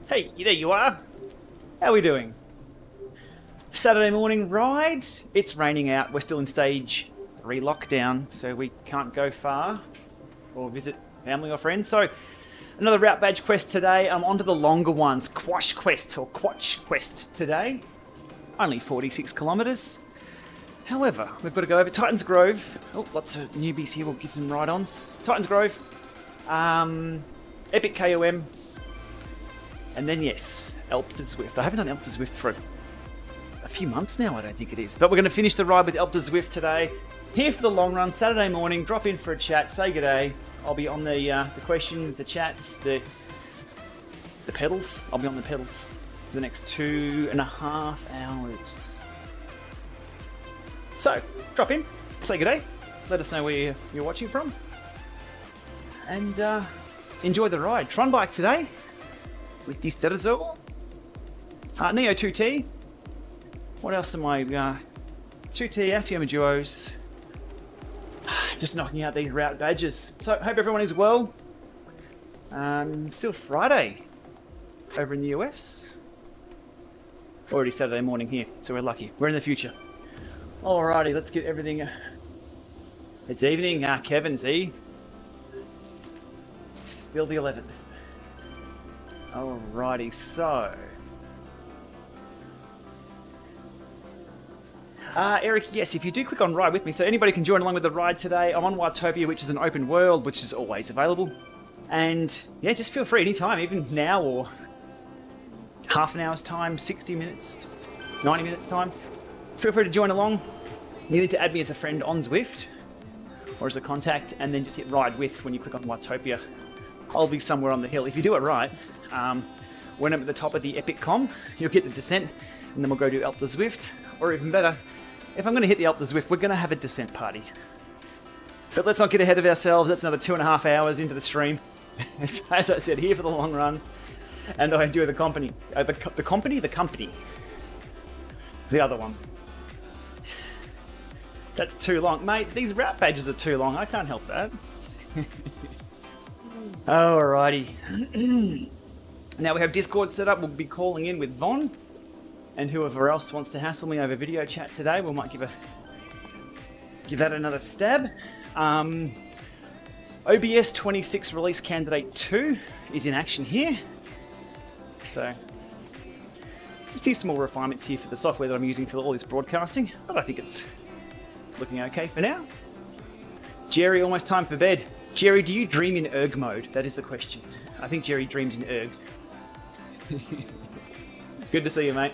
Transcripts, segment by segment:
Hey, there you are. How are we doing? Saturday morning ride. It's raining out. We're still in stage 3 lockdown, so we can't go far or visit family or friends. So another route badge quest today. I'm onto the longer ones. Quatch Quest or Quatch Quest today. Only 46 kilometres. However, we've got to go over Titans Grove. Oh, lots of newbies here. We'll get some ride-ons. Titans Grove. Epic KOM. And then, yes, Alpe du Zwift. I haven't done Alpe du Zwift for a few months now, I don't think it is. But we're going to finish the ride with Alpe du Zwift today. Here for the long run, Saturday morning. Drop in for a chat, say good day. I'll be on the questions, the chats, the pedals. I'll be on the pedals for the next 2.5 hours. So, drop in, say good day. Let us know where you're watching from. And enjoy the ride. Tron bike today. With this Derizo. Neo 2T. What else am I? 2T, Asioma Duos. Just knocking out these route badges. So, hope everyone is well. Still Friday over in the US. Already Saturday morning here, so we're lucky. We're in the future. Alrighty, let's get everything. It's evening, Kevin Z. It's still the 11th. Alrighty, so Eric, yes, if you do click on ride with me, so anybody can join along with the ride today. I'm on Watopia, which is an open world, which is always available. And yeah, just feel free anytime, even now or half an hour's time, 60 minutes, 90 minutes time. Feel free to join along. You need to add me as a friend on Zwift or as a contact, and then just hit ride with when you click on Watopia. I'll be somewhere on the hill. If you do it right, when I'm at the top of the Epic KOM, you'll get the descent, and then we'll go do Alpe du Zwift. Or even better, if I'm going to hit the Alpe du Zwift, we're going to have a descent party. But let's not get ahead of ourselves. That's another 2.5 hours into the stream. As I said, here for the long run, and I enjoy the company. The company? The company. The other one. That's too long. Mate, these route badges are too long. I can't help that. Alrighty. Now we have Discord set up. We'll be calling in with Vaughn and whoever else wants to hassle me over video chat today. We might give that another stab. OBS 26 release candidate 2 is in action here. So there's a few small refinements here for the software that I'm using for all this broadcasting, but I think it's looking okay for now. Jerry, almost time for bed. Jerry, do you dream in erg mode? That is the question. I think Jerry dreams in erg. Good to see you, mate.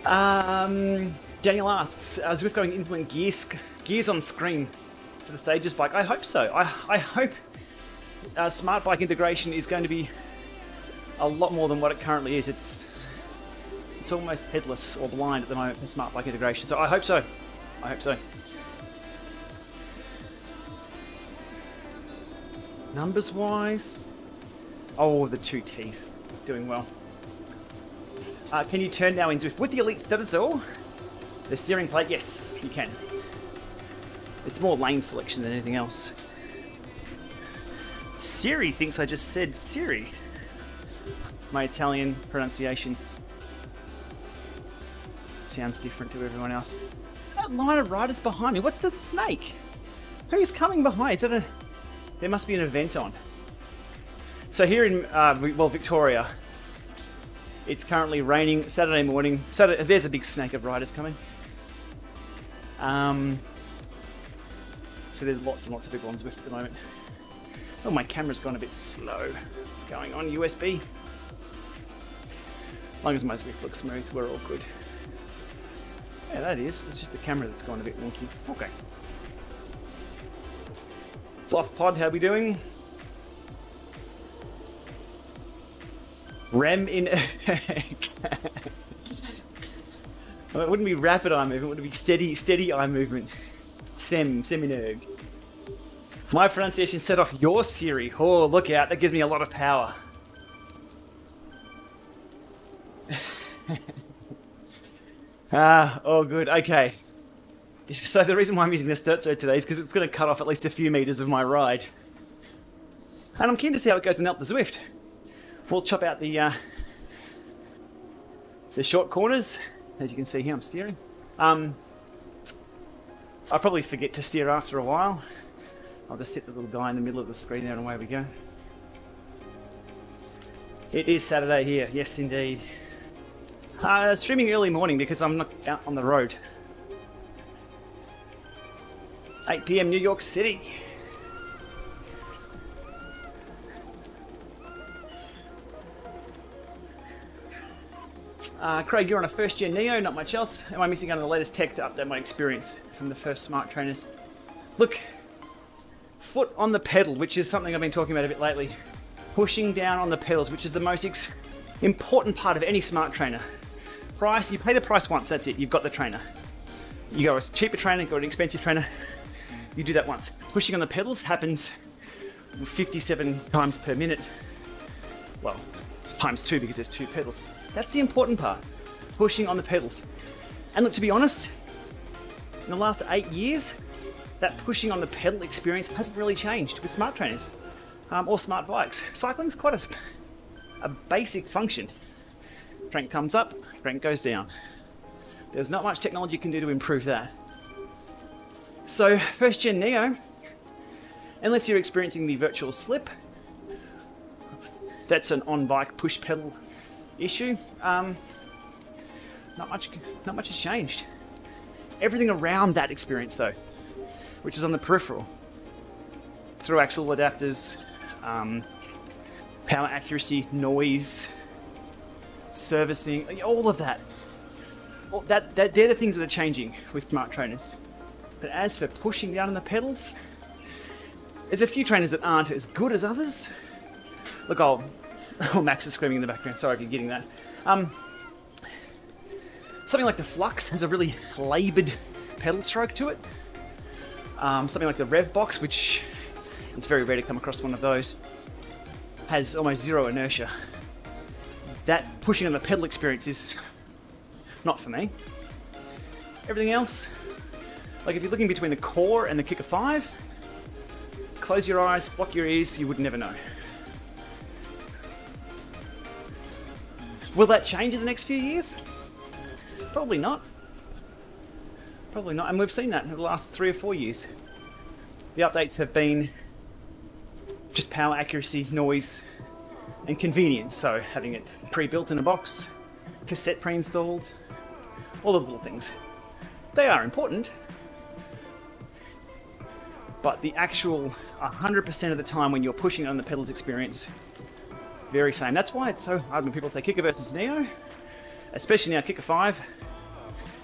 Daniel asks, is Zwift going to implement gears on screen for the Stages bike? I hope so. I hope smart bike integration is going to be a lot more than what it currently is. It's almost headless or blind at the moment for smart bike integration. So I hope so. I hope so. Numbers wise, oh, the 2 teeth, doing well. Can you turn now in Zwift with the Elite Stedizel? The steering plate, yes, you can. It's more lane selection than anything else. Siri thinks I just said Siri. My Italian pronunciation sounds different to everyone else. That line of riders behind me, what's the snake? Who's coming behind? Is that a... There must be an event on. So here in, Victoria, it's currently raining Saturday morning. There's a big snake of riders coming. So there's lots and lots of people on Zwift at the moment. Oh, my camera's gone a bit slow. What's going on? USB. As long as my Zwift looks smooth, we're all good. Yeah, that is. It's just the camera that's gone a bit wonky. Okay. Lost Pod, how we doing? Rem in well, it wouldn't be rapid eye movement, it would be steady eye movement. Semi-nerve. My pronunciation set off your Siri. Oh, look out, that gives me a lot of power. Oh good, okay. So the reason why I'm using the Sturzo today is because it's going to cut off at least a few meters of my ride. And I'm keen to see how it goes in Alpe du Zwift. We'll chop out the short corners. As you can see here, I'm steering. I'll probably forget to steer after a while. I'll just set the little guy in the middle of the screen there and away we go. It is Saturday here, yes indeed. Streaming early morning because I'm not out on the road. 8 PM New York City. Craig, you're on a first gen Neo, not much else. Am I missing out on the latest tech to update my experience from the first smart trainers? Look, foot on the pedal, which is something I've been talking about a bit lately. Pushing down on the pedals, which is the most important part of any smart trainer. Price, you pay the price once, that's it, you've got the trainer. You go a cheaper trainer, go an expensive trainer, you do that once. Pushing on the pedals happens 57 times per minute. Well, times 2 because there's 2 pedals. That's the important part, pushing on the pedals. And look, to be honest, in the last 8 years, that pushing on the pedal experience hasn't really changed with smart trainers or smart bikes. Cycling's quite a basic function. Crank comes up, crank goes down. There's not much technology you can do to improve that. So, first gen Neo, unless you're experiencing the virtual slip, that's an on-bike push pedal issue. Not much has changed. Everything around that experience though, which is on the peripheral, through axle adapters, power accuracy, noise, servicing, all of that. Well, they're the things that are changing with smart trainers. But as for pushing down on the pedals, there's a few trainers that aren't as good as others. Look, oh, Max is screaming in the background. Sorry if you're getting that. Something like the Flux has a really laboured pedal stroke to it. Something like the Rev Box, which it's very rare to come across one of those, has almost zero inertia. That pushing on the pedal experience is not for me. Everything else, like if you're looking between the Core and the Kicker 5, close your eyes, block your ears, you would never know. Will that change in the next few years? Probably not. Probably not, and we've seen that in the last 3 or 4 years. The updates have been just power accuracy, noise, and convenience. So having it pre-built in a box, cassette pre-installed, all the little things. They are important, but the actual 100% of the time when you're pushing on the pedals experience, very same. That's why it's so hard when people say Kicker versus Neo, especially now Kicker 5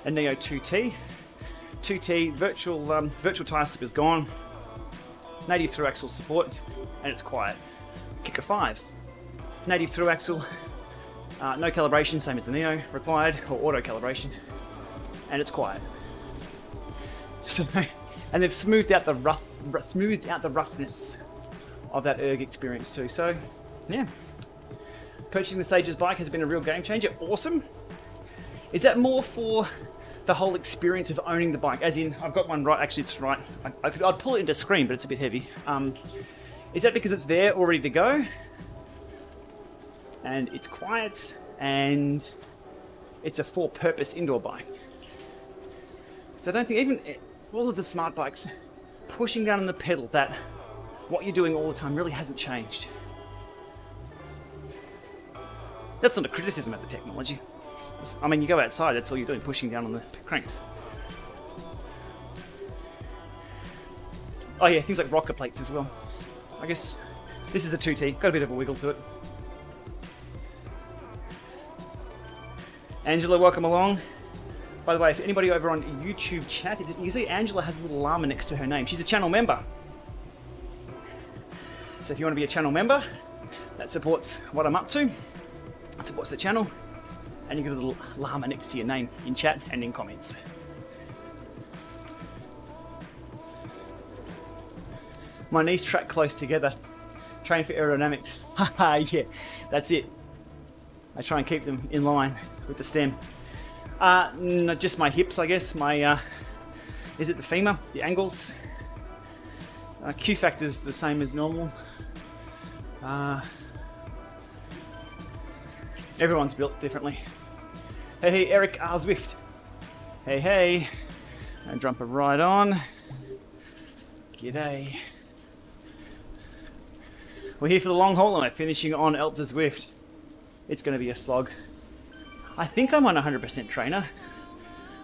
and Neo 2T. 2T virtual tire slip is gone, native through axle support, and it's quiet. Kicker 5, native through axle, no calibration, same as the Neo required, or auto calibration, and it's quiet. So, and they've smoothed out the roughness of that erg experience too. So, yeah, purchasing the Stages bike has been a real game changer. Awesome. Is that more for the whole experience of owning the bike? As in, I've got one right. Actually, it's right. I'd pull it into screen, but it's a bit heavy. Is that because it's there, all ready to go, and it's quiet, and it's a for-purpose indoor bike? So I don't think even all of the smart bikes pushing down on the pedal, that what you're doing all the time really hasn't changed. That's not a criticism of the technology. I mean, you go outside, that's all you're doing, pushing down on the cranks. Oh yeah, things like rocker plates as well. I guess this is the 2T, got a bit of a wiggle to it. Angela, welcome along. By the way, if anybody over on YouTube chat, you see Angela has a little llama next to her name. She's a channel member. So if you want to be a channel member, that supports what I'm up to. It supports the channel. And you get a little llama next to your name in chat and in comments. My knees track close together. Train for aerodynamics. Haha, yeah, that's it. I try and keep them in line with the stem. No, just my hips, I guess. My, is it the femur? The angles? Q factor's the same as normal. Everyone's built differently. Hey, Eric R. Zwift. Hey. And jumper right on. G'day. We're here for the long haul and we're finishing on Alpe du Zwift. It's going to be a slog. I think I'm on 100% trainer.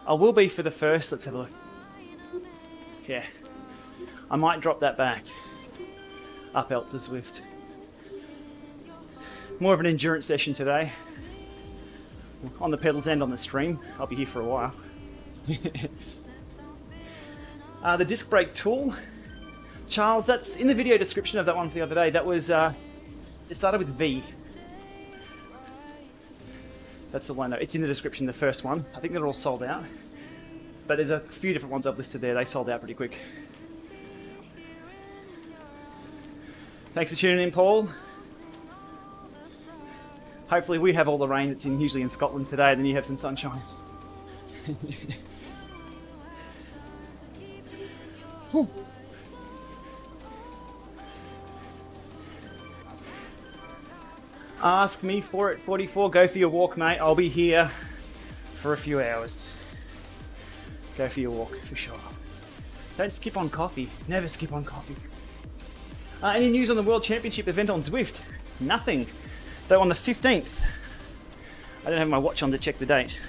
I will be for the first. Let's have a look. Yeah. I might drop that back. Up Alpe du Zwift. More of an endurance session today. On the pedals and on the stream. I'll be here for a while. The disc brake tool. Charles, that's in the video description of that one for the other day. That was, it started with V. That's all I know. It's in the description, the first one. I think they're all sold out. But there's a few different ones I've listed there. They sold out pretty quick. Thanks for tuning in, Paul. Hopefully we have all the rain that's usually in Scotland today, and then you have some sunshine. Ask me for it, 44. Go for your walk, mate. I'll be here for a few hours. Go for your walk, for sure. Don't skip on coffee. Never skip on coffee. Any news on the World Championship event on Zwift? Nothing. Though on the 15th, I don't have my watch on to check the date.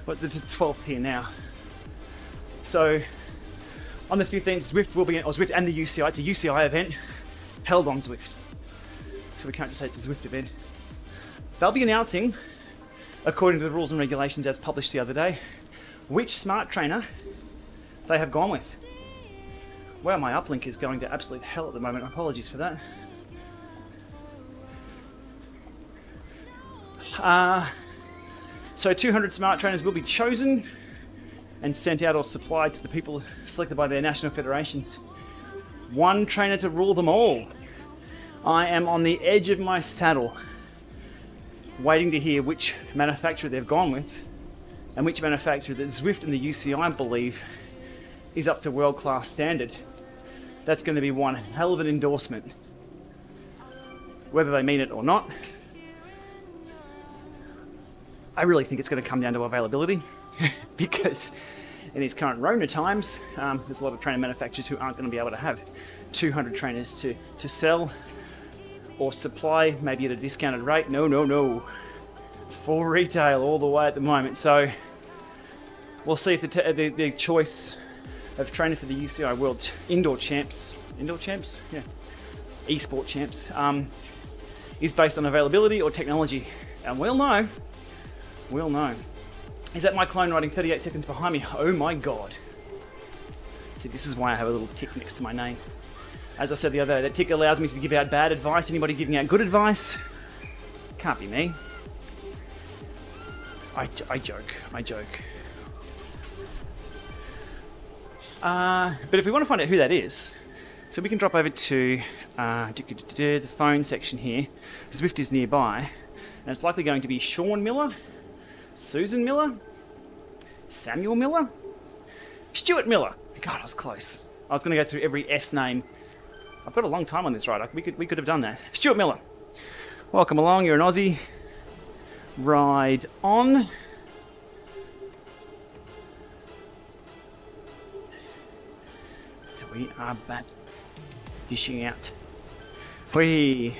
But it's the 12th here now. So on the 15th, Zwift will be, or Zwift and the UCI. It's a UCI event held on Zwift. So we can't just say it's a Zwift event. They'll be announcing, according to the rules and regulations as published the other day, which smart trainer they have gone with. Wow, my uplink is going to absolute hell at the moment. Apologies for that. So 200 smart trainers will be chosen and sent out or supplied to the people selected by their national federations. One trainer to rule them all. I am on the edge of my saddle, waiting to hear which manufacturer they've gone with and which manufacturer that Zwift and the UCI believe is up to world-class standard. That's going to be one hell of an endorsement. Whether they mean it or not, I really think it's going to come down to availability because in these current Rona times, there's a lot of trainer manufacturers who aren't going to be able to have 200 trainers to sell or supply, maybe at a discounted rate. No. Full retail all the way at the moment. So we'll see if the choice of trainer for the UCI World Indoor Champs, yeah, Esport Champs, is based on availability or technology. And we'll know. Is that my clone riding 38 seconds behind me? Oh my God. See, this is why I have a little tick next to my name. As I said the other day, that tick allows me to give out bad advice. Anybody giving out good advice? Can't be me. I joke. But if we want to find out who that is, so we can drop over to the phone section here. Zwift is nearby, and it's likely going to be Sean Miller, Susan Miller, Samuel Miller, Stuart Miller. God, I was close. I was going to go through every S name. I've got a long time on this ride. We could have done that. Stuart Miller, welcome along. You're an Aussie. Ride on. So we are back dishing out. Okay.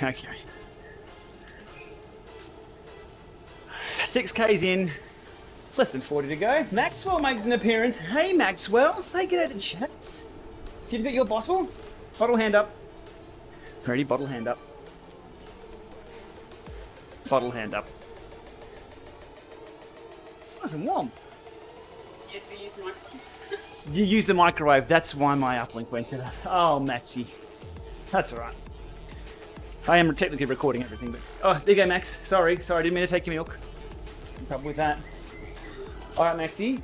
6K's in. It's less than 40 to go. Maxwell makes an appearance. Hey Maxwell, say good day to chat. You've got your bottle? Bottle hand up. Ready? Bottle hand up. Bottle hand up. It's nice and warm. Yes, we use the microphone. You use the microwave. That's why my uplink went to that. Oh, Maxie. That's alright. I am technically recording everything, but... Oh, there you go, Max. Sorry, didn't mean to take your milk. No trouble with that. Alright, Maxie.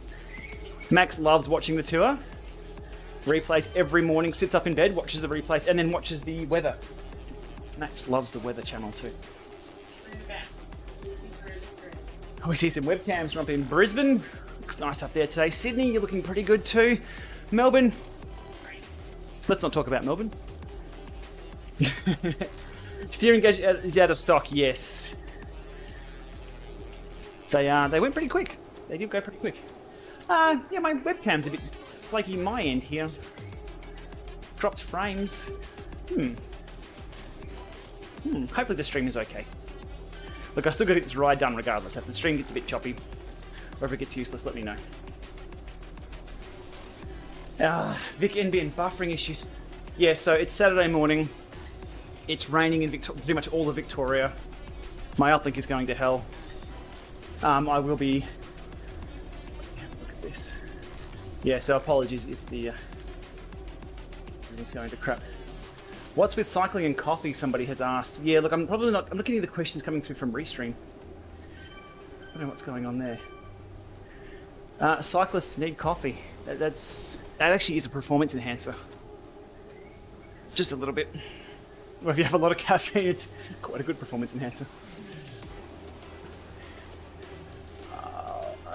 Max loves watching the tour. Replays every morning, sits up in bed, watches the replays, and then watches the weather. Max loves the weather channel too. Oh, we see some webcams from up in Brisbane. Looks nice up there today. Sydney, you're looking pretty good too. Melbourne. Let's not talk about Melbourne. Steering gauge is out of stock, yes. They went pretty quick. They did go pretty quick. Yeah, my webcam's a bit flaky my end here. Dropped frames. Hopefully the stream is okay. Look, I still got to get this ride done regardless. If the stream gets a bit choppy, or if it gets useless, let me know. Vic NBN buffering issues. Yeah, so it's Saturday morning. It's raining in pretty much all of Victoria. My uplink is going to hell. I will be... Look at this. Yeah, so apologies if the... everything's going to crap. What's with cycling and coffee, somebody has asked. Yeah, look, I'm probably not... I'm looking at the questions coming through from Restream. I don't know what's going on there. Cyclists need coffee. That actually is a performance enhancer. Just a little bit. Well, if you have a lot of caffeine, it's quite a good performance enhancer.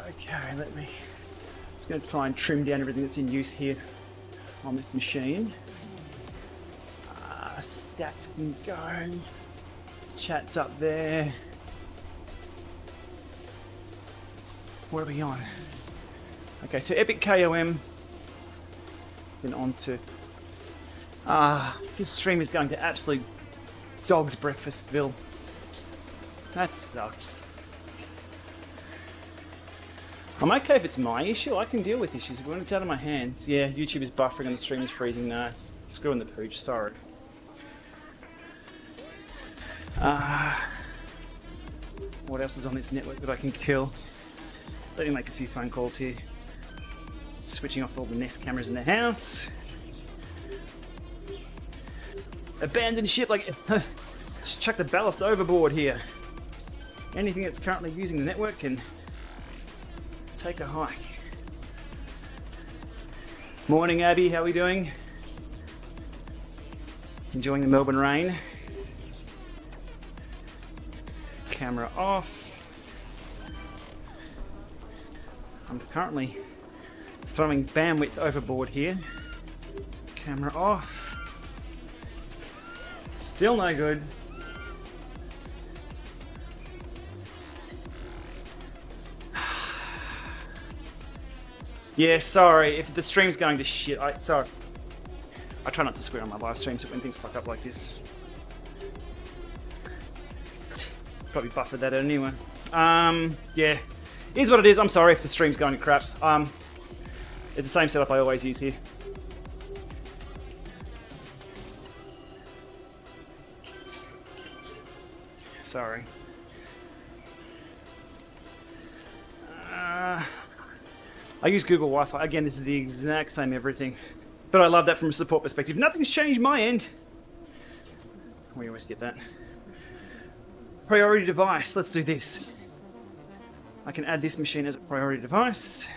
Okay, let me... I'm just going to try and trim down everything that's in use here on this machine. Stats can go. Chat's up there. What are we on? Okay, so Epic KOM. Then on to... this stream is going to absolute dog's breakfastville. That sucks. I'm okay if it's my issue. I can deal with issues. But when it's out of my hands, yeah, YouTube is buffering and the stream is freezing. No, it's screwing the pooch. Sorry. What else is on this network that I can kill? Let me make a few phone calls here. Switching off all the Nest cameras in the house. Abandoned ship, like... Just chuck the ballast overboard here. Anything that's currently using the network can take a hike. Morning, Abby. How are we doing? Enjoying the Melbourne rain. Camera off. I'm currently throwing bandwidth overboard here. Camera off. Still no good. Yeah, sorry if the stream's going to shit. Sorry. I try not to swear on my live streams when things fuck up like this. Probably buffered that anyway. Yeah. Here's what it is. I'm sorry if the stream's going to crap. It's the same setup I always use here. Sorry. I use Google Wi-Fi. Again, this is the exact same everything. But I love that from a support perspective. Nothing's changed my end. We always get that. Priority device. Let's do this. I can add this machine as a priority device.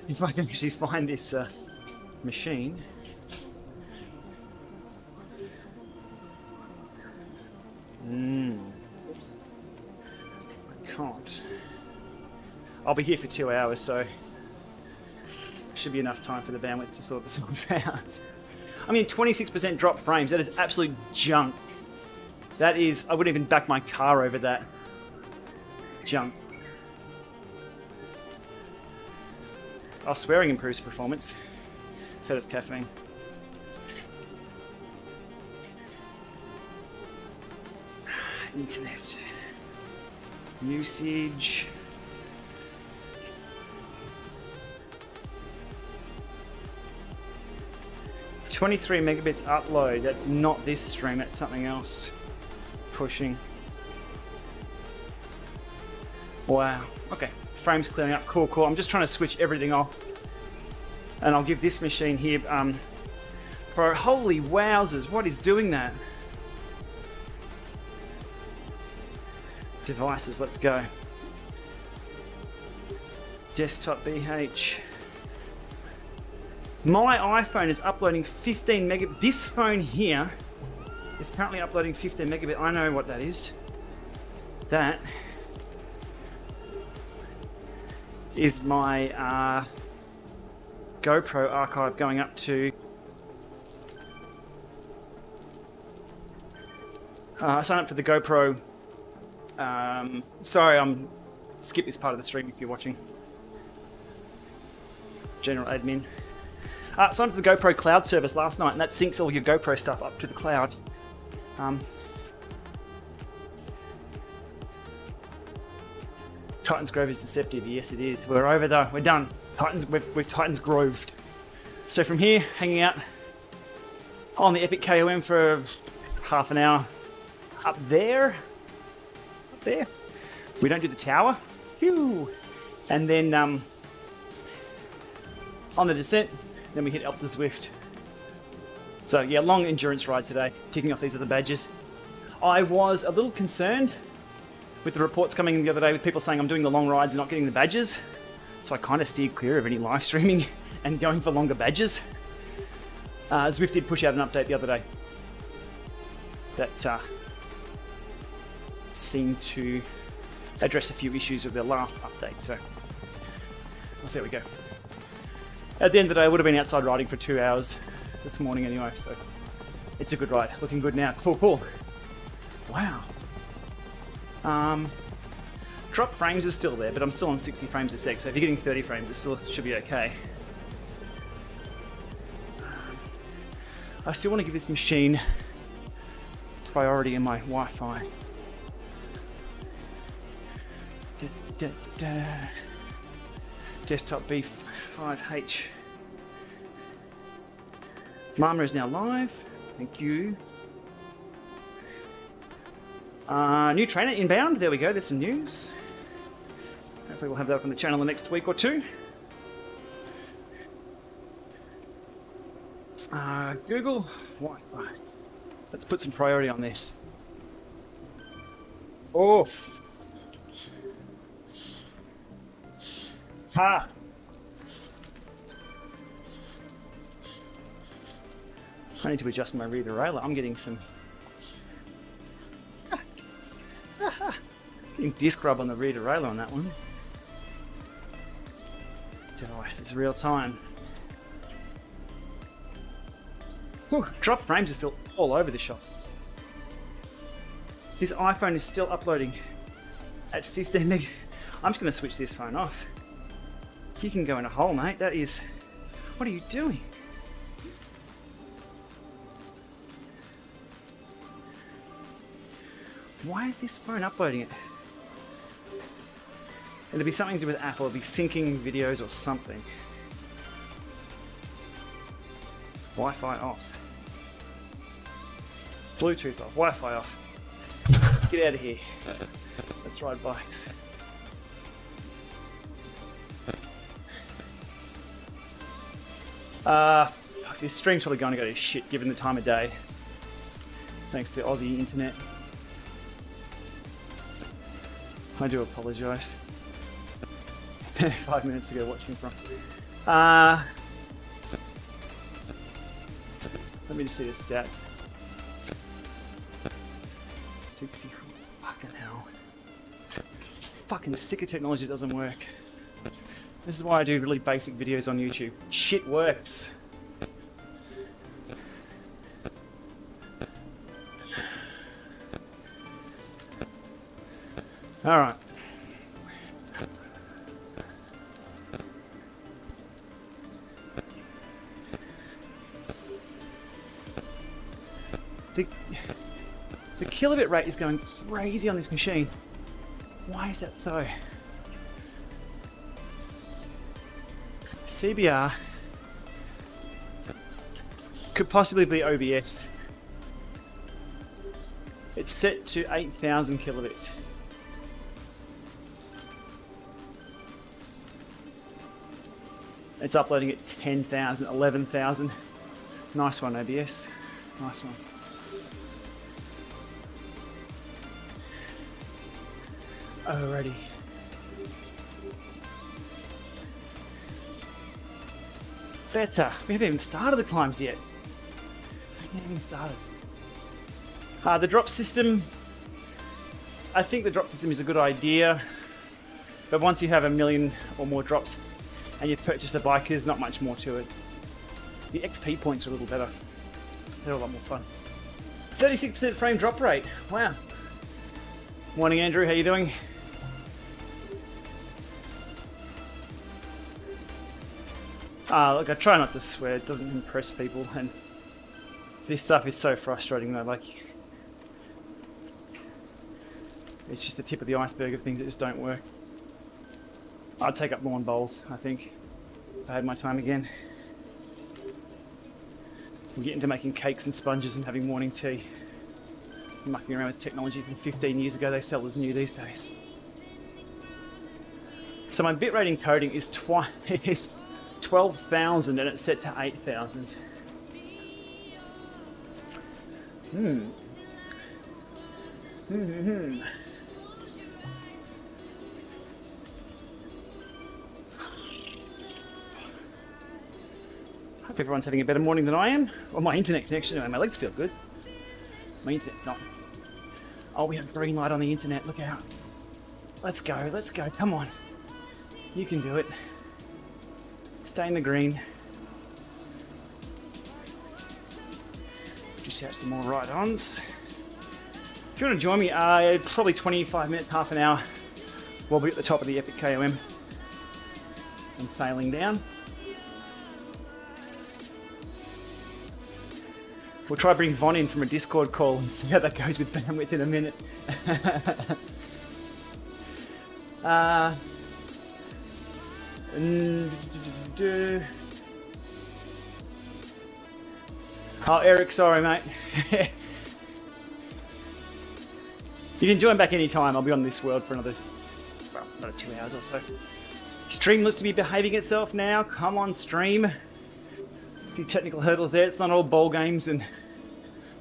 If I can actually find this machine. I can't. I'll be here for 2 hours, so should be enough time for the bandwidth to sort this out. I mean, 26% drop frames. That is absolute junk. That is... I wouldn't even back my car over that. Junk. Oh, swearing improves performance. So does caffeine. Internet. Usage. $23 megabits upload. That's not this stream, that's something else. Pushing. Wow. Okay. Frames clearing up. Cool, cool. I'm just trying to switch everything off. And I'll give this machine here Bro, holy wowzers, what is doing that? Devices, let's go. Desktop BH. My iPhone is uploading 15 megabit. This phone here is currently uploading 15 megabit. I know what that is. That is my GoPro archive going up to... I signed up for the GoPro... sorry, skip this part of the stream if you're watching. General admin. Signed up for the GoPro cloud service last night, and that syncs all your GoPro stuff up to the cloud. Titans Grove is deceptive. Yes, it is. We're over though. We're done. We've Titans Groved. So from here, hanging out on the Epic KOM for half an hour. Up there. We don't do the tower. Phew. And then on the descent, then we hit Alpe du Zwift. So yeah, long endurance ride today. Ticking off these other badges. I was a little concerned with the reports coming in the other day with people saying I'm doing the long rides and not getting the badges. So I kind of steered clear of any live streaming and going for longer badges. Zwift did push out an update the other day that seemed to address a few issues with their last update. So we'll see how we go. At the end of the day, I would have been outside riding for 2 hours this morning anyway, so it's a good ride. Looking good now. Cool. Wow. Drop frames is still there, but I'm still on 60 frames a sec, so if you're getting 30 frames, it still should be okay. I still want to give this machine priority in my Wi-Fi. Desktop B5H. LAMA is now live. Thank you. New trainer inbound. There we go. There's some news. Hopefully we'll have that up on the channel the next week or two. Google Wi-Fi. Let's put some priority on this. Oof. Ha. I need to adjust my rear derailleur. I'm getting some getting disc rub on the rear derailleur on that one. Device is real time. Whew, drop frames are still all over the shop. This iPhone is still uploading at 15 meg. I'm just going to switch this phone off. You can go in a hole, mate. That is... What are you doing? Why is this phone uploading it? It'll be something to do with Apple. It'll be syncing videos or something. Wi-Fi off. Bluetooth off. Wi-Fi off. Get out of here. Let's ride bikes. Fuck, this stream's probably going to go to shit given the time of day. Thanks to Aussie internet. I do apologise. 5 minutes ago watching from. Let me just see the stats. 60. Fucking hell. Fucking sick of technology that doesn't work. This is why I do really basic videos on YouTube. Shit works. Alright. The kilobit rate is going crazy on this machine. Why is that so? CBR could possibly be OBS. It's set to 8,000 kilobit. It's uploading at 10,000, 11,000. Nice one, OBS. Nice one. Alrighty. Better. We haven't even started the climbs yet. We haven't even started. The drop system. I think the drop system is a good idea. But once you have 1 million or more drops, and you've purchased a bike, there's not much more to it. The XP points are a little better. They're a lot more fun. 36% frame drop rate. Wow. Morning, Andrew. How you doing? Look, I try not to swear. It doesn't impress people, and this stuff is so frustrating though. Like, it's just the tip of the iceberg of things that just don't work. I'd take up lawn bowls, I think, if I had my time again. I'm getting into making cakes and sponges and having morning tea. I'm mucking around with technology from 15 years ago. They sell as new these days. So my bitrate encoding is 12,000 and it's set to 8,000. Hope everyone's having a better morning than I am. Well, my internet connection, my legs feel good. My internet's not. Oh, we have green light on the internet. Look out. Let's go, let's go. Come on. You can do it. Stay in the green. Just have some more ride-ons. If you want to join me, probably 25 minutes, half an hour, we'll be at the top of the Epic KOM and sailing down. We'll try bring Vaughn in from a Discord call and see how that goes with bandwidth in a minute. Oh, Eric, sorry, mate. You can join back any time. I'll be on this world for another 2 hours or so. Stream looks to be behaving itself now. Come on, stream. A few technical hurdles there. It's not all ball games and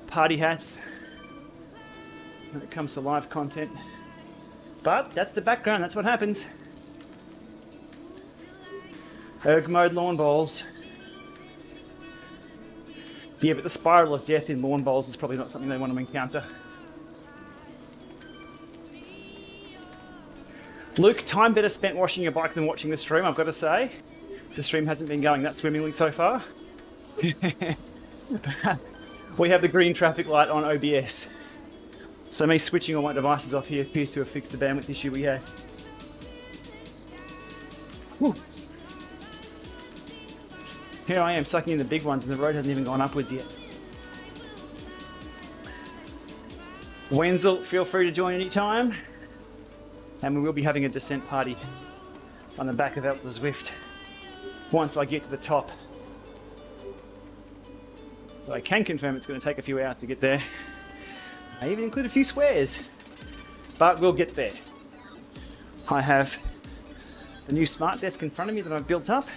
party hats when it comes to live content. But that's the background. That's what happens. Erg mode lawn bowls. Yeah, but the spiral of death in lawn bowls is probably not something they want to encounter. Luke, time better spent washing your bike than watching the stream, I've got to say. The stream hasn't been going that swimmingly so far. We have the green traffic light on OBS. So me switching all my devices off here appears to have fixed the bandwidth issue we had. Whew. Here I am sucking in the big ones and the road hasn't even gone upwards yet. Wenzel, feel free to join anytime. And we will be having a descent party on the back of Alpe du Zwift once I get to the top. So I can confirm it's going to take a few hours to get there. I even include a few swears, but we'll get there. I have the new smart desk in front of me that I've built up,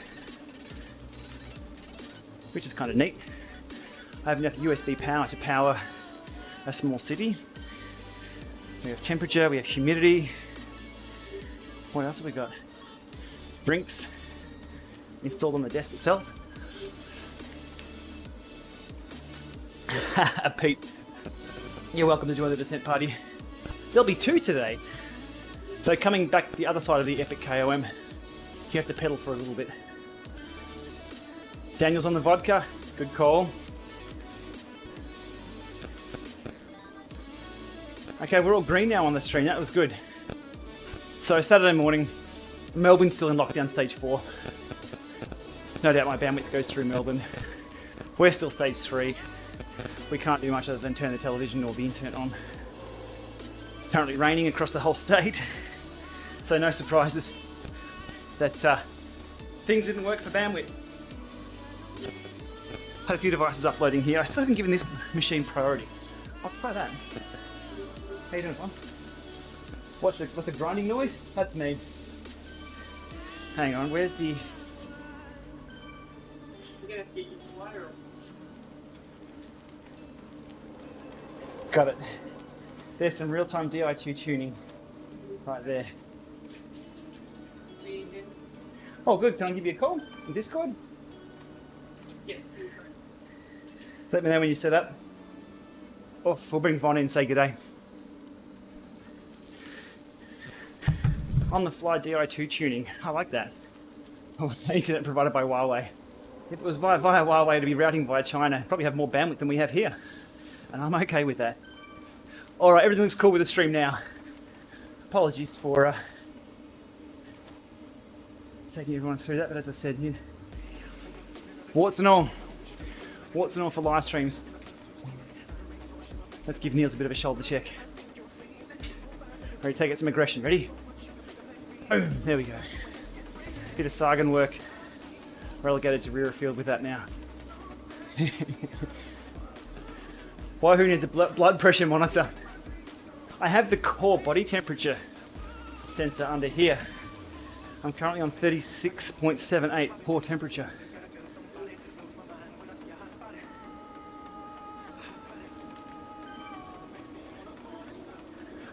which is kind of neat. I have enough USB power to power a small city. We have temperature, we have humidity. What else have we got? Drinks installed on the desk itself. Pete, you're welcome to join the descent party. There'll be 2 today. So coming back the other side of the Epic KOM, you have to pedal for a little bit. Daniel's on the vodka. Good call. Okay, we're all green now on the stream. That was good. So Saturday morning, Melbourne's still in lockdown stage 4. No doubt my bandwidth goes through Melbourne. We're still stage 3. We can't do much other than turn the television or the internet on. It's currently raining across the whole state. So no surprises that things didn't work for bandwidth. Had a few devices uploading here. I still haven't given this machine priority. I'll try that. How you doing, Vaughn? What's the grinding noise? That's me. Hang on, where's the... You're gonna get your slider. Got it. There's some real-time Di2 tuning right there. Oh, good. Can I give you a call in Discord? Yeah. Let me know when you set up. Off. We'll bring Vaughn in and say good day. On the fly Di2 tuning. I like that. Internet provided by Huawei. If it was via Huawei to be routing via China, probably have more bandwidth than we have here. And I'm okay with that. Alright, everything looks cool with the stream now. Apologies for taking everyone through that, but as I said, yeah. Warts and all for live streams. Let's give Niels a bit of a shoulder check. Ready to take out some aggression, ready? Boom, there we go. Bit of Sagan work. Relegated to rear field with that now. Why, who needs a blood pressure monitor? I have the core body temperature sensor under here. I'm currently on 36.78 core temperature.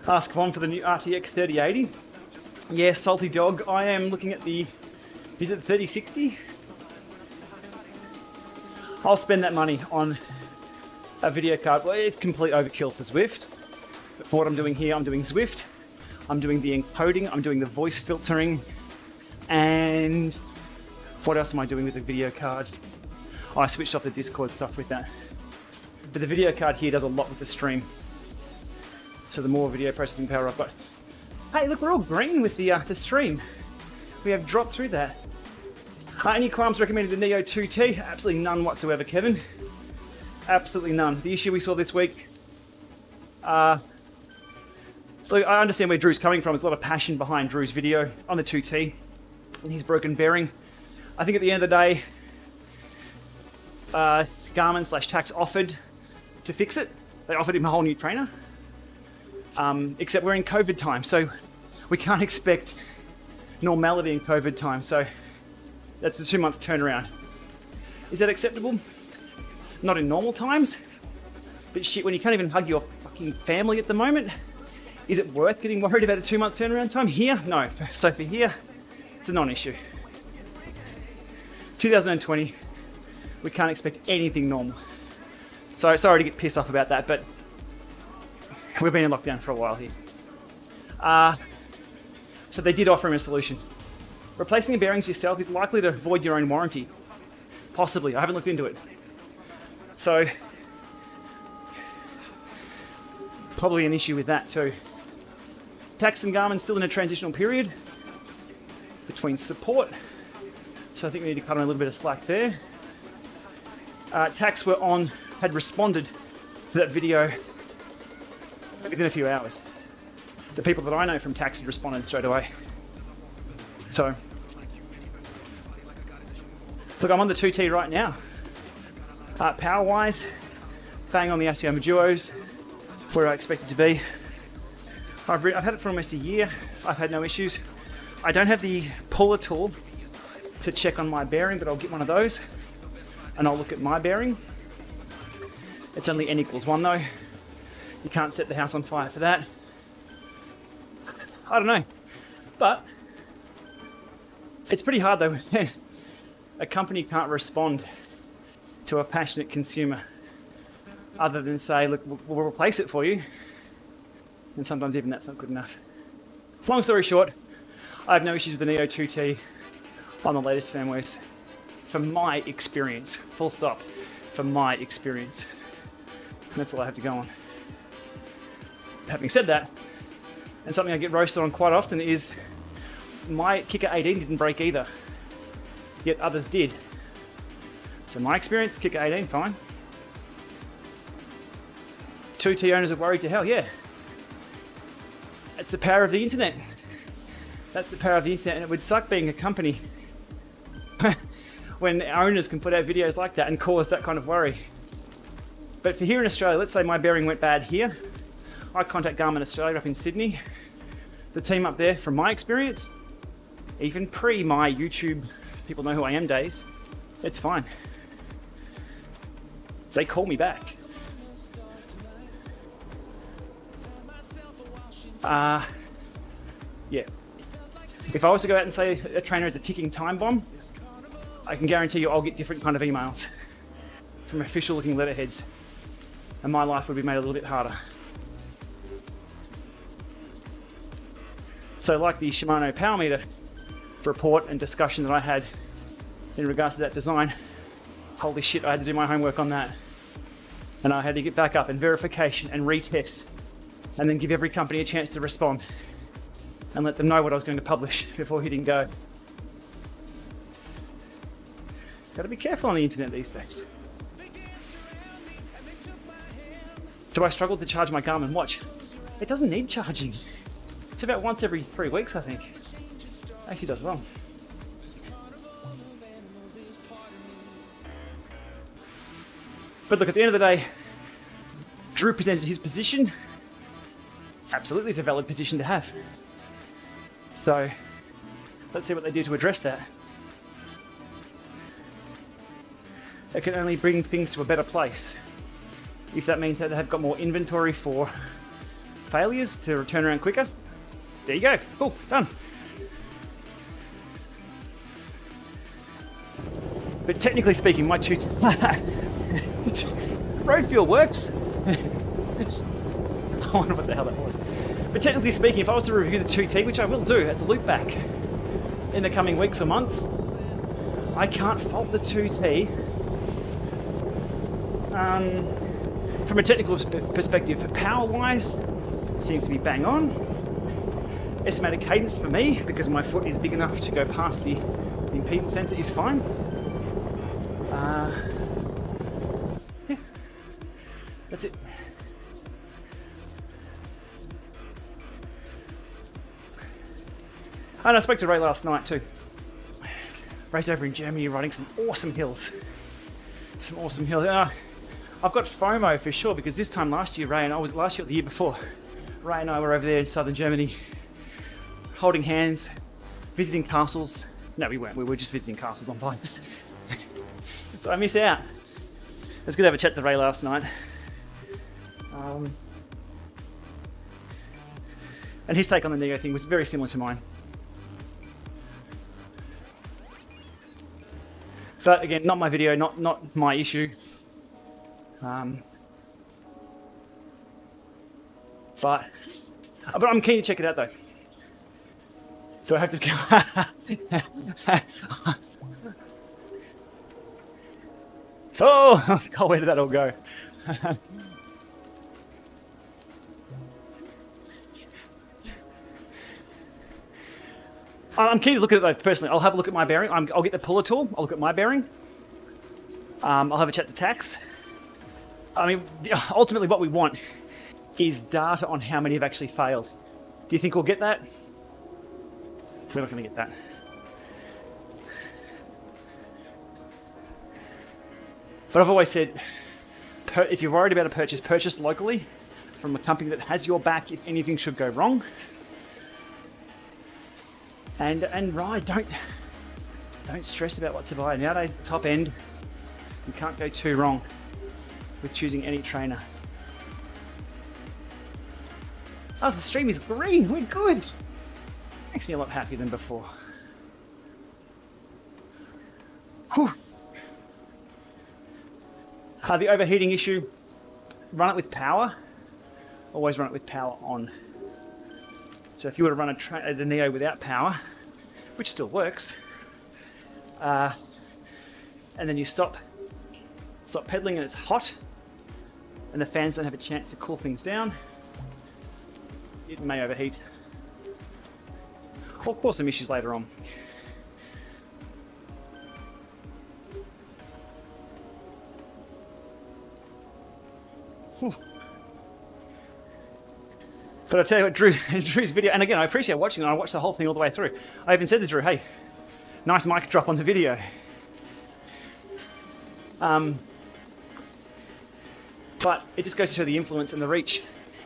Ask Vaughn for the new RTX 3080. Yeah, salty dog. I am looking at the, is it the 3060? I'll spend that money on a video card. Well, it's complete overkill for Zwift. But for what I'm doing here, I'm doing Zwift. I'm doing the encoding. I'm doing the voice filtering. And what else am I doing with the video card? Oh, I switched off the Discord stuff with that. But the video card here does a lot with the stream. So the more video processing power I've got. Hey, look, we're all green with the stream. We have dropped through that. Any qualms recommended the Neo 2T? Absolutely none whatsoever, Kevin. Absolutely none. The issue we saw this week, look, I understand where Drew's coming from. There's a lot of passion behind Drew's video on the 2T and his broken bearing. I think at the end of the day, Garmin/Tax offered to fix it. They offered him a whole new trainer. Except we're in COVID time, so we can't expect normality in COVID time. So that's a 2-month turnaround. Is that acceptable? Not in normal times. But shit, when you can't even hug your fucking family at the moment, is it worth getting worried about a 2-month turnaround time? Here? No. So for here, it's a non-issue. 2020, we can't expect anything normal. So sorry to get pissed off about that, but we've been in lockdown for a while here. So they did offer him a solution. Replacing the bearings yourself is likely to void your own warranty. Possibly. I haven't looked into it. So, probably an issue with that too. Tax and Garmin still in a transitional period between support. So I think we need to cut on a little bit of slack there. Tax had responded to that video within a few hours. The people that I know from Tax had responded straight away. So, look, I'm on the 2T right now. Power-wise, bang on the Asioma Duos, where I expect it to be. I've had it for almost a year. I've had no issues. I don't have the puller tool to check on my bearing, but I'll get one of those and I'll look at my bearing. It's only n=1 though. You can't set the house on fire for that. I don't know, but it's pretty hard though. A company can't respond to a passionate consumer other than say, look, we'll replace it for you. And sometimes even that's not good enough. Long story short, I have no issues with the Neo 2T on the latest firmwares. From my experience, full stop, from my experience. And that's all I have to go on. Having said that, and something I get roasted on quite often is my Kicker 18 didn't break either, yet others did. So my experience, Kicker 18, fine. 2T owners are worried to hell, yeah. That's the power of the internet. That's the power of the internet, and it would suck being a company when owners can put out videos like that and cause that kind of worry. But for here in Australia, let's say my bearing went bad here. I contact Garmin Australia up in Sydney. The team up there, from my experience, even pre my YouTube people know who I am days, it's fine. They call me back. Yeah. If I was to go out and say a trainer is a ticking time bomb, I can guarantee you I'll get different kind of emails from official looking letterheads, and my life would be made a little bit harder. So like the Shimano power meter report and discussion that I had in regards to that design. Holy shit, I had to do my homework on that. And I had to get back up and verification and retest and then give every company a chance to respond and let them know what I was going to publish before hitting go. Gotta be careful on the internet these days. Do I struggle to charge my Garmin watch? It doesn't need charging. It's about once every 3 weeks, I think. Actually does well. But look, at the end of the day, Drew presented his position. Absolutely, it's a valid position to have. So, let's see what they do to address that. It can only bring things to a better place. If that means that they have got more inventory for failures to turn around quicker, there you go. Cool, done. But technically speaking, my road fuel works. I wonder what the hell that was. But technically speaking, if I was to review the 2T, which I will do as a loop back in the coming weeks or months, I can't fault the 2T. From a technical perspective, power-wise, it seems to be bang on. Estimated cadence for me, because my foot is big enough to go past the impedance sensor, is fine. Yeah, that's it. And I spoke to Ray last night too. Ray's over in Germany riding some awesome hills. Some awesome hills. I've got FOMO for sure, because this time last year, last year or the year before, Ray and I were over there in southern Germany, holding hands, visiting castles. No, we weren't. We were just visiting castles on bikes. So I miss out. It was good to have a chat to Ray last night. And his take on the Neo thing was very similar to mine. But again, not my video, not my issue. But I'm keen to check it out though. Do I have to go? Oh, where did that all go? I'm keen to look at it though, personally. I'll have a look at my bearing. I'll get the puller tool. I'll look at my bearing. I'll have a chat to tax. I mean, ultimately what we want is data on how many have actually failed. Do you think we'll get that? We're not going to get that. But I've always said, if you're worried about a purchase locally from a company that has your back if anything should go wrong. And ride, don't stress about what to buy. Nowadays, the top end, you can't go too wrong with choosing any trainer. Oh, the stream is green. We're good. Makes me a lot happier than before. Whew. The overheating issue, run it with power. Always run it with power on. So if you were to run the Neo without power, which still works, and then you stop pedaling and it's hot, and the fans don't have a chance to cool things down, it may overheat. Or cause some issues later on. Whew. But I tell you what, Drew's video, and again, I appreciate watching it. I watched the whole thing all the way through. I even said to Drew, hey, nice mic drop on the video. But it just goes to show the influence and the reach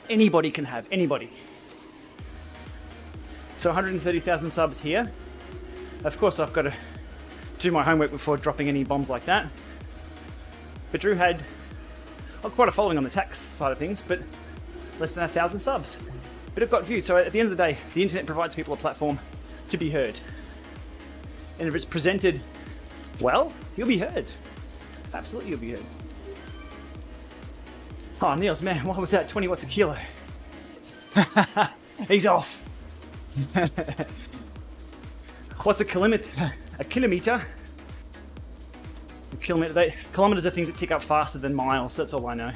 anybody can have, anybody. So 130,000 subs here. Of course, I've got to do my homework before dropping any bombs like that. But Drew had quite a following on the tax side of things, but less than 1,000 subs. But it got viewed. So at the end of the day, the internet provides people a platform to be heard. And if it's presented well, you'll be heard. Absolutely, you'll be heard. Oh, Niels, man, what was that? 20 watts a kilo. He's off. What's a kilometer? A kilometer Kilometers are things that tick up faster than miles. That's all I know.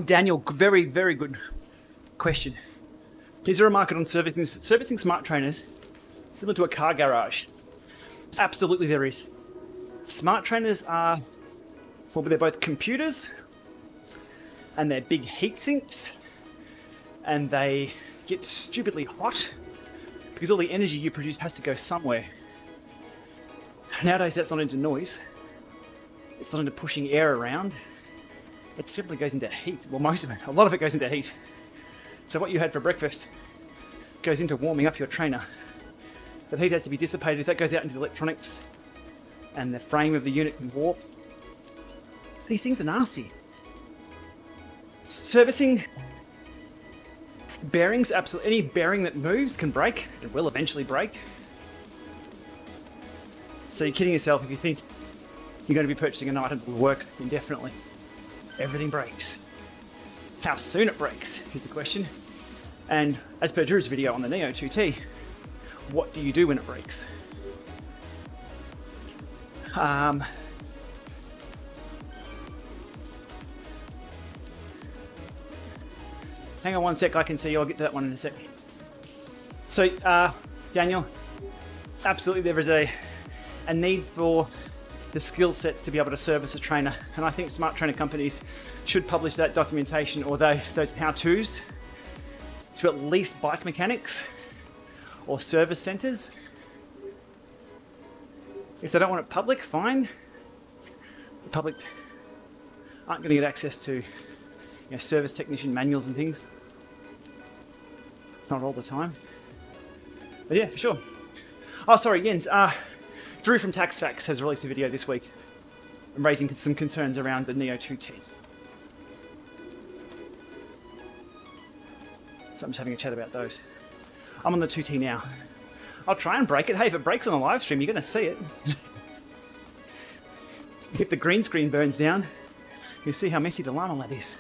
Daniel, very, very good question. Is there a market on servicing smart trainers similar to a car garage? Absolutely there is. Smart trainers are, well, they're both computers and they're big heat sinks and they get stupidly hot because all the energy you produce has to go somewhere. Nowadays that's not into noise, it's not into pushing air around, it simply goes into heat. Well, most of it, a lot of it goes into heat. So what you had for breakfast goes into warming up your trainer. That heat has to be dissipated. If that goes out into the electronics and the frame of the unit can warp, these things are nasty. Servicing bearings, absolutely. Any bearing that moves can break. It will eventually break. So you're kidding yourself if you think you're going to be purchasing an item that will work indefinitely. Everything breaks. How soon it breaks is the question. And as per Drew's video on the Neo 2T, what do you do when it breaks? Hang on one sec, I can see you. I'll get to that one in a sec. So, Daniel, absolutely there is a need for the skill sets to be able to service a trainer. And I think smart trainer companies should publish that documentation or those how-tos to at least bike mechanics or service centers. If they don't want it public, fine. The public aren't going to get access to service technician manuals and things. Not all the time. But yeah, for sure. Oh, sorry, Jens. Drew from TaxFacts has released a video this week raising some concerns around the Neo 2T. So I'm just having a chat about those. I'm on the 2T now. I'll try and break it. Hey, if it breaks on the live stream, you're going to see it. If the green screen burns down, you'll see how messy the LAMA lab is.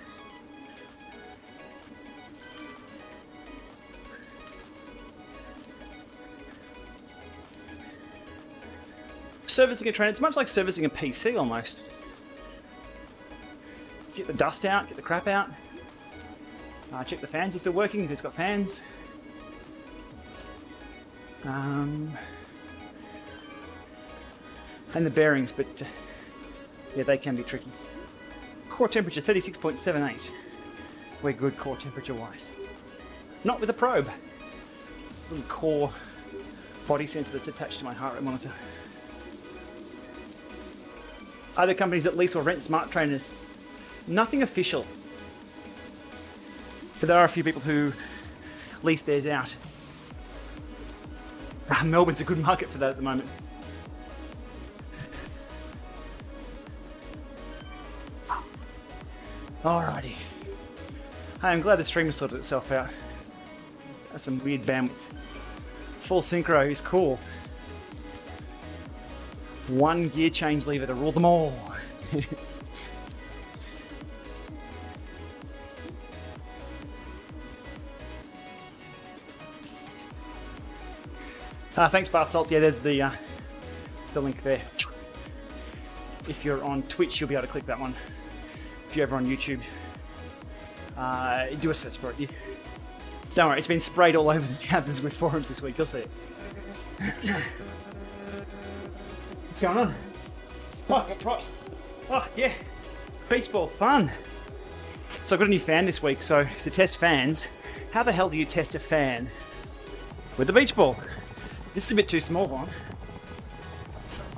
Servicing a trainer, it's much like servicing a PC almost. Get the dust out, get the crap out. Check the fans are still working if it's got fans. And the bearings, but yeah, they can be tricky. Core temperature 36.78. We're good core temperature wise. Not with a probe. Little core body sensor that's attached to my heart rate monitor. Other companies that lease or rent smart trainers, nothing official. But there are a few people who lease theirs out. Melbourne's a good market for that at the moment. Alrighty. Hey, I'm glad the stream has sorted itself out. That's some weird bandwidth. Full synchro is cool. One gear change lever to rule them all. Thanks, Bath Salts. Yeah, there's the link there. If you're on Twitch, you'll be able to click that one. If you're ever on YouTube, do a search for it. Don't worry, it's been sprayed all over the Alpe du Zwift forums this week. You'll see it. What's going on? Oh, I got props. Oh, yeah. Beach ball fun. So I've got a new fan this week. So to test fans, how the hell do you test a fan with a beach ball? This is a bit too small, Vaughn.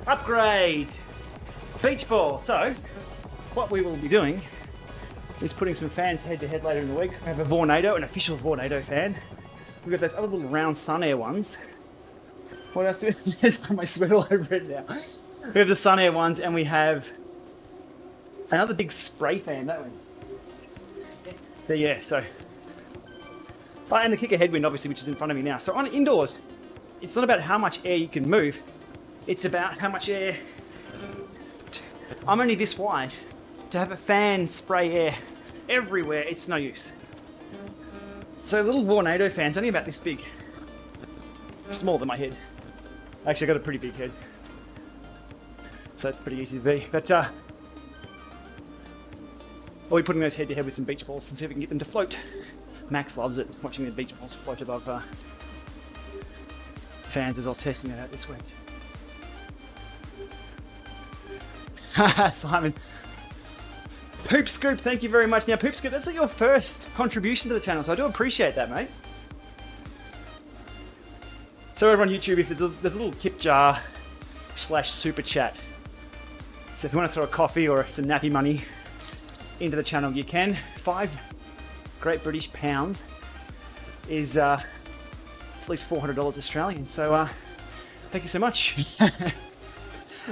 Upgrade! Beach ball. So, what we will be doing is putting some fans head to head later in the week. We have a Vornado, an official Vornado fan. We've got those other little round Sun Air ones. What else do we have? It's got my sweat all over it now. We have the Sun Air ones and we have another big spray fan, don't we? Yeah, so. Oh, and the kicker headwind, obviously, which is in front of me now. So on indoors, it's not about how much air you can move. It's about how much air. I'm only this wide. To have a fan spray air everywhere, it's no use. So little Vornado fan's only about this big. Smaller than my head. Actually, I got a pretty big head. So it's pretty easy to be. But I'll be putting those head to head with some beach balls and see if we can get them to float. Max loves it, watching the beach balls float above fans as I was testing it out this week. Simon. Poop Scoop, thank you very much. Now, Poop Scoop, that's not your first contribution to the channel, so I do appreciate that, mate. So over on YouTube, if there's a little tip jar / super chat. So if you want to throw a coffee or some nappy money into the channel, you can. 5 Great British pounds is it's at least $400 Australian. So thank you so much.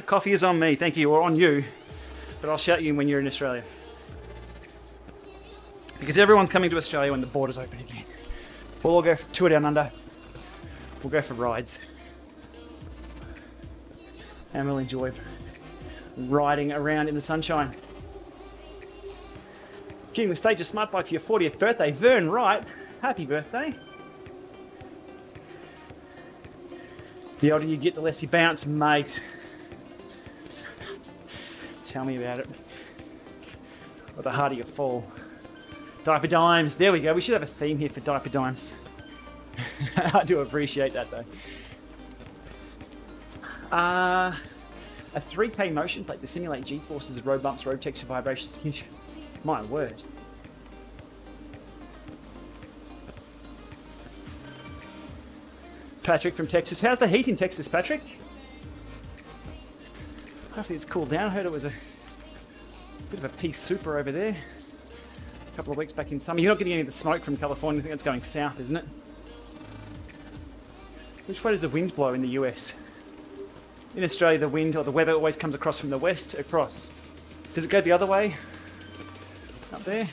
Coffee is on me, thank you, or on you. But I'll shout you when you're in Australia. Because everyone's coming to Australia when the borders open again. We'll all go for tour down under. We'll go for rides. And we'll enjoy riding around in the sunshine. Getting the stage of Smart Bike for your 40th birthday. Vern Wright, happy birthday. The older you get, the less you bounce, mate. Tell me about it. Or the harder you fall. Diaper dimes, there we go. We should have a theme here for diaper dimes. I do appreciate that though. A 3K motion plate to simulate G-forces, road bumps, road texture, vibrations. My word. Patrick from Texas. How's the heat in Texas, Patrick? Hopefully it's cooled down. I heard it was a bit of a pea super over there. A couple of weeks back in summer. You're not getting any of the smoke from California. I think that's going south, isn't it? Which way does the wind blow in the US? In Australia, the wind or the weather always comes across from the west across. Does it go the other way? Up there?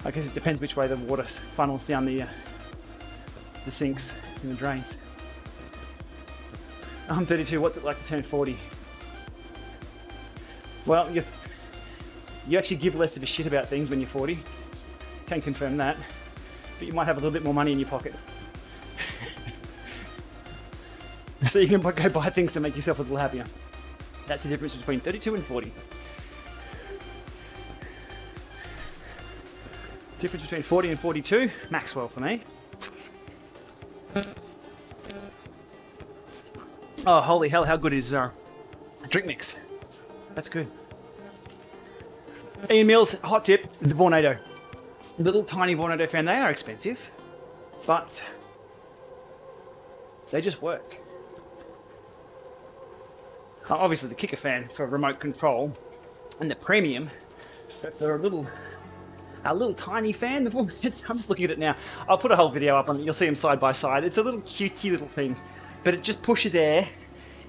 I guess it depends which way the water funnels down the sinks in the drains. I'm 32, what's it like to turn 40? Well, you actually give less of a shit about things when you're 40. Can confirm that. But you might have a little bit more money in your pocket. So you can go buy things to make yourself a little happier. That's the difference between 32 and 40. Difference between 40 and 42, Maxwell for me. Oh, holy hell, how good is drink mix? That's good. Ian Mills, hot tip, the Vornado. The little tiny Vornado fan, they are expensive, but they just work. Obviously the Kicker fan for remote control, and the premium for a little tiny fan. I'm just looking at it now. I'll put a whole video up on it. You'll see them side by side. It's a little cutesy little thing, but it just pushes air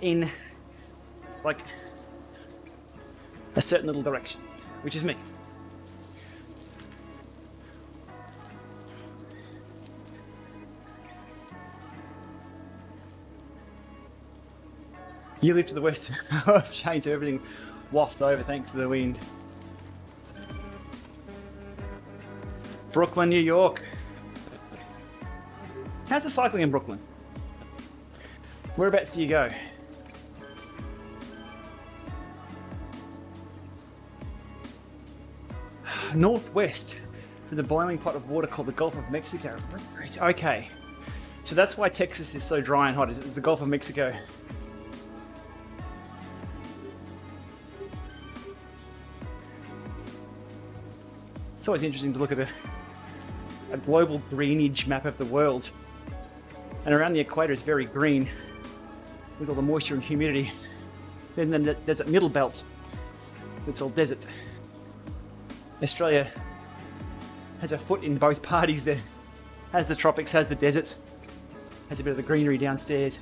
in like a certain little direction, which is me. You live to the west of Shane, so everything wafts over thanks to the wind. Brooklyn, New York. How's the cycling in Brooklyn? Whereabouts do you go? Northwest to the boiling pot of water called the Gulf of Mexico. Okay, so that's why Texas is so dry and hot. It's the Gulf of Mexico. It's always interesting to look at a global greenage map of the world. And around the equator is very green with all the moisture and humidity. Then there's that middle belt. It's all desert. Australia has a foot in both parties there. Has the tropics, has the deserts, has a bit of the greenery downstairs.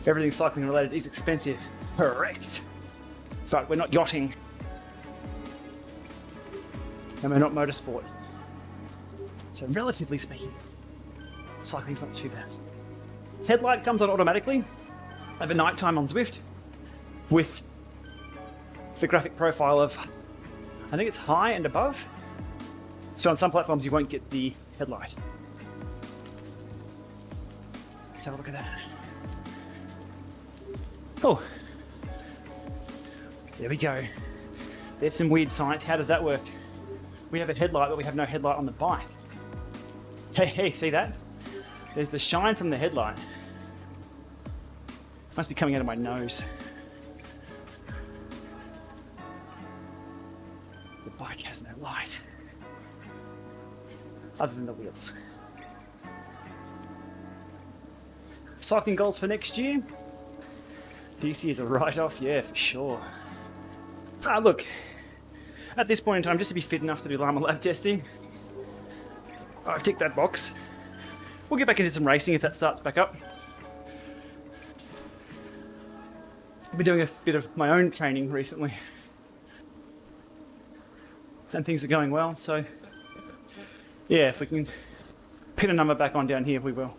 Everything cycling related is expensive. Correct. But we're not yachting. And we're not motorsport. So relatively speaking, cycling's not too bad. Headlight comes on automatically over night time on Zwift with the graphic profile of I think it's high and above. So on some platforms you won't get the headlight. Let's have a look at that. Oh, there we go. There's some weird science. How does that work? We have a headlight, but we have no headlight on the bike. Hey, see that? There's the shine from the headlight. Must be coming out of my nose. The bike has no light. Other than the wheels. Cycling goals for next year? This year's a write-off, yeah, for sure. Look, at this point in time, just to be fit enough to do LAMA lab testing, I've ticked that box. We'll get back into some racing if that starts back up. I've been doing a bit of my own training recently. And things are going well, so yeah, if we can pin a number back on down here, we will.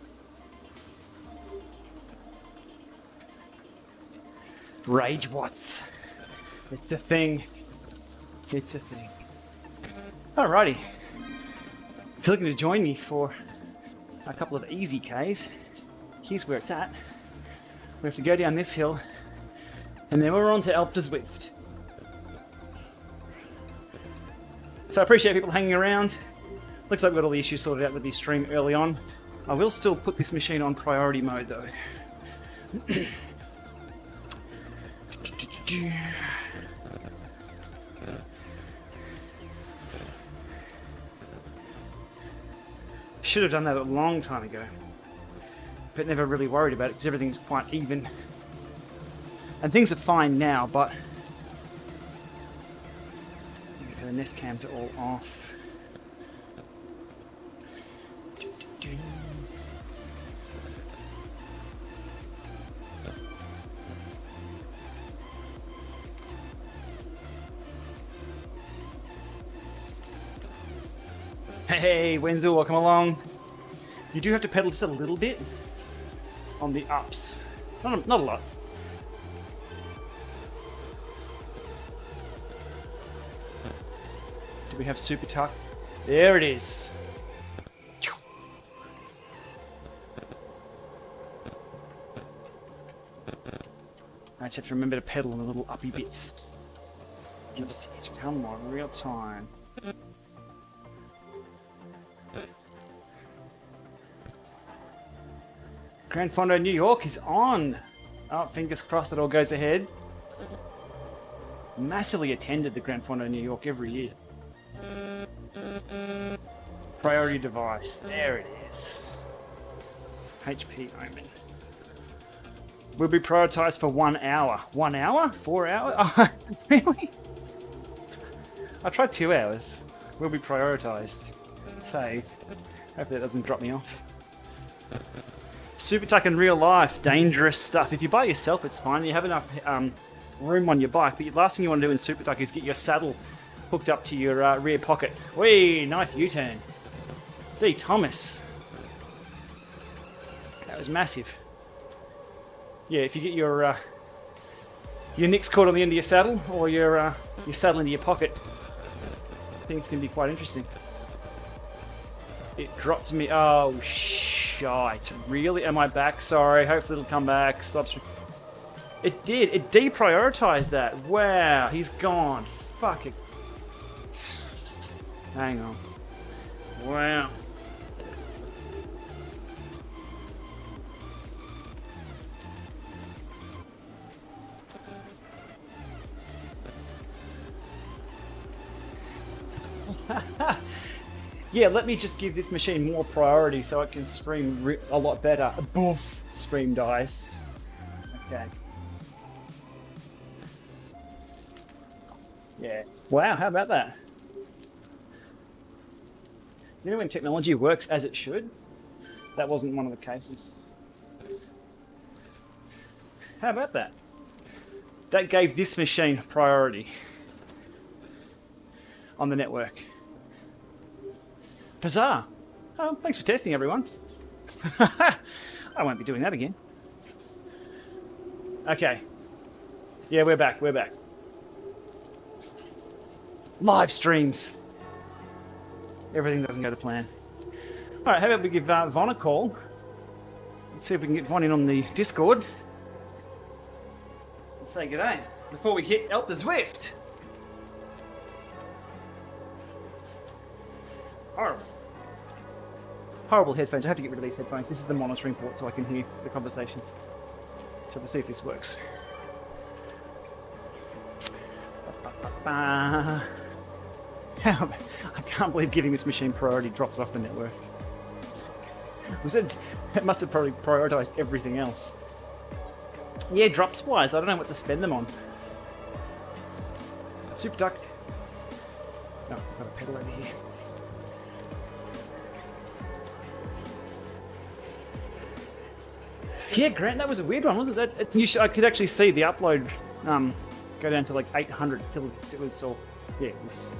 Rage watts. It's a thing. It's a thing. Alrighty. If you're looking to join me for a couple of easy Ks, here's where it's at. We have to go down this hill, and then we're on to Alpe du Zwift. So I appreciate people hanging around. Looks like we've got all the issues sorted out with the stream early on. I will still put this machine on priority mode though. Should have done that a long time ago, but never really worried about it because everything's quite even. And things are fine now, but okay, the nest cams are all off. Hey, Wenzel, welcome along. You do have to pedal just a little bit on the ups. Not a lot. Do we have super tuck? There it is. I just have to remember to pedal on the little uppy bits. Come on, real time. Grand Fondo New York is on. Oh, fingers crossed it all goes ahead. Massively attended the Grand Fondo New York every year. Priority device. There it is. HP Omen. Will be prioritized for 1 hour. 1 hour? 4 hours? Oh, really? I tried 2 hours. Will be prioritized. Save. Hopefully that doesn't drop me off. Super tuck in real life, dangerous stuff. If you're by yourself, it's fine. You have enough room on your bike, but the last thing you want to do in super tuck is get your saddle hooked up to your rear pocket. Whee, nice U-turn. D. Thomas. That was massive. Yeah, if you get your nicks caught on the end of your saddle, or your saddle into your pocket, things can be quite interesting. It dropped me. Oh, shite. Really? Am I back? Sorry. Hopefully it'll come back. Stop. It did. It deprioritized that. Wow. He's gone. Fuck it. Hang on. Wow. Yeah, let me just give this machine more priority so it can stream a lot better. Boof! Stream dice. Okay. Yeah. Wow, how about that? You know when technology works as it should? That wasn't one of the cases. How about that? That gave this machine priority on the network. Bizarre. Oh, thanks for testing, everyone. I won't be doing that again. Okay. Yeah, we're back. We're back. Live streams. Everything doesn't go to plan. Alright, how about we give Vaughn a call? Let's see if we can get Vaughn in on the Discord. Let's say g'day before we hit Alpe du Zwift. Horrible. Horrible headphones. I have to get rid of these headphones. This is the monitoring port so I can hear the conversation. So we'll see if this works. I can't believe giving this machine priority dropped it off the network. It must have probably prioritized everything else. Yeah, drops wise, I don't know what to spend them on. Super duck. No, I've got a pedal over here. Yeah, Grant, that was a weird one, wasn't it? I could actually see the upload go down to like 800 kilobits. It was so, yeah, it was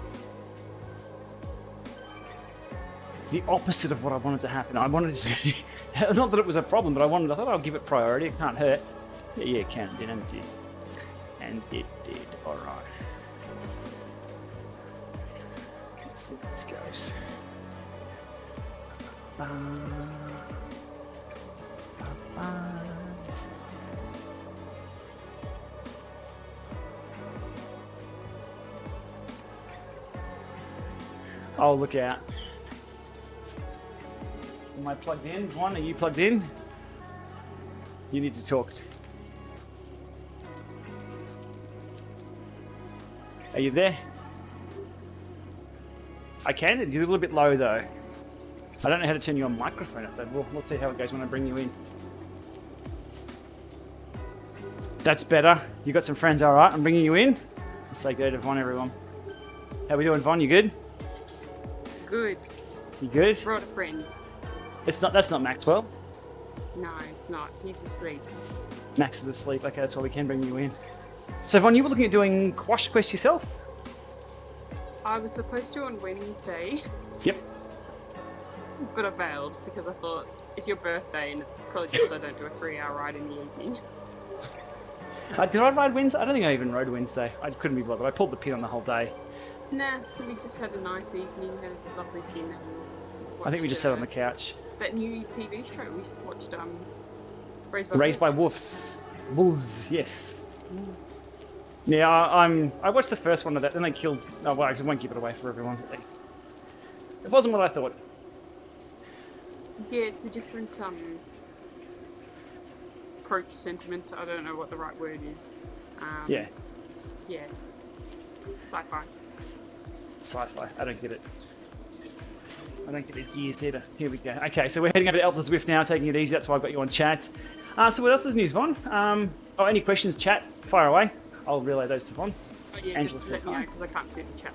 the opposite of what I wanted to happen. I wanted to, not that it was a problem, but I thought I'll give it priority. It can't hurt. Yeah, it can, and it did. And it did. All right. Let's see how this goes. Oh, look out. Am I plugged in? Vaughn, are you plugged in? You need to talk. Are you there? I can. It's a little bit low though. I don't know how to turn your microphone up though. We'll see how it goes when I bring you in. That's better. You got some friends, all right? I'm bringing you in. I'll say good to Vaughn, everyone. How we doing, Vaughn? You good? Good. You good? Brought a friend. That's not Maxwell. No, it's not. He's asleep. Max is asleep. Okay, that's why we can bring you in. So, Vaughn, you were looking at doing Quatch Quest yourself? I was supposed to on Wednesday. Yep. But I failed because I thought it's your birthday and it's probably just I don't do a 3-hour ride in the evening. Did I ride Wednesday? I don't think I even rode Wednesday. I couldn't be bothered. I pulled the pin on the whole day. Nah, so we just had a nice evening, had a lovely dinner. I think we just sat on the couch. That new TV show we watched, Raised by Wolves. Wolves, yes. Yeah, I watched the first one of that, then they killed... Oh, well, I won't give it away for everyone. It wasn't what I thought. Yeah, it's a different approach sentiment. I don't know what the right word is. Yeah. Yeah. Sci-fi. Sci-fi. I don't get it. I don't get these gears either. Here we go. Okay, so we're heading over to Alpe du Zwift now, taking it easy. That's why I've got you on chat. So what else is news, Vaughn? Any questions, chat? Fire away. I'll relay those to Vaughn. Oh, yeah, Angela just says let me hi. know because I can't see the chat.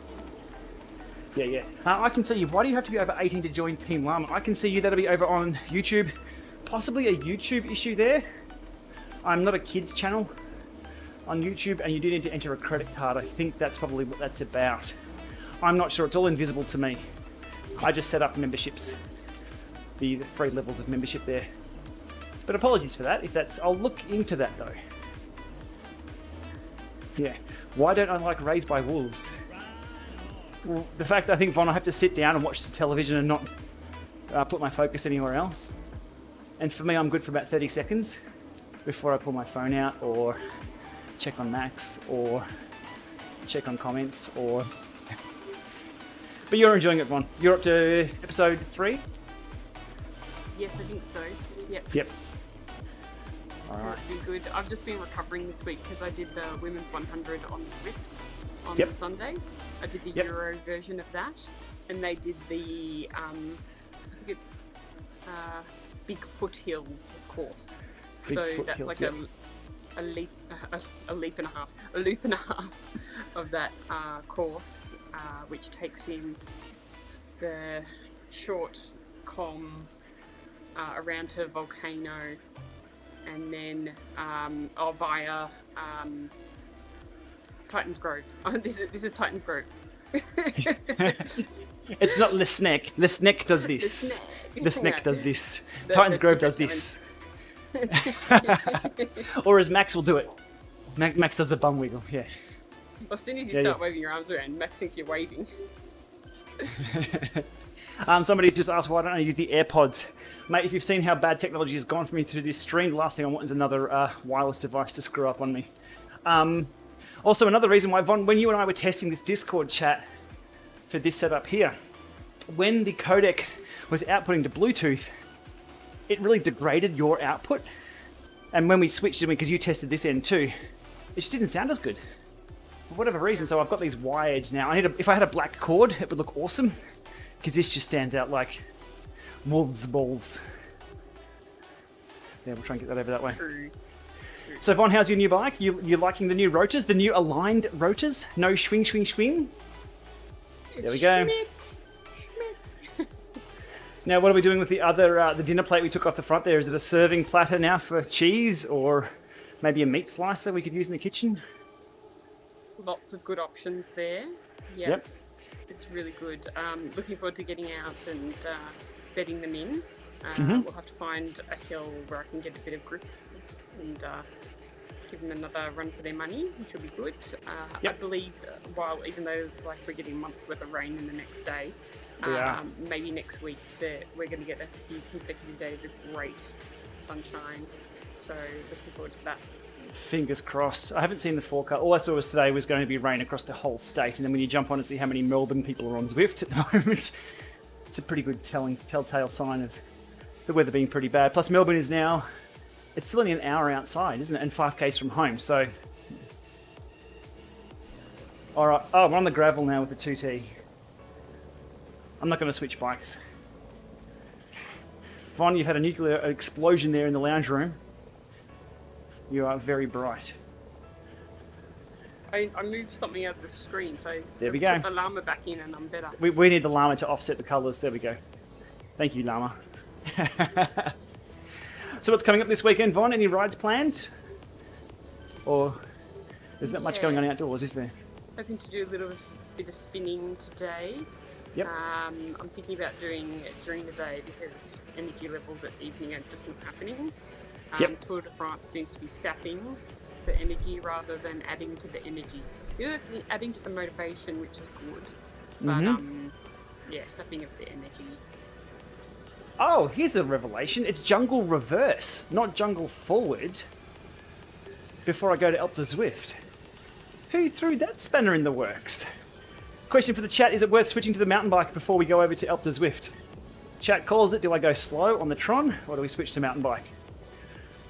Yeah, yeah. I can see you. Why do you have to be over 18 to join Team LAMA? I can see you. That'll be over on YouTube. Possibly a YouTube issue there. I'm not a kids channel on YouTube, and you do need to enter a credit card. I think that's probably what that's about. I'm not sure. It's all invisible to me. I just set up memberships, the free levels of membership there. But apologies for that. If that's, I'll look into that though. Yeah. Why don't I like Raised by Wolves? Well, the fact I think, Vaughn, I have to sit down and watch the television and not put my focus anywhere else. And for me, I'm good for about 30 seconds before I pull my phone out or check on Max or check on comments or... But you're enjoying it, Vaughn. You're up to episode 3? Yes, I think so. Yep. Yep. Alright. It's been good. I've just been recovering this week because I did the women's 100 on Zwift on Sunday. I did the Euro version of that, and they did the I think it's Big Foothills course. So that's like a loop and a half of that course, which takes in the short KOM around to Volcano, and then via Titan's Grove. This is Titan's Grove. It's not Le Sneck. Le Sneck does this. Le Sneck does this. Titan's Grove does this. Or as Max will do it. Max does the bum wiggle, yeah. As soon as you start waving your arms around, Max thinks you're waving. Somebody's just asked why don't I use the AirPods. Mate, if you've seen how bad technology has gone for me through this stream, the last thing I want is another wireless device to screw up on me. Also, another reason why, Vaughn, when you and I were testing this Discord chat for this setup here, when the codec was outputting to Bluetooth, it really degraded your output. And when we switched it, because you tested this end too, it just didn't sound as good. For whatever reason, so I've got these wired now. If I had a black cord, it would look awesome, because this just stands out like wolves' balls. Yeah, we'll try and get that over that way. So, Vaughn, how's your new bike? You liking the new rotors? The new aligned rotors? No swing, swing, swing? There we go. Now, what are we doing with the other, the dinner plate we took off the front there? Is it a serving platter now for cheese, or maybe a meat slicer we could use in the kitchen? Lots of good options there. Yep. It's really good. Looking forward to getting out and bedding them in. We'll have to find a hill where I can get a bit of grip and give them another run for their money, which will be good. I believe, even though it's like we're getting months worth of rain in the next day, maybe next week we're going to get a few consecutive days of great sunshine. So looking forward to that. Fingers crossed. I haven't seen the forecast. All I saw was today was going to be rain across the whole state, and then when you jump on and see how many Melbourne people are on Zwift at the moment, it's a pretty good telltale sign of the weather being pretty bad. Plus Melbourne is now, it's still only an hour outside, isn't it? And 5k's from home, so... Alright, we're on the gravel now with the 2T. I'm not going to switch bikes. Vaughn, you've had a nuclear explosion there in the lounge room. You are very bright. I moved something out of the screen, so there we go. Put the LAMA back in and I'm better. We need the LAMA to offset the colours. There we go. Thank you, LAMA. So what's coming up this weekend, Vaughn? Any rides planned? Or there's not much going on outdoors, is there? Hoping to do a little bit of spinning today. Yep. I'm thinking about doing it during the day because energy levels at evening are just not happening. Tour de France seems to be sapping the energy rather than adding to the energy. It's adding to the motivation, which is good. But sapping of the energy. Oh, here's a revelation. It's jungle reverse, not jungle forward. Before I go to Alpe du Zwift. Who threw that spanner in the works? Question for the chat, is it worth switching to the mountain bike before we go over to Alpe du Zwift? Chat calls it, do I go slow on the Tron, or do we switch to mountain bike?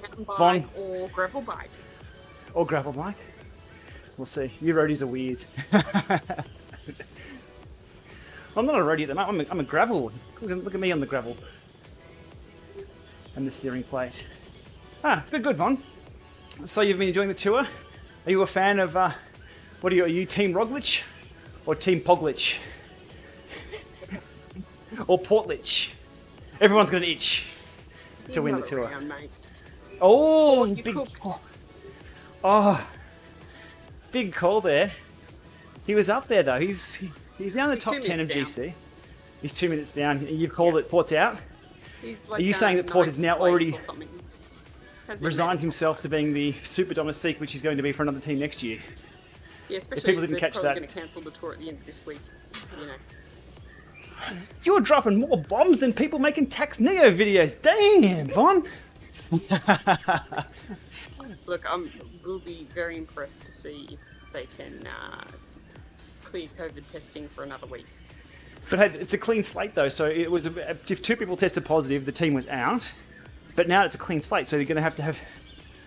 Mountain bike Vaughn? or gravel bike. Or gravel bike? We'll see. You roadies are weird. I'm not a roadie at the moment, I'm a gravel. Look at me on the gravel. And the steering plate. Good, Vaughn. So you've been enjoying the tour? Are you a fan of, are you Team Roglic? Or Team Poglich? Or Portlich? Everyone's got an itch to win the tour. Around, mate. Oh, you big cooked. Big call there. He was up there though. He's now in the top 10 of GC. He's 2 minutes down. You've called it. Port's out. He's like, are you saying that Port has now already resigned he himself to being the super domestique, which he's going to be for another team next year? Yeah, especially if people didn't catch probably that. going to cancel the tour at the end of this week. You know. You're dropping more bombs than people making Tax Neo videos. Damn, Vaughn. Look, we'll be very impressed to see if they can clear COVID testing for another week. But hey, it's a clean slate though, so it was if 2 people tested positive, the team was out. But now it's a clean slate, so you're going to have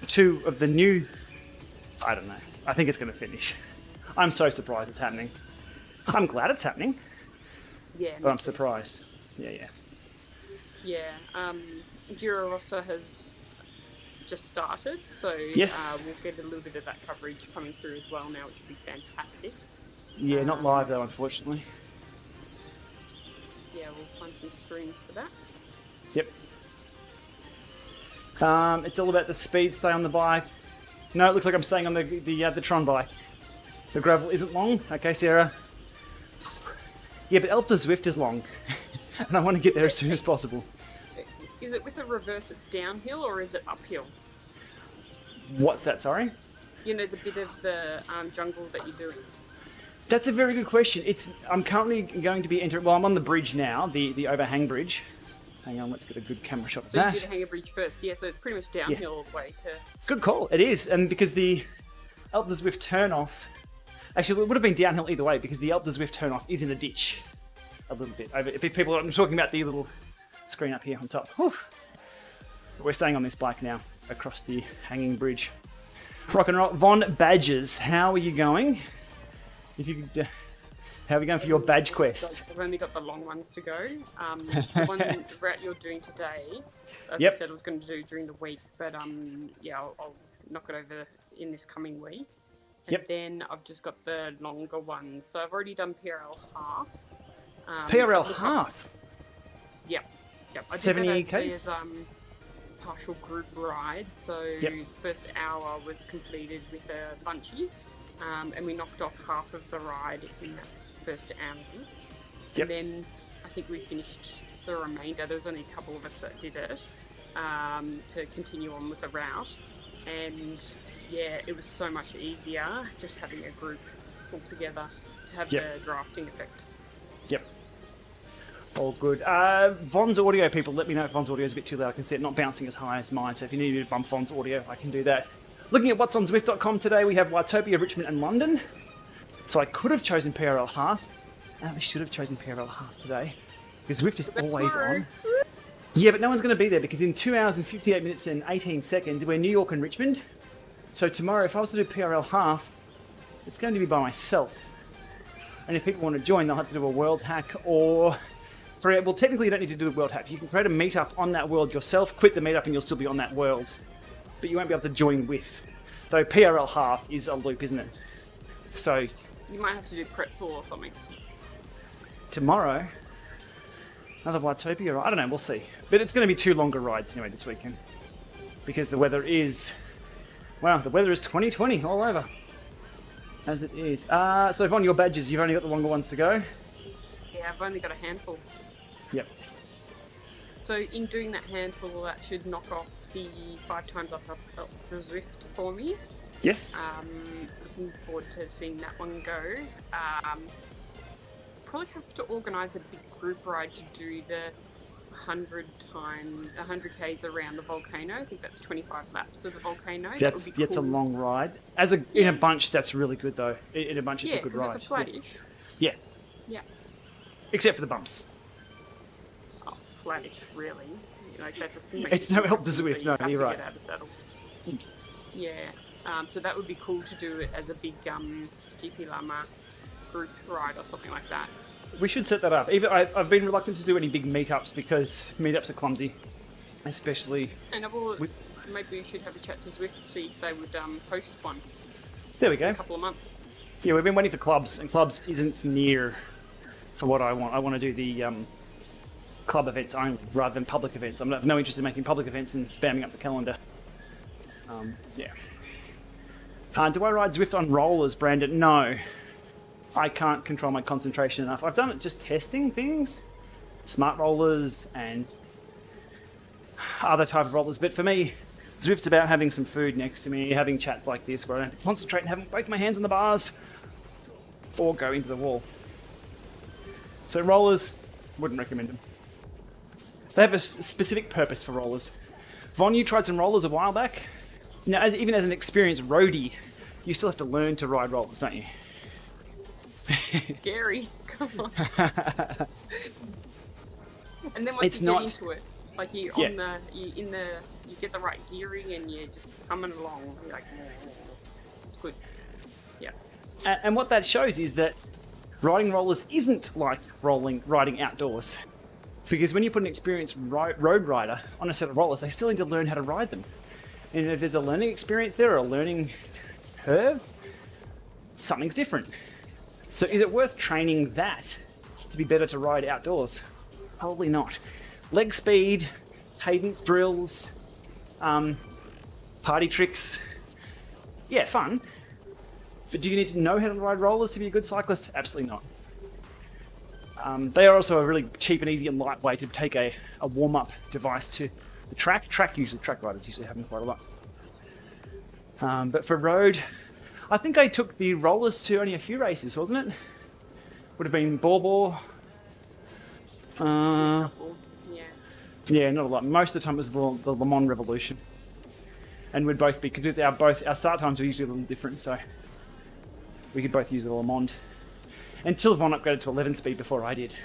2 of the new. I don't know. I think it's going to finish. I'm so surprised it's happening. I'm glad it's happening. Yeah. But I'm surprised. Yeah. Giro Rossa has just started, so yes. We'll get a little bit of that coverage coming through as well now, which would be fantastic. Yeah, not live though, unfortunately. Yeah, we'll find some streams for that. Yep. It's all about the speed. Stay on the bike. No, it looks like I'm staying on the Tron bike. The gravel isn't long. Okay, Sarah. Yeah, but Alpe du Zwift is long, and I want to get there as soon as possible. Is it with the reverse? It's downhill or is it uphill? What's that? Sorry. You know, the bit of the jungle that you're doing. That's a very good question. I'm currently going to be entering. Well, I'm on the bridge now, the overhang bridge. Hang on, let's get a good camera shot of So that. you did hang a bridge first, yeah. So it's pretty much downhill all the way to. Good call. It is, and because the Alpe du Zwift turn-off, actually, it would have been downhill either way because the Alpe du Zwift turn-off is in a ditch, a little bit. I'm talking about the little screen up here on top. Whew. We're staying on this bike now across the hanging bridge. Rock and roll. Vaughn Badges, how are you going? If you could, how are you going for your badge quest? I've only got the long ones to go. The route you're doing today, as Yep. I said, I was going to do during the week, but yeah, I'll knock it over in this coming week. And Yep. then I've just got the longer ones. So I've already done PRL half. PRL half? Yep. I did 70 that actually Ks? as partial group ride. So Yep. the first hour was completed with a bunchy, and we knocked off half of the ride in that first hour. Yep. And then I think we finished the remainder. There was only a couple of us that did it to continue on with the route. And yeah, it was so much easier just having a group pull together to have Yep. the drafting effect. Yep. All good. Vaughn's audio, people, let me know if Vaughn's audio is a bit too loud. I can see it not bouncing as high as mine, so if you need me to bump Vaughn's audio, I can do that. Looking at what's on Zwift.com today, we have Watopia, Richmond and London. So I could have chosen PRL half. I should have chosen PRL half today. Because Zwift is always tomorrow. on. Yeah, but no one's going to be there because in 2 hours and 58 minutes and 18 seconds, we're New York and Richmond. So tomorrow, if I was to do PRL half, it's going to be by myself. And if people want to join, they'll have to do a world hack or... Well, technically you don't need to do the world hack. You can create a meetup on that world yourself, quit the meetup and you'll still be on that world. But you won't be able to join with. Though PRL half is a loop, isn't it? So... You might have to do pretzel or something. Tomorrow... Another Watopia, I don't know, we'll see. But it's going to be 2 longer rides anyway this weekend. Because the weather is... Wow, the weather is 2020 all over. As it is. So Vaughn, your badges, you've only got the longer ones to go? Yeah, I've only got a handful. Yep. So in doing that handful, that should knock off the 5 times up the Zwift for me. Yes. Looking forward to seeing that one go. Probably have to organise a big group ride to do the 100 Ks around the volcano. I think that's 25 laps of the volcano. That's cool. a long ride. In a bunch, that's really good though. In a bunch, it's a good ride. It's a flattish. Yeah. Yeah. Except for the bumps. Oh, flattish, really? Like that just It's no help to Zwift. No, you're right. Yeah. So that would be cool to do it as a big Gplama group ride or something like that. We should set that up. I've been reluctant to do any big meetups because meetups are clumsy, especially. And maybe we should have a chat to Zwift to see if they would host one. There we go. In a couple of months. Yeah, we've been waiting for clubs, and clubs isn't near for what I want. I want to do the club events only, rather than public events. I'm no interest in making public events and spamming up the calendar. Yeah. Do I ride Zwift on rollers, Brandon? No. I can't control my concentration enough. I've done it just testing things, smart rollers and other type of rollers. But for me, Zwift's about having some food next to me, having chats like this where I don't have to concentrate and having both my hands on the bars or go into the wall. So rollers, wouldn't recommend them. They have a specific purpose for rollers. Vaughn, you tried some rollers a while back. Now, even as an experienced roadie, you still have to learn to ride rollers, don't you? Gary, come on. And then once It's you get not- into it, like you get the right gearing and you're just coming along. You're like, it's good. Yeah. And what that shows is that riding rollers isn't like riding outdoors. Because when you put an experienced road rider on a set of rollers, they still need to learn how to ride them. And if there's a learning experience there or a learning curve, something's different. So is it worth training that to be better to ride outdoors? Probably not. Leg speed, cadence drills, party tricks, yeah, fun. But do you need to know how to ride rollers to be a good cyclist? Absolutely not. They are also a really cheap and easy and light way to take a warm-up device to the track. Track riders usually have them quite a lot. But for road, I think I took the rollers to only a few races, wasn't it? Would have been Bor. Yeah. Yeah, not a lot. Most of the time it was the Le Mans Revolution. And we'd both be, because our start times were usually a little different, so we could both use the Le Mans. Until Vaughn upgraded to 11 speed before I did.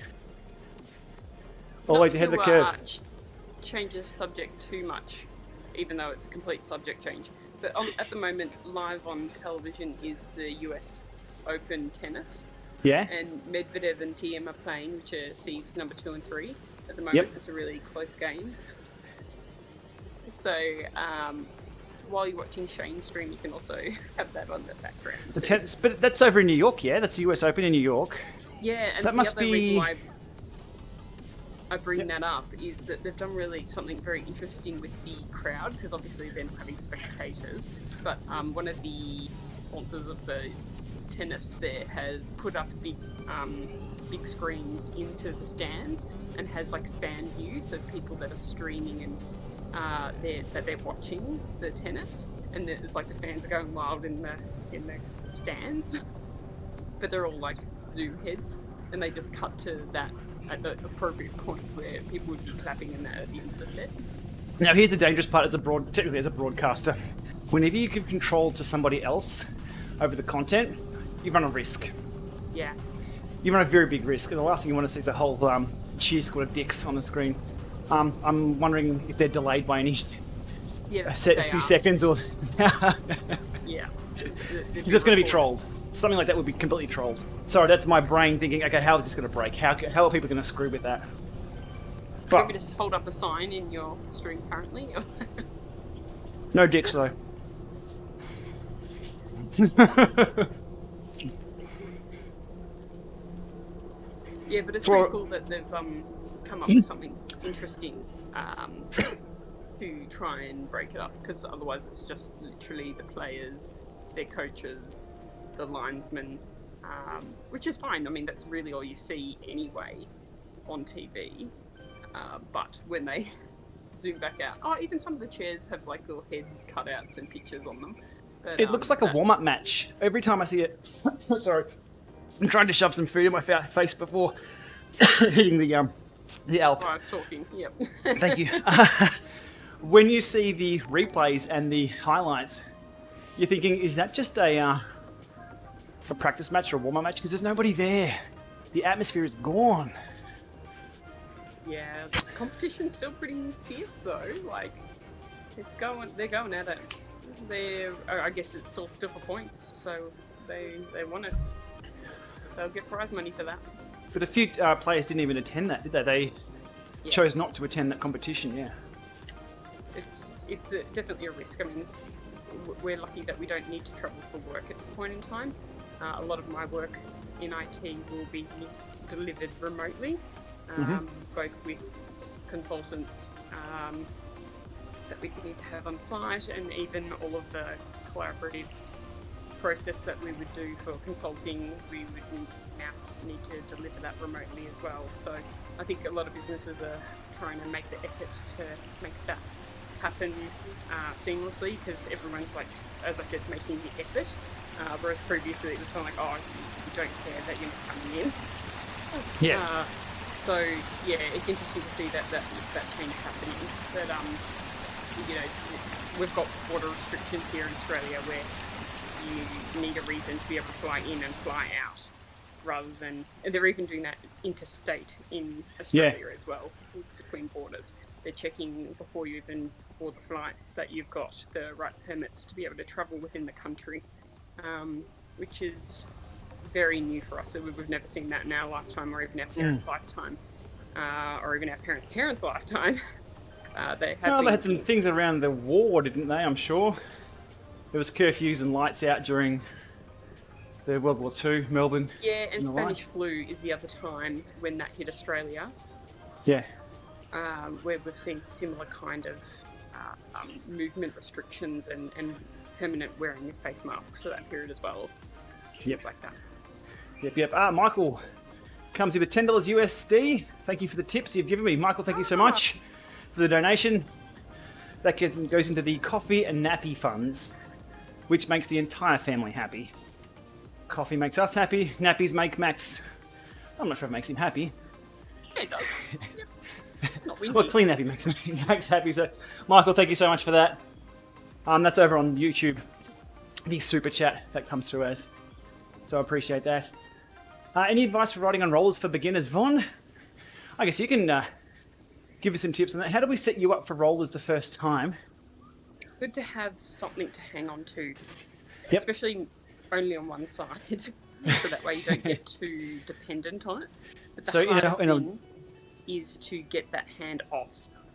Always ahead of the curve. Change the subject too much, even though it's a complete subject change. But at the moment, live on television is the US Open tennis. Yeah. And Medvedev and Thiem are playing, which are seeds number 2 and 3. At the moment, Yep. It's a really close game. So, while you're watching Shane's stream, you can also have that on the background. The tennis, but that's over in New York, yeah? That's the US Open in New York. Yeah, and that the must other be... reason why I bring that up is that they've done something very interesting with the crowd, because obviously they're not having spectators, but one of the sponsors of the tennis there has put up big screens into the stands and has like fan view, so people that are streaming and that they're watching the tennis, and it's like the fans are going wild in the stands, but they're all like Zoom heads, and they just cut to that at the appropriate points where people would be clapping in at the end of the set. Now here's the dangerous part, technically as a broadcaster. Whenever you give control to somebody else over the content, you run a risk. Yeah. You run a very big risk, and the last thing you want to see is a whole cheer squad of dicks on the screen. I'm wondering if they're delayed by any a few seconds, or yeah, that's going to be trolled. Something like that would be completely trolled. Sorry, that's my brain thinking, okay, how is this going to break? How are people going to screw with that? Do you want me to just hold up a sign in your stream currently? No dicks though. Yeah, but it's pretty cool that they've come up with something interesting to try and break it up, because otherwise it's just literally the players, their coaches, the linesmen, which is fine. I mean, that's really all you see anyway on TV. But when they zoom back out, even some of the chairs have like little head cutouts and pictures on them. But, it looks like a warm-up match. Every time I see it, sorry, I'm trying to shove some food in my face before hitting the Alpe. Oh, I was talking. Yep. Thank you. When you see the replays and the highlights, you're thinking, is that just a practice match or a warm-up match? Because there's nobody there. The atmosphere is gone. Yeah, this competition's still pretty fierce though. Like, they're going at it. I guess it's all still for points, so they want it. They'll get prize money for that. But a few players didn't even attend that, did they? They chose not to attend that competition. Yeah. It's definitely a risk. I mean, we're lucky that we don't need to travel for work at this point in time. A lot of my work in IT will be delivered remotely, both with consultants that we need to have on site, and even all of the collaborative process that we would do for consulting, we would now need to deliver that remotely as well. So I think a lot of businesses are trying to make the effort to make that happen seamlessly, because everyone's, like, as I said, making the effort, whereas previously it was kind of like, oh, you don't care that you're not coming in. Yeah. So yeah, it's interesting to see that change happening. But you know, we've got border restrictions here in Australia where you need a reason to be able to fly in and fly out, rather than, and they're even doing that interstate in Australia as well, between borders. They're checking before you even board the flights that you've got the right permits to be able to travel within the country, which is very new for us. So we've never seen that in our lifetime, or even our parents' lifetime, or even our parents' lifetime. They had some things around the war, didn't they? I'm sure there was curfews and lights out during the World War II, Melbourne. Yeah, and Spanish flu is the other time when that hit Australia. Yeah. Where we've seen similar kind of movement restrictions and permanent wearing of face masks for that period as well. Things like that. Yep. Michael comes in with $10 USD. Thank you for the tips you've given me. Michael, thank you so much for the donation. That goes into the coffee and nappy funds. which makes the entire family happy. Coffee makes us happy. Nappies make Max... I'm not sure if it makes him happy. Yeah, it does. Yep. Not windy. Well, clean nappy makes Max happy. So, Michael, thank you so much for that. That's over on YouTube. The super chat that comes through as. So I appreciate that. Any advice for riding on rollers for beginners, Vaughn? I guess you can give us some tips on that. How do we set you up for rollers the first time? Good to have something to hang on to, Yep. especially only on one side, so that way you don't get too dependent on it. But the hardest thing is to get that hand off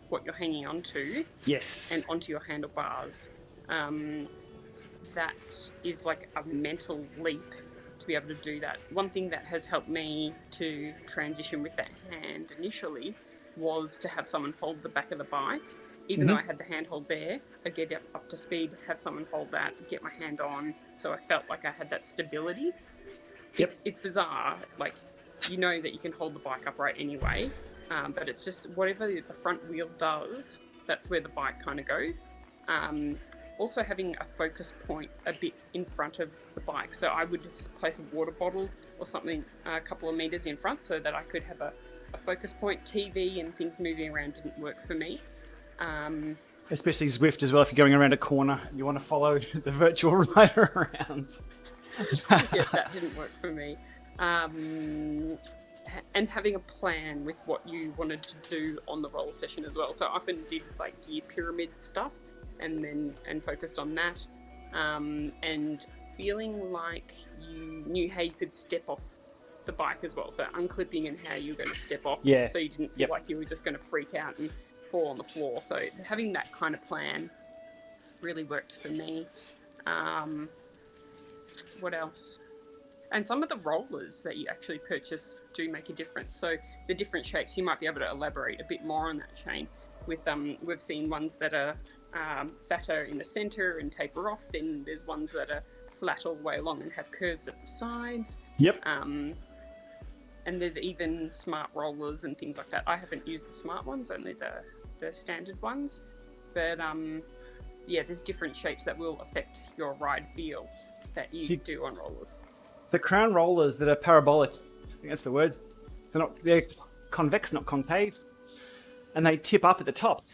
what you're hanging on to, yes, and onto your handlebars. That is like a mental leap to be able to do that. One thing that has helped me to transition with that hand initially was to have someone hold the back of the bike. Even though I had the handhold there, I get up to speed, have someone hold that, get my hand on, so I felt like I had that stability. Yep. It's bizarre, like, you know that you can hold the bike upright anyway, but it's just whatever the front wheel does, that's where the bike kind of goes. Also having a focus point a bit in front of the bike, so I would just place a water bottle or something a couple of meters in front so that I could have a focus point. TV and things moving around didn't work for me. Especially Zwift as well, if you're going around a corner, you want to follow the virtual rider around. Yeah, that didn't work for me. And having a plan with what you wanted to do on the roll session as well. So I often did like gear pyramid stuff and focused on that. And feeling like you knew how you could step off the bike as well. So unclipping and how you were going to step off. Yeah. So you didn't feel like you were just going to freak out and fall on the floor. So having that kind of plan really worked for me. What else? And some of the rollers that you actually purchase do make a difference. So the different shapes, you might be able to elaborate a bit more on that, Shane. With we've seen ones that are fatter in the center and taper off. Then there's ones that are flat all the way along and have curves at the sides. Yep. And there's even smart rollers and things like that. I haven't used the smart ones, only the standard ones. But yeah, there's different shapes that will affect your ride feel that you do on rollers. The crown rollers that are parabolic, I think that's the word. They're convex, not concave. And they tip up at the top.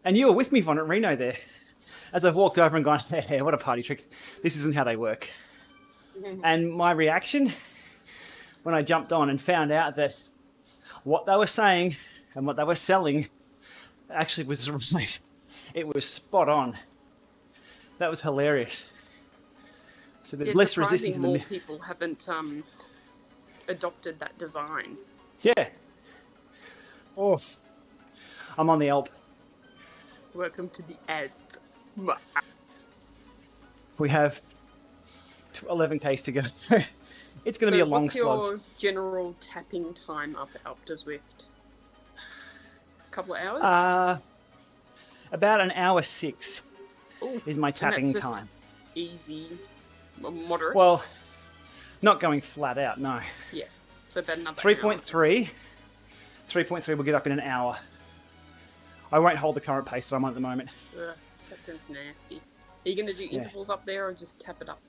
And you were with me, Vaughn, at Reno there. As I've walked over and gone, hey, what a party trick. This isn't how they work. And my reaction when I jumped on and found out that what they were saying and what they were selling actually was right. It was spot on. That was hilarious. So there's less resistance in the middle. More people haven't adopted that design. Yeah. Oh, I'm on the Alpe. Welcome to the Alpe. We have 11 Ks to go. It's going to be a long slog. What's your general tapping time up at Alpe du Zwift? A couple of hours? About an hour 6 is my tapping and that's just time. Easy, moderate? Well, not going flat out, no. Yeah, so about another 3.3. 3.3 will get up in an hour. I won't hold the current pace that I'm on at the moment. Ugh, that sounds nasty. Are you going to do intervals up there or just tap it up?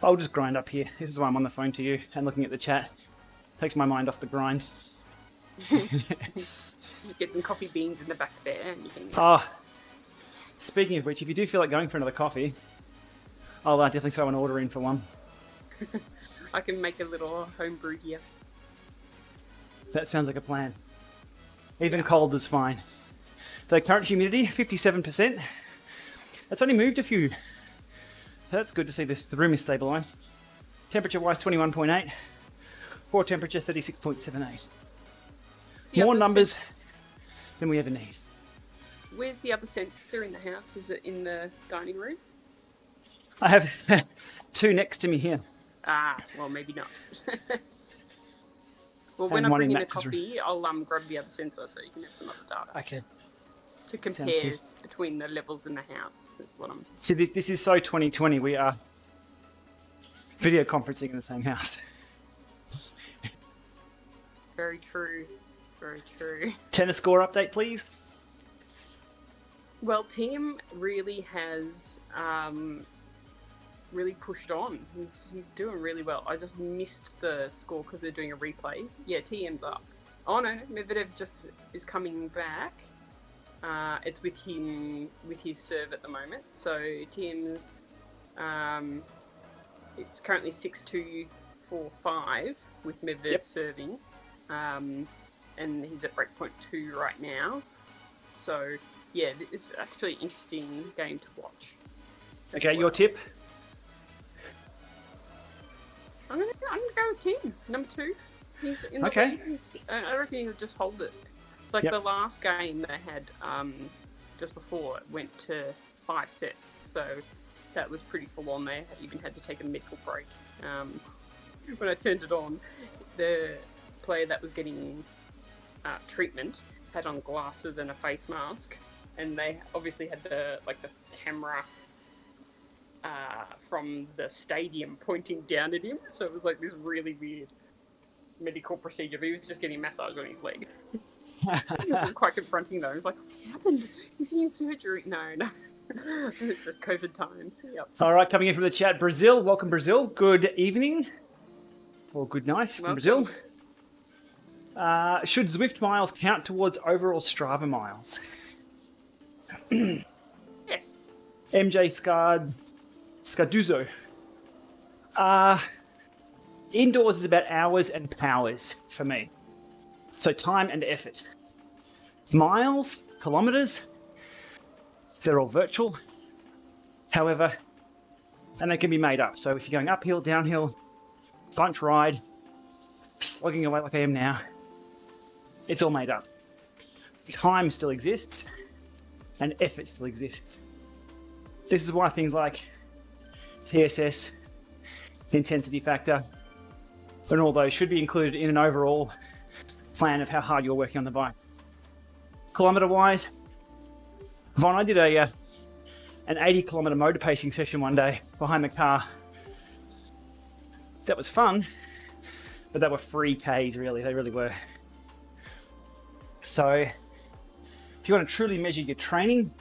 I'll just grind up here. This is why I'm on the phone to you and looking at the chat. Takes my mind off the grind. Get some coffee beans in the back there and you can... Speaking of which, if you do feel like going for another coffee, I'll definitely throw an order in for one. I can make a little home brew here. That sounds like a plan. Even cold is fine. The current humidity, 57%. That's only moved a few. That's good to see the room is stabilised. Temperature-wise, 21.8. Core temperature, 36.78. More numbers than we ever need. Where's the other sensor in the house? Is it in the dining room? I have 2 next to me here. Well, maybe not. Well, when I bring in a coffee, I'll grab the other sensor so you can have some other data. Okay. To compare between the levels in the house. That's what I'm... See, this is so 2020. We are video conferencing in the same house. Very true. Very true. Tennis score update, please. Well, Tim really has really pushed on. He's doing really well. I just missed the score because they're doing a replay. Yeah, TM's up. Oh no, Medvedev just is coming back. It's with him with his serve at the moment. So TM's it's currently 6-2, 4-5 with Medvedev serving, and he's at breakpoint 2 right now. So yeah, it's actually an interesting game to watch. Okay, your tip? I'm gonna go with Tim, number 2. He's in the lead. I reckon he'll just hold it. Like the last game they had just before, it went to 5 sets, so that was pretty full on. They even had to take a medical break. When I turned it on, the player that was getting treatment had on glasses and a face mask, and they obviously had the camera from the stadium pointing down at him, so it was like this really weird medical procedure, but he was just getting a massage on his leg. It was quite confronting though. It was like, what happened? Is he in surgery? No. It's just COVID times. Yep. All right, coming in from the chat, Brazil. Welcome, Brazil. Good evening. Or good night from Brazil. Should Zwift miles count towards overall Strava miles? Yes. MJ Scarduzo. Indoors is about hours and powers for me. So time and effort. Miles, kilometers, they're all virtual. However, and they can be made up. So if you're going uphill, downhill, bunch ride, slogging away like I am now, it's all made up. Time still exists, and effort still exists. This is why things like TSS, intensity factor, and all those should be included in an overall plan of how hard you're working on the bike. Kilometre-wise, Vaughn, I did an 80-kilometre motor pacing session one day behind the car. That was fun, but they were free Ks, really. They really were. So, if you want to truly measure your training,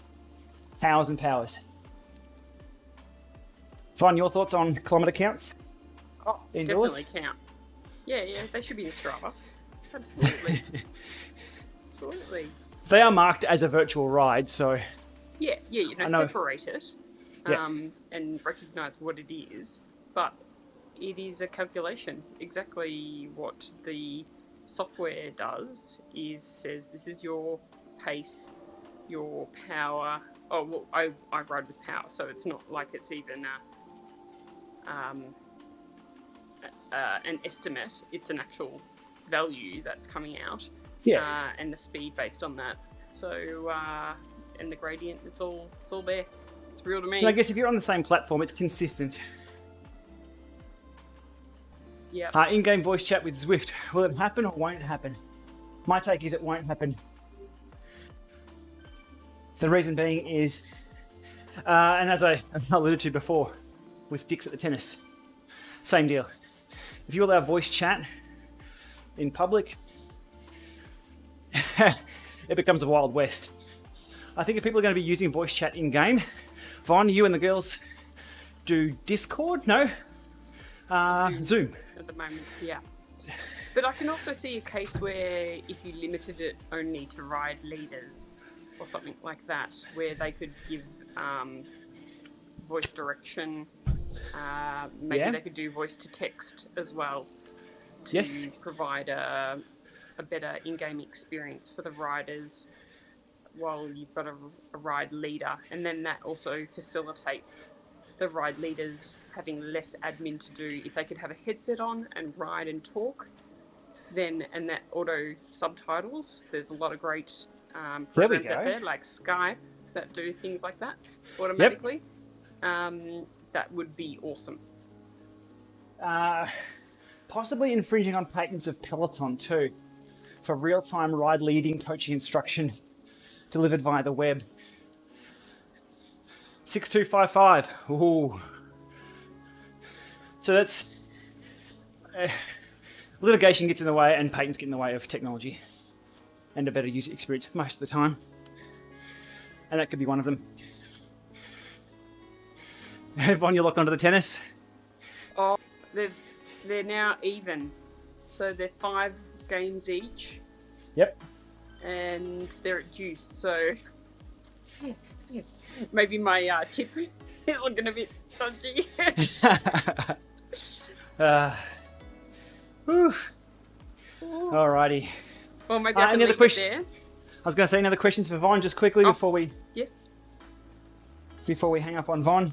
hours and powers. Vaughn, your thoughts on kilometre counts? Oh, indoors? Definitely count. Yeah, they should be in Strava. Absolutely. Absolutely. They are marked as a virtual ride, so... Yeah, separate it and recognise what it is, but it is a calculation. Exactly what the software does is says this is your pace, your power. Oh, well, I ride with power, so it's not like it's even an estimate. It's an actual value that's coming out. Yeah. And the speed based on that. So, and the gradient, it's all there. It's real to me. So I guess if you're on the same platform, it's consistent. Yeah. In-game voice chat with Zwift. Will it happen or won't it happen? My take is it won't happen. The reason being is, and as I alluded to before, with Dix at the tennis, same deal. If you allow voice chat in public, it becomes a Wild West. I think if people are going to be using voice chat in-game, Vaughn, you and the girls do Discord? No? Zoom. At the moment, yeah. But I can also see a case where if you limited it only to ride leaders or something like that, where they could give voice direction. Maybe they could do voice to text as well to provide a better in-game experience for the riders while you've got a ride leader, and then that also facilitates the ride leaders having less admin to do. If they could have a headset on and ride and talk, then, and that auto subtitles, there's a lot of great programs out there like Skype that do things like that automatically. That would be awesome. Possibly infringing on patents of Peloton too, for real-time ride leading coaching instruction delivered via the web. 6255. Ooh. So that's litigation gets in the way, and patents get in the way of technology and a better user experience most of the time. and that could be one of them. Vaughn, you lock onto the tennis? Oh, they're now even. So they're 5 games each. Yep. And they're at deuce, so maybe my tip is looking a bit dodgy. Alrighty. Well, maybe I can any other leave it question? there. I was going to say, any other questions for Vaughn just quickly before we Yes. hang up on Vaughn?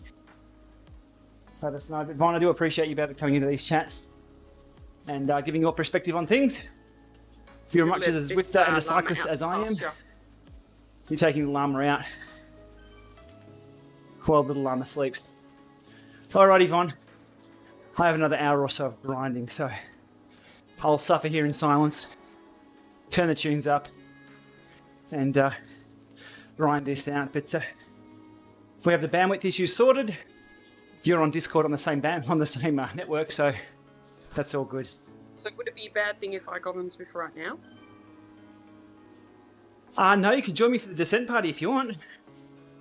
Let us know. But Vaughn, I do appreciate you about coming into these chats and giving your perspective on things. If you're much as a Zwifter and a cyclist as I am, you're taking the llama out while the llama sleeps. Alrighty, Vaughn. I have another hour or so of grinding, so I'll suffer here in silence, turn the tunes up, and grind this out. But we have the bandwidth issues sorted. You're on Discord on the same network, so that's all good. So would it be a bad thing if I got on Zwift right now? No, you can join me for the descent party if you want.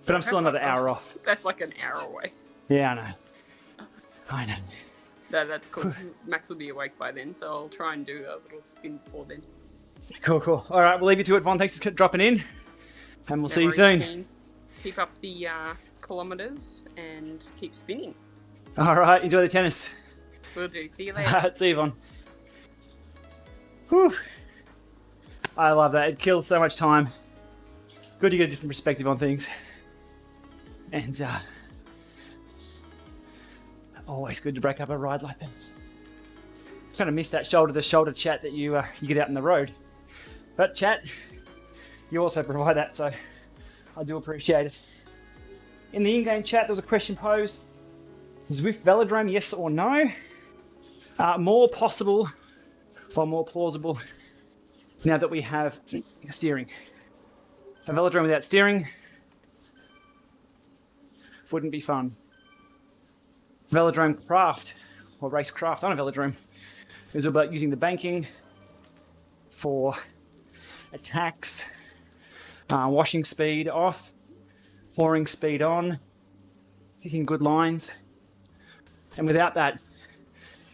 But I'm still another hour off. That's like an hour away. Yeah, I know. I know. No, that's cool. Max will be awake by then, so I'll try and do a little spin before then. Cool. All right, we'll leave you to it, Vaughn. Thanks for dropping in. And we'll see you soon. Keen. Keep up the kilometres and keep spinning. All right, enjoy the tennis. Will do. See you later. See you, Vaughn. Whew. I love that. It kills so much time. Good to get a different perspective on things. And always good to break up a ride like this. Kind of miss that shoulder-to-shoulder chat that you get out in the road. But chat, you also provide that, so I do appreciate it. In the in-game chat, there was a question posed. Zwift velodrome, yes or no? More possible, or more plausible, now that we have steering. A velodrome without steering wouldn't be fun. Velodrome craft, or racecraft on a velodrome, is about using the banking for attacks, washing speed off, pouring speed on, picking good lines. And without that,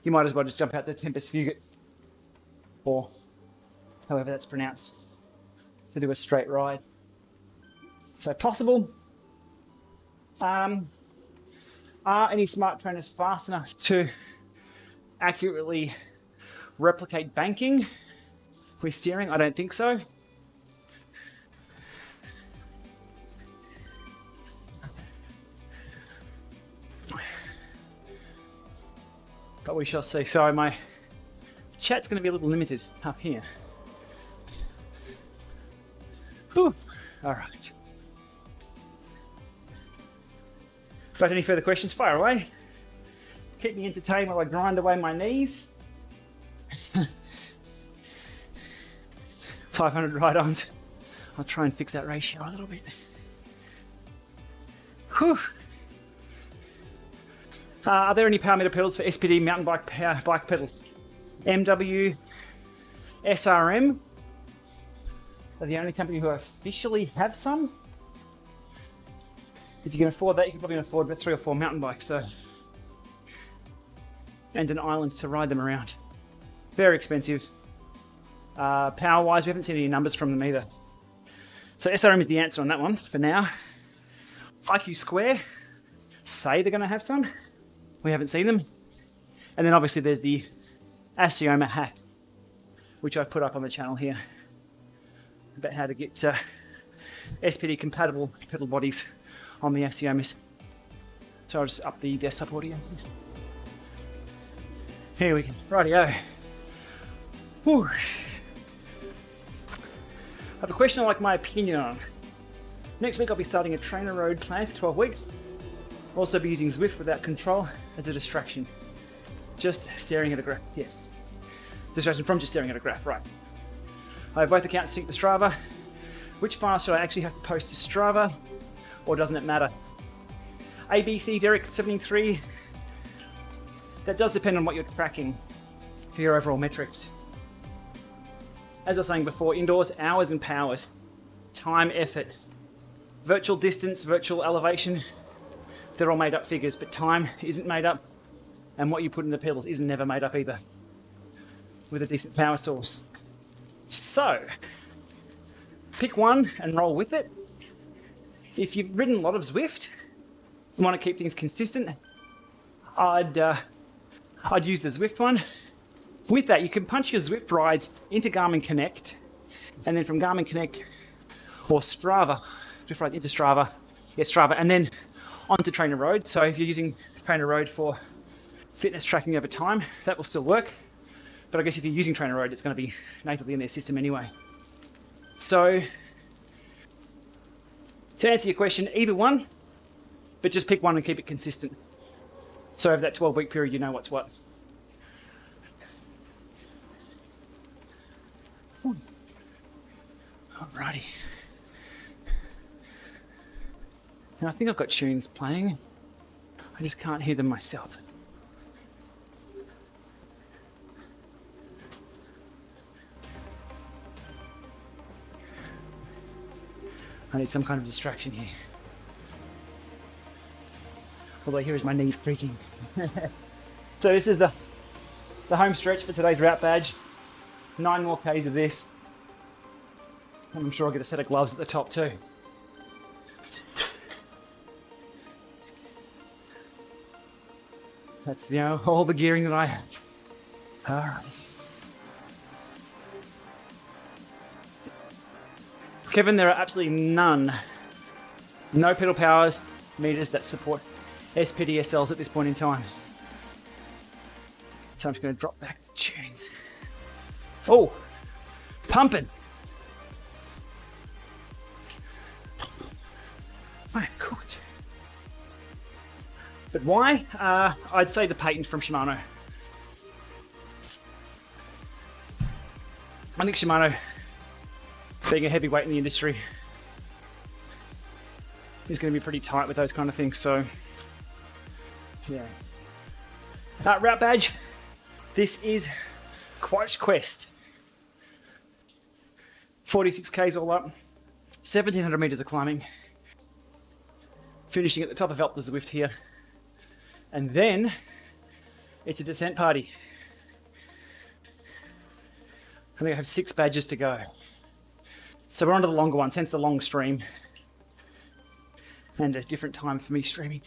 you might as well just jump out the Tempest Fugit, or however that's pronounced, to do a straight ride. So possible. Are any smart trainers fast enough to accurately replicate banking with steering? I don't think so. But we shall see. Sorry, my chat's going to be a little limited up here. Whew. All right. But any further questions, fire away. Keep me entertained while I grind away my knees. 500 ride-ons. I'll try and fix that ratio a little bit. Whew. Are there any power meter pedals for SPD mountain bike pedals? MW, SRM are the only company who officially have some. If you can afford that, you can probably afford about 3 or 4 mountain bikes though. And an island to ride them around. Very expensive. Power-wise, we haven't seen any numbers from them either. So SRM is the answer on that one for now. IQ Square say they're going to have some. We haven't seen them. And then obviously there's the Asioma hack, which I've put up on the channel here, about how to get SPD compatible pedal bodies on the Asiomas. So I'll just up the desktop audio. Here we go. Rightio. Whew. I have a question I'd like my opinion on. Next week I'll be starting a trainer road plan for 12 weeks. I'll also be using Zwift without control as a distraction. Just staring at a graph. Yes. Distraction from just staring at a graph, right. I have both accounts synced to Strava. Which file should I actually have to post to Strava? Or doesn't it matter? ABC Derek 73. That does depend on what you're tracking for your overall metrics. As I was saying before, indoors, hours and powers, time, effort, Virtual distance, virtual elevation, they're all made up figures, but time isn't made up, and what you put in the pedals isn't never made up either, with a decent power source. So, pick one and roll with it. If you've ridden a lot of Zwift and want to keep things consistent, I'd use the Zwift one. With that, you can punch your Zwift rides into Garmin Connect, and then from Garmin Connect or Strava, Zwift ride into Strava, Strava, and then onto Trainer Road. So if you're using Trainer Road for fitness tracking over time, that will still work. But I guess if you're using Trainer Road, it's going to be natively in their system anyway. So to answer your question, either one, but just pick one and keep it consistent. So over that 12-week period, you know what's what. Alrighty. Now I think I've got tunes playing. I just can't hear them myself. I need some kind of distraction here. Although here is my knees creaking. So this is the home stretch for today's route badge. 9 more Ks of this. And I'm sure I'll get a set of gloves at the top too. That's, you know, all the gearing that I have. Alright. Kevin, there are absolutely no pedal powers meters that support SPDSLs at this point in time. So I'm just going to drop back the tunes. Oh, pumping. I'm cooked. But why? I'd say the patent from Shimano. I think Shimano, being a heavyweight in the industry, is going to be pretty tight with those kind of things. So, yeah. Route badge. This is Quatch Quest. 46 Ks all up. 1,700 meters of climbing. Finishing at the top of Alpe du Zwift here. And then it's a descent party. I think I have 6 badges to go. So we're on to the longer ones, hence the long stream. And a different time for me streaming.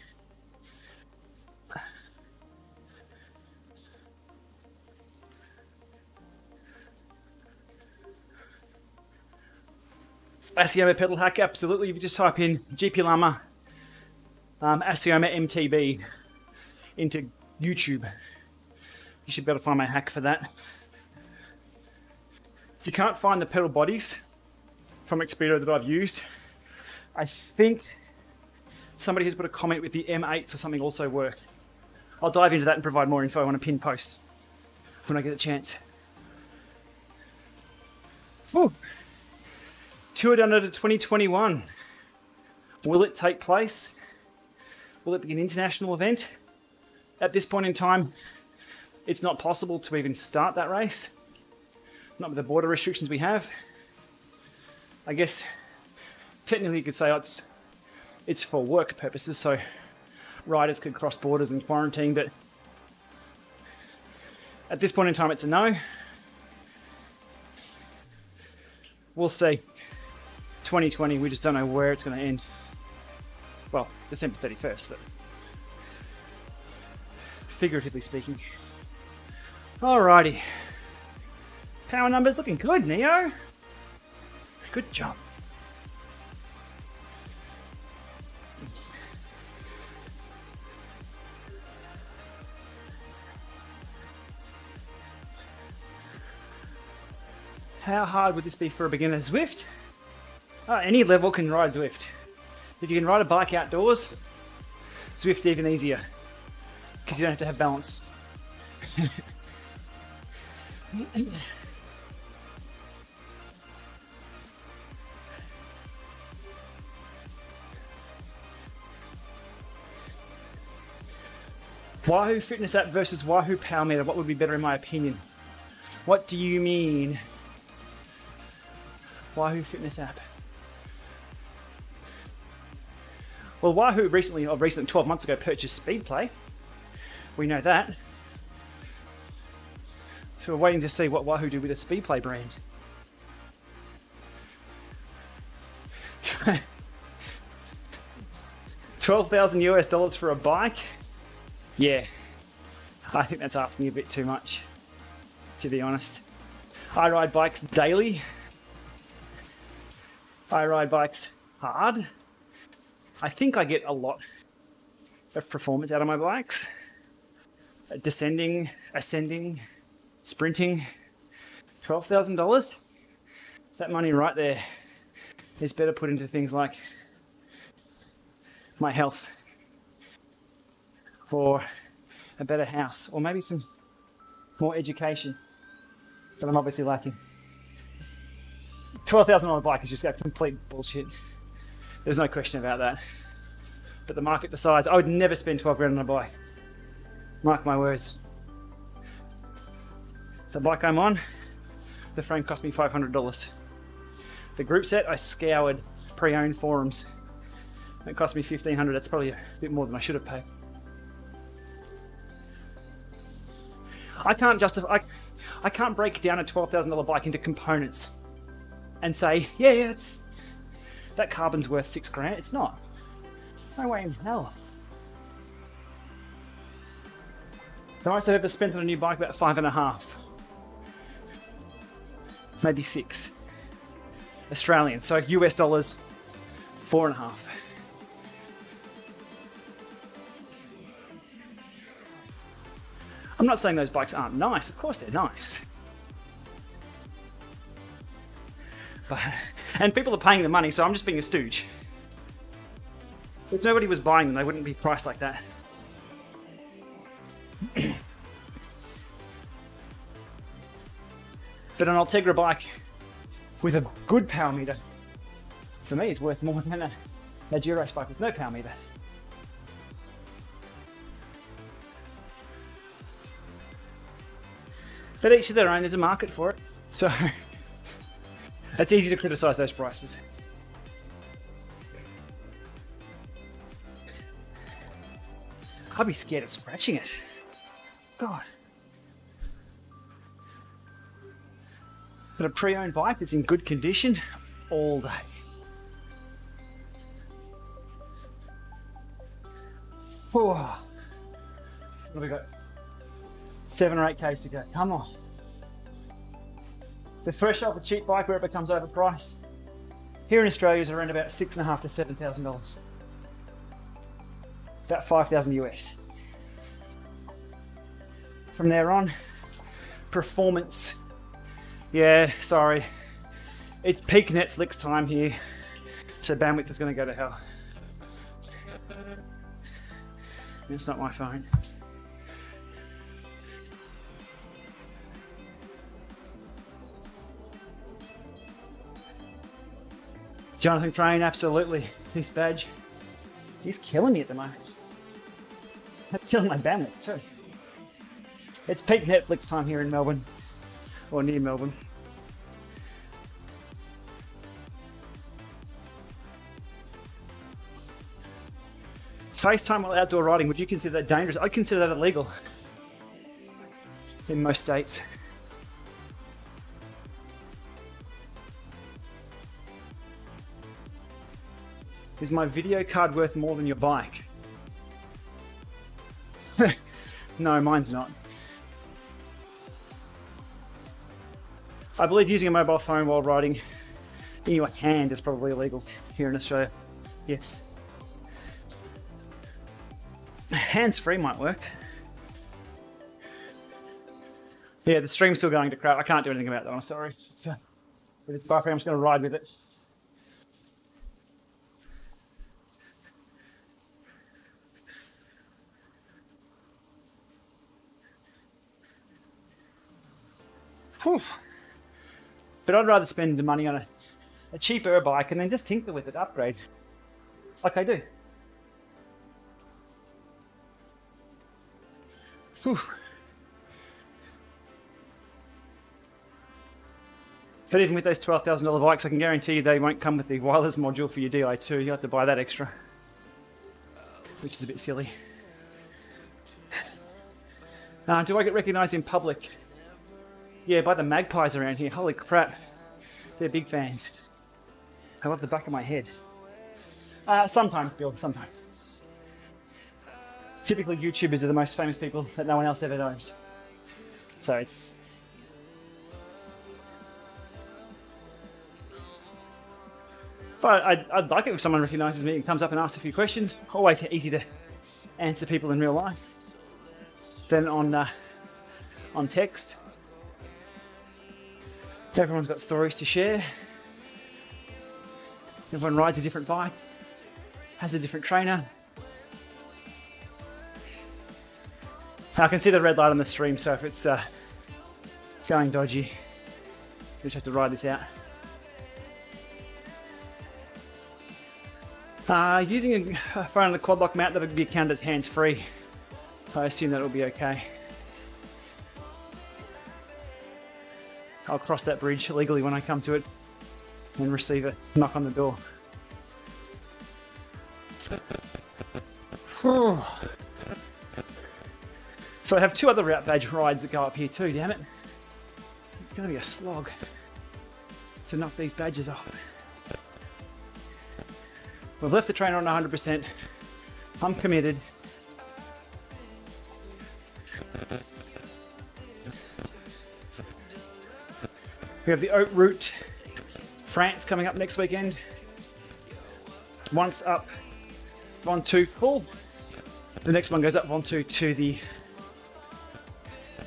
Asioma pedal hack, absolutely. If you just type in Gplama, Asioma MTB into YouTube, you should be able to find my hack for that. If you can't find the pedal bodies from Expedo that I've used, I think somebody has put a comment with the M8s or something also work. I'll dive into that and provide more info on a pinned post when I get a chance. Whew. Tour Down Under 2021. Will it take place? Will it be an international event? At this point in time, it's not possible to even start that race. Not with the border restrictions we have. I guess technically you could say it's for work purposes, so riders could cross borders and quarantine, but at this point in time it's a no. We'll see. 2020, we just don't know where it's going to end. Well, December 31st, but figuratively speaking. Alrighty. Power numbers looking good, Neo. Good job. How hard would this be for a beginner Zwift? Any level can ride Zwift. If you can ride a bike outdoors, Zwift's even easier because you don't have to have balance. Wahoo Fitness app versus Wahoo Power Meter. What would be better in my opinion? What do you mean? Wahoo Fitness app. Well, Wahoo recently 12 months ago, purchased Speedplay. We know that. So we're waiting to see what Wahoo do with the Speedplay brand. $12,000 for a bike? Yeah, I think that's asking a bit too much, to be honest. I ride bikes daily. I ride bikes hard. I think I get a lot of performance out of my bikes. Descending, ascending, sprinting. $12,000? That money right there is better put into things like my health, or a better house, or maybe some more education that I'm obviously lacking. $12,000 bike is just a complete bullshit. There's no question about that. But the market decides. I would never spend 12 grand on a bike. Mark my words. The bike I'm on, the frame cost me $500. The group set, I scoured pre-owned forums. It cost me $1,500. That's probably a bit more than I should have paid. I can't justify. I can't break down a $12,000 bike into components and say, yeah, that carbon's worth $6 grand. It's not. No way in hell. The most I've ever spent on a new bike, about $5.5, maybe $6 Australian. So US dollars, $4.5. I'm not saying those bikes aren't nice. Of course they're nice. And people are paying the money, so I'm just being a stooge. If nobody was buying them, they wouldn't be priced like that. But an Ultegra bike with a good power meter, for me, is worth more than a Durox bike with no power meter. But each to their own, there's a market for it. So it's easy to criticize those prices. I'd be scared of scratching it. God. But a pre-owned bike that's in good condition all day. What have we got? 7 or 8 Ks to go. Come on. The threshold for cheap bike where it becomes overpriced here in Australia is around about $6,500 to $7,000. About $5,000 US. From there on, performance. Yeah, sorry. It's peak Netflix time here, so bandwidth is going to go to hell. It's not my phone. Jonathan Crane, absolutely. This badge, he's killing me at the moment. That's killing my bandwidth too. It's peak Netflix time here in Melbourne, or near Melbourne. FaceTime while outdoor riding, would you consider that dangerous? I'd consider that illegal in most states. Is my video card worth more than your bike? No, mine's not. I believe using a mobile phone while riding in your hand is probably illegal here in Australia. Yes. Hands-free might work. Yeah, the stream's still going to crap. I can't do anything about that, I'm sorry. With its buffering, I'm just going to ride with it. Whew. But I'd rather spend the money on a cheaper bike and then just tinker with it, upgrade, like I do. Whew. But even with those $12,000 bikes, I can guarantee you they won't come with the wireless module for your Di2. You have to buy that extra. which is a bit silly. Do I get recognised in public? Yeah, by the magpies around here. Holy crap. They're big fans. I love the back of my head. Sometimes, Bill, sometimes. Typically, YouTubers are the most famous people that no one else ever knows. So it's... I'd like it if someone recognises me and comes up and asks a few questions. Always easy to answer people in real life than on text. Everyone's got stories to share. Everyone rides a different bike, has a different trainer. I can see the red light on the stream, so if it's going dodgy, we just have to ride this out. Using a phone on the quad lock mount, that would be counted as hands-free. I assume that will be okay. I'll cross that bridge legally when I come to it and receive a knock on the door. So I have 2 other route badge rides that go up here too, damn it. It's going to be a slog to knock these badges off. We've left the trainer on 100%. I'm committed. We have the Haute Route France coming up next weekend. Once up Vaughn full. The next one goes up Vaughn to the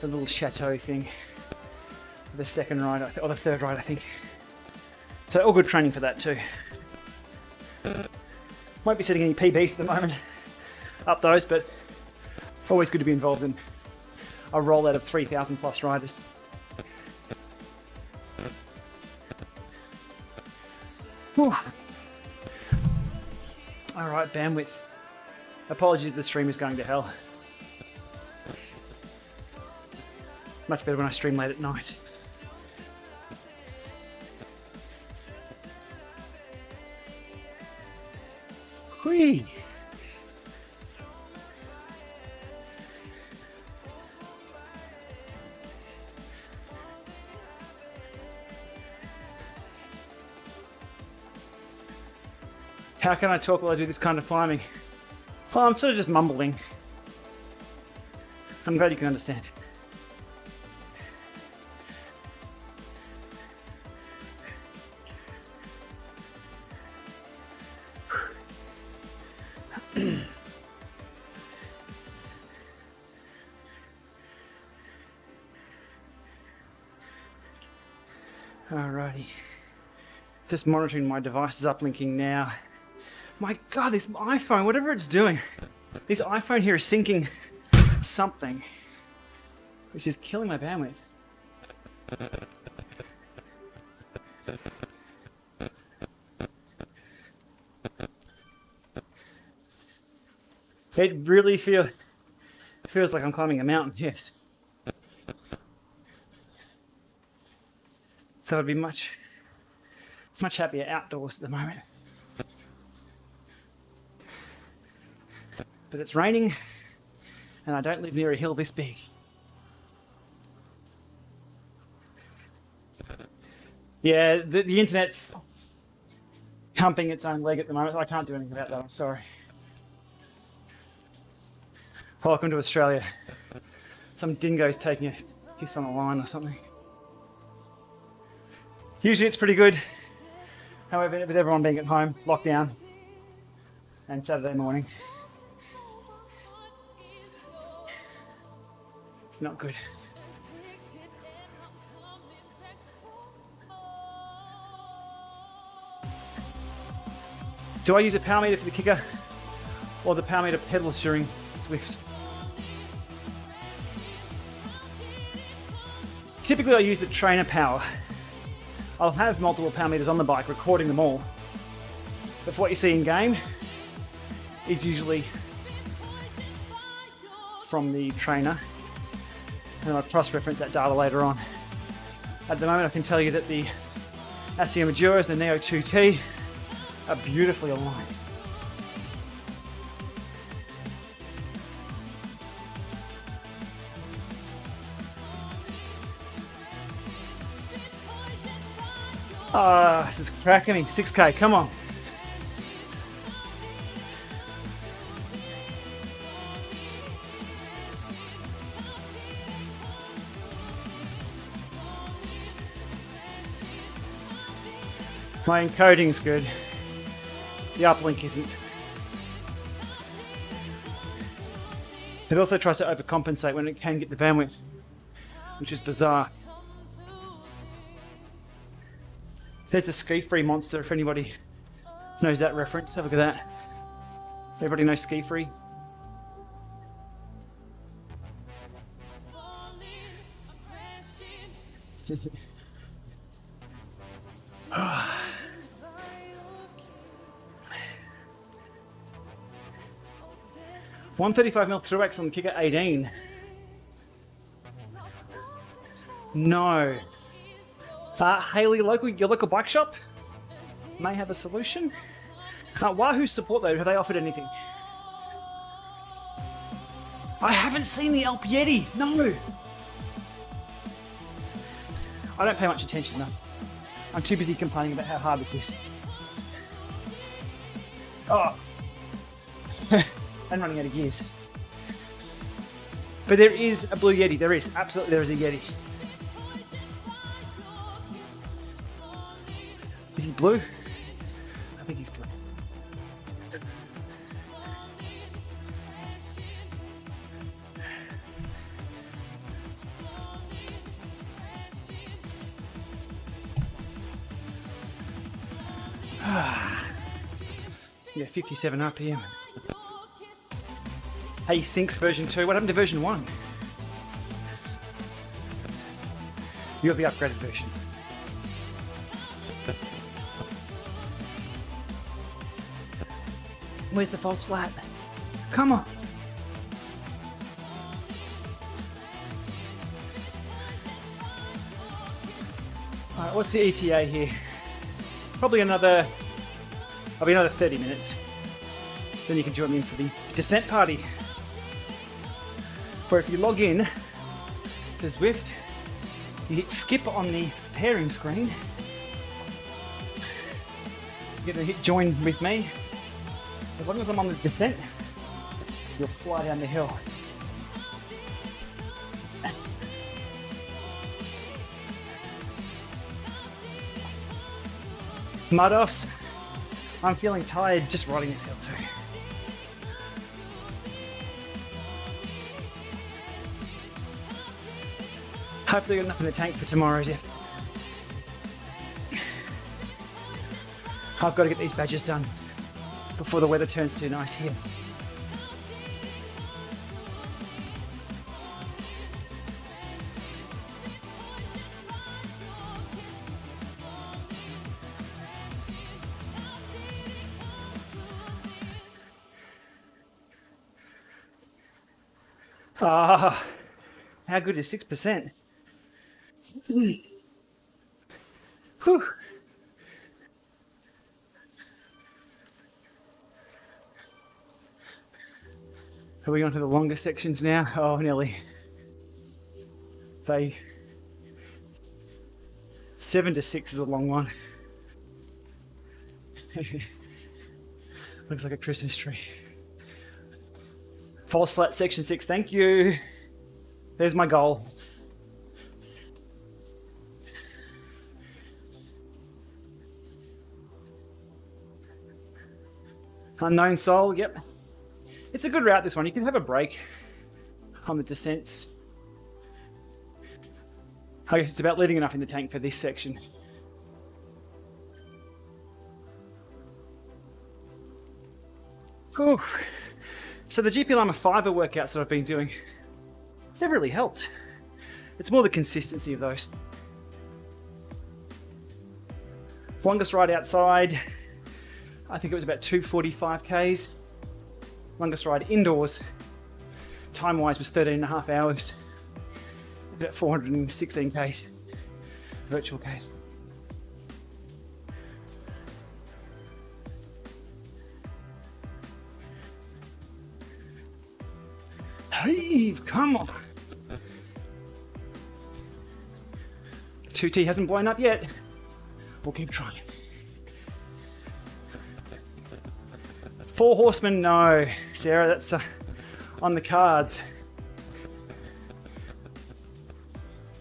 little chateau thing. The second ride, or the third ride, I think. So all good training for that too. Won't be setting any PBs at the moment up those, but always good to be involved in a rollout of 3,000 plus riders. Whew. All right, bandwidth. Apologies if the stream is going to hell. Much better when I stream late at night. Whee! How can I talk while I do this kind of climbing? Well, I'm sort of just mumbling. I'm glad you can understand. Alrighty. Just monitoring my devices uplinking now. My God, this iPhone, whatever it's doing, this iPhone here is syncing something, which is killing my bandwidth. It really feels like I'm climbing a mountain, yes. So I'd be much happier outdoors at the moment. But it's raining, and I don't live near a hill this big. Yeah, the internet's humping its own leg at the moment. I can't do anything about that, I'm sorry. Welcome to Australia. Some dingo's taking a piss on a line or something. Usually it's pretty good. However, with everyone being at home, lockdown, and Saturday morning, it's not good. Do I use a power meter for the kicker or the power meter pedals during Zwift? Typically I use the trainer power. I'll have multiple power meters on the bike, recording them all. But for what you see in game, is usually from the trainer. And I'll cross-reference that data later on. At the moment I can tell you that the Asioma Duos, the Neo 2T, are beautifully aligned. Ah, this is cracking me. 6K, come on. My encoding's good. The uplink isn't. It also tries to overcompensate when it can get the bandwidth, which is bizarre. There's the ski-free monster, if anybody knows that reference. Have a look at that. Everybody knows ski-free? $135mm through X on Kicker 18. No. Haley, your local bike shop may have a solution. Wahoo support though, have they offered anything? I haven't seen the Alpe Yeti. No. I don't pay much attention though. I'm too busy complaining about how hard this is. Oh. And running out of gears. But there is a blue Yeti. There is. Absolutely there is a Yeti. Is he blue? I think he's blue. Yeah, 57 RPM. Hey, Syncs version 2. What happened to version 1? You have the upgraded version. Where's the false flat? Come on. Alright, what's the ETA here? Probably another 30 minutes. Then you can join me in for the descent party. Where if you log in to Zwift, you hit skip on the pairing screen. You're going to hit join with me. As long as I'm on the descent, you'll fly down the hill. Mudos, I'm feeling tired just riding this hill too. Hopefully got enough in the tank for tomorrow's effort. I've got to get these badges done before the weather turns too nice here. Ah, how good is 6%? Whew. Are we on to the longer sections now? Oh, nearly. 7 to 6 is a long one. Looks like a Christmas tree. False flat section 6, thank you. There's my goal. Unknown Soul, yep. It's a good route, this one. You can have a break on the descents. I guess it's about leaving enough in the tank for this section. Whew. So the Gplama fiber workouts that I've been doing, they've really helped. It's more the consistency of those. Longest ride outside, I think it was about 245 Ks. Longest ride indoors, time-wise, was 13.5 hours. About 416 Ks, virtual Ks. Heave, come on. 2T hasn't blown up yet. We'll keep trying. 4 horsemen, no. Sarah, that's on the cards.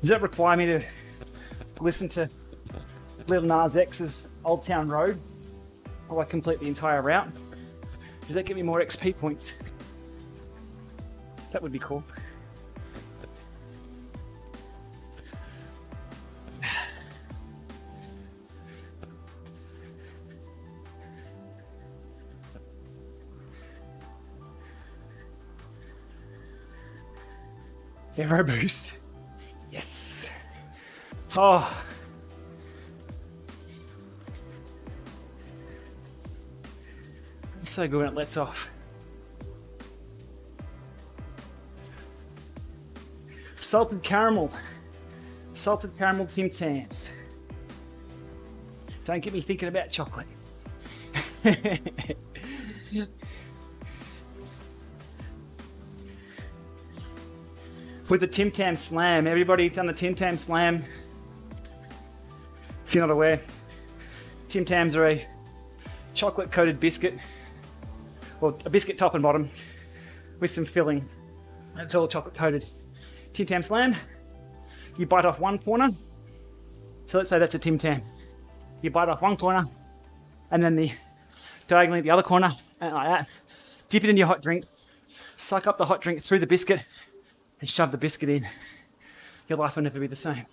Does that require me to listen to Lil Nas X's Old Town Road while I complete the entire route? Does that give me more XP points? That would be cool. Aero boost. Yes. Oh. It's so good when it lets off. Salted caramel. Salted caramel Tim Tams. Don't get me thinking about chocolate. With the Tim Tam Slam. Everybody done the Tim Tam Slam? If you're not aware, Tim Tams are a chocolate coated biscuit, or a biscuit top and bottom with some filling. It's all chocolate coated. Tim Tam Slam, you bite off one corner. So let's say that's a Tim Tam. You bite off one corner and then the diagonally the other corner, and like that. Dip it in your hot drink, suck up the hot drink through the biscuit, and shove the biscuit in. Your life will never be the same.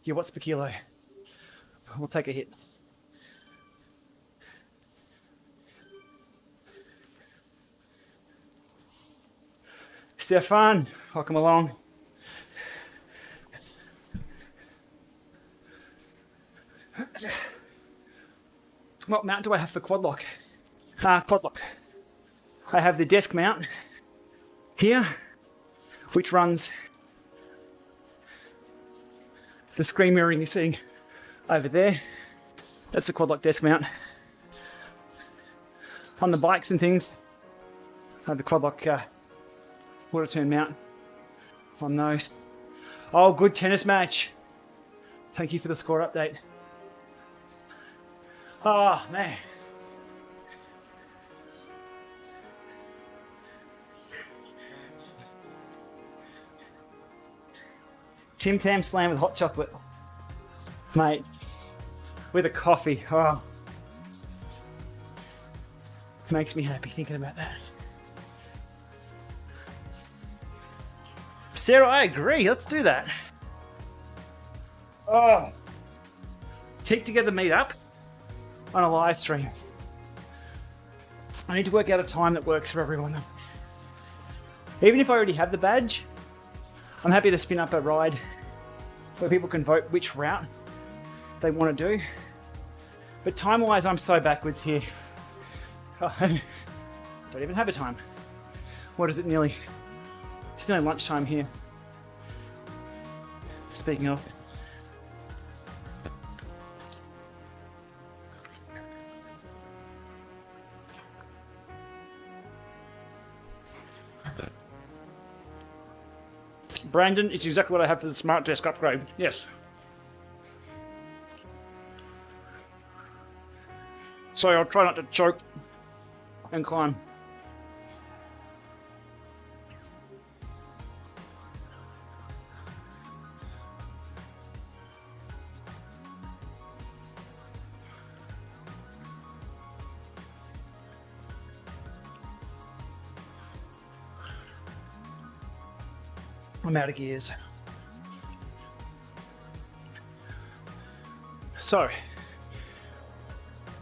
Your watts per kilo will take a hit. Stefan, welcome along. What mount do I have for quad lock? Quad lock. I have the desk mount here, which runs the screen mirroring you're seeing over there. That's the quad lock desk mount. On the bikes and things, I have the quad lock water turn mount on those. Oh, good tennis match. Thank you for the score update. Oh, man. Tim Tam Slam with hot chocolate. Mate, with a coffee. Oh. Makes me happy thinking about that. Sarah, I agree. Let's do that. Oh. Keep together meet up on a live stream. I need to work out a time that works for everyone. Even if I already have the badge, I'm happy to spin up a ride where people can vote which route they want to do. But time-wise, I'm so backwards here. Oh, don't even have a time. What is it nearly? It's nearly lunchtime here. Speaking of. Brandon, it's exactly what I have for the smart desk upgrade. Yes. So I'll try not to choke and climb. I'm out of gears. So,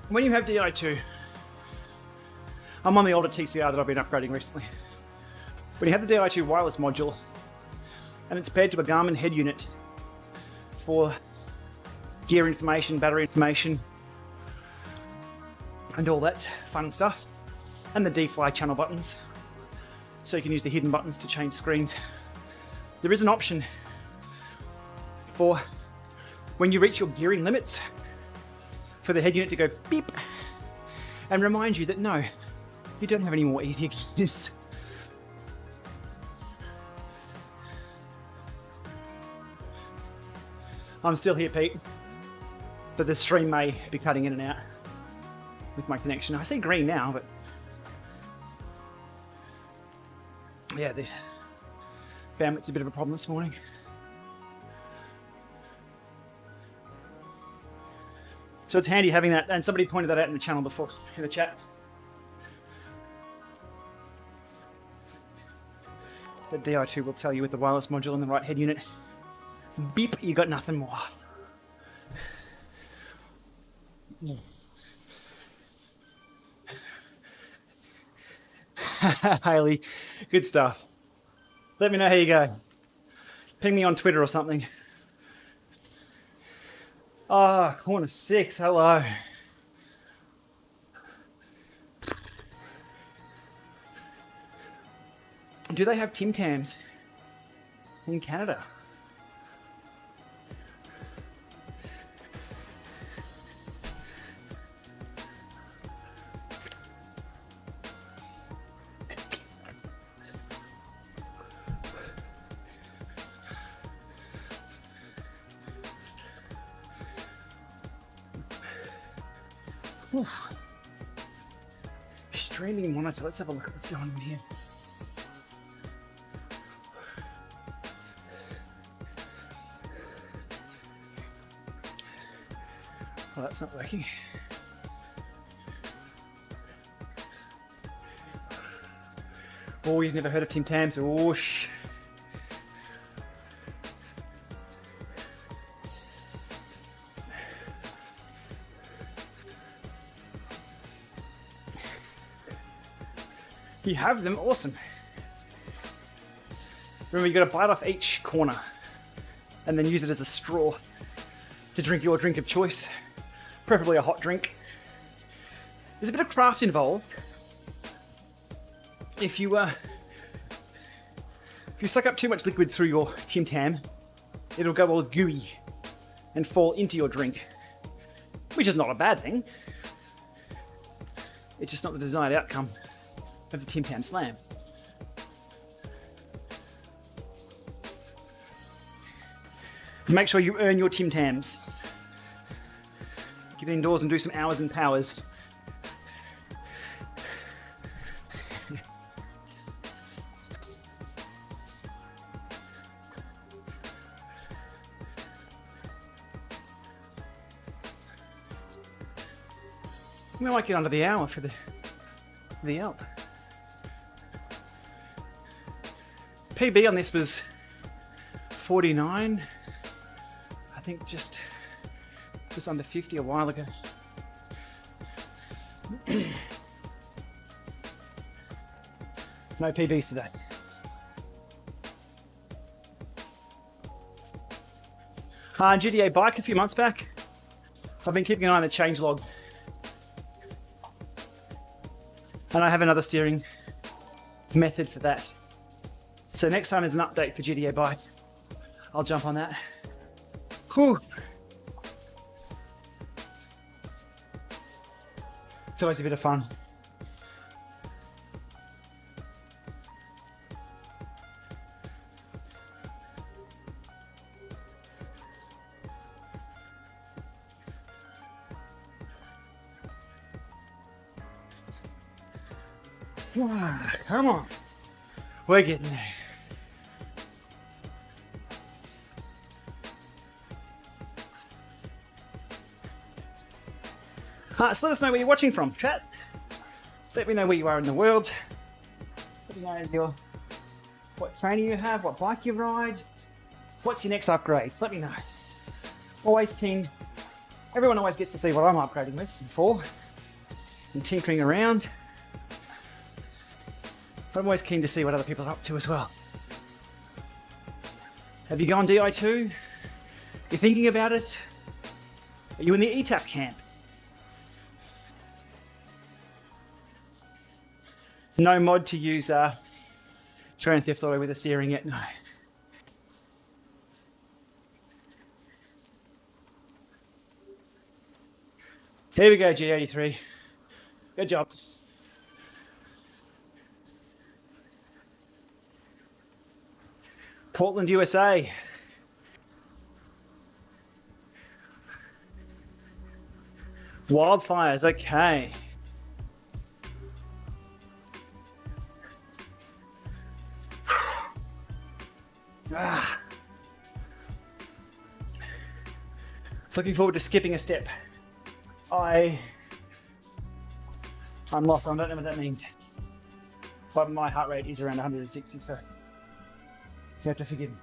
when you have Di2, I'm on the older TCR that I've been upgrading recently. When you have the Di2 wireless module, and it's paired to a Garmin head unit for gear information, battery information, and all that fun stuff, and the D-Fly channel buttons, so you can use the hidden buttons to change screens. There is an option for when you reach your gearing limits for the head unit to go beep and remind you that no, you don't have any more easier gears. I'm still here, Pete. but the stream may be cutting in and out with my connection. I see green now, but yeah, the bandwidth's a bit of a problem this morning. So it's handy having that, and somebody pointed that out in the channel before, in the chat. The Di2 will tell you with the wireless module in the right head unit. Beep, you got nothing more. Haley, good stuff. Let me know how you go. Ping me on Twitter or something. Ah, oh, corner 6, hello. Do they have Tim Tams in Canada? Whew. Streaming monitor, let's have a look at what's going on here. Well, that's not working. Oh, you've never heard of Tim Tams? Oh, You have them, awesome. Remember, you got to bite off each corner and then use it as a straw to drink your drink of choice, preferably a hot drink. There's a bit of craft involved. If you suck up too much liquid through your Tim Tam, it'll go all gooey and fall into your drink, which is not a bad thing. It's just not the desired outcome of the Tim Tam Slam. Make sure you earn your Tim Tams. Get indoors and do some hours and powers. We might get under the hour for the Alpe. PB on this was 49. I think just under 50 a while ago. No PBs today. GTA bike a few months back. I've been keeping an eye on the changelog. And I have another steering method for that. So next time there's an update for GTA bike, I'll jump on that. Whew. It's always a bit of fun. Come on. We're getting there. So let us know where you're watching from, chat. Let me know where you are in the world. Let me know what training you have, what bike you ride. What's your next upgrade? Let me know. Always keen. Everyone always gets to see what I'm upgrading with and for and tinkering around. But I'm always keen to see what other people are up to as well. Have you gone Di2? You're thinking about it? Are you in the ETAP camp? No mod to use Grand Theft Auto with a steering yet, no. Here we go, G83. Good job. Portland, USA. Wildfires, okay. Looking forward to skipping a step. I'm lost. I don't know what that means. But my heart rate is around 160, so you have to forgive me.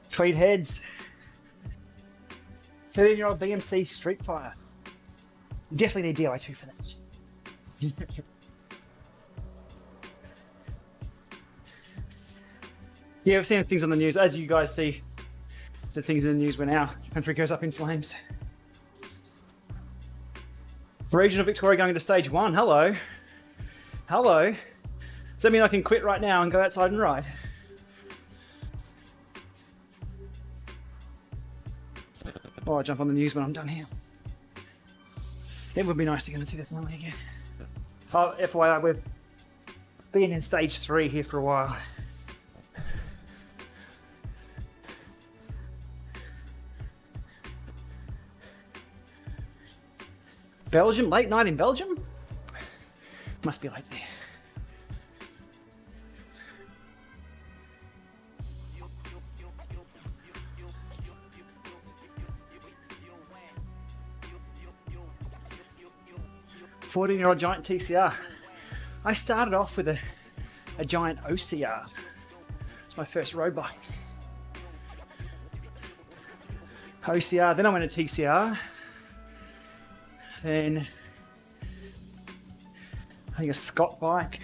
Tweed heads. 13-year-old BMC Street Fire. You definitely need DI2 for that. Yeah, I've seen things on the news. As you guys see, the things in the news when our country goes up in flames. The region of Victoria going into stage 1. Hello. Hello. Does that mean I can quit right now and go outside and ride? Oh, I'll jump on the news when I'm done here. It would be nice to go and see the family again. Oh, FYI, we've been in stage 3 here for a while. Belgium? Late night in Belgium? Must be late there. "14-year-old giant TCR. I started off with a giant OCR. It's my first road bike. OCR, then I went to TCR. Then I think a Scott bike,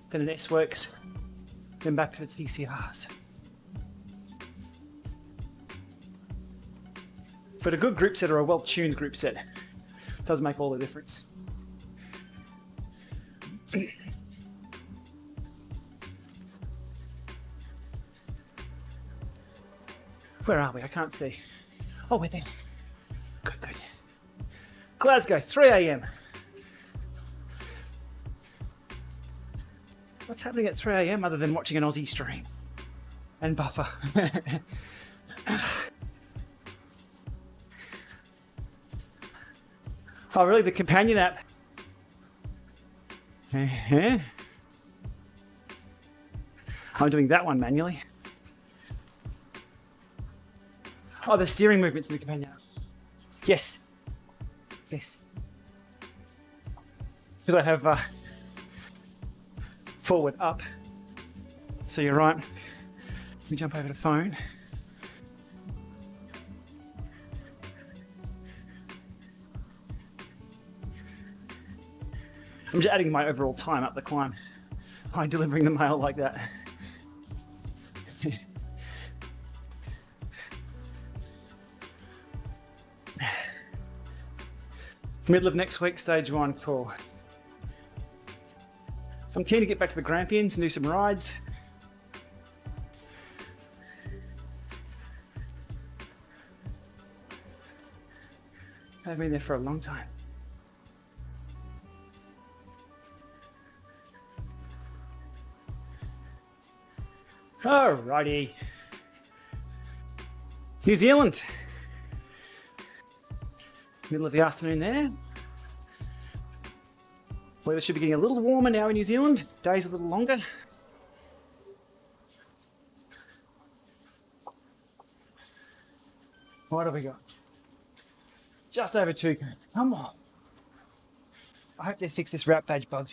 then an S-Works, then back to the TCRs. But a good group set or a well-tuned group set does make all the difference. Where are we? I can't see. Oh, we're there. Good, good. Glasgow, 3 a.m. What's happening at 3 a.m. other than watching an Aussie stream and buffer? Oh, really? The companion app? I'm doing that one manually. Oh, the steering movements in the companion app. Yes. Yes. Because I have forward up. So you're right. Let me jump over to phone. I'm just adding my overall time up the climb by delivering the mail like that. Middle of next week, stage 1, cool. I'm keen to get back to the Grampians and do some rides. I've been there for a long time. Alrighty. New Zealand. Middle of the afternoon there. Weather should be getting a little warmer now in New Zealand. Days a little longer. What have we got? Just over 2. Come on. I hope they fix this route page bug.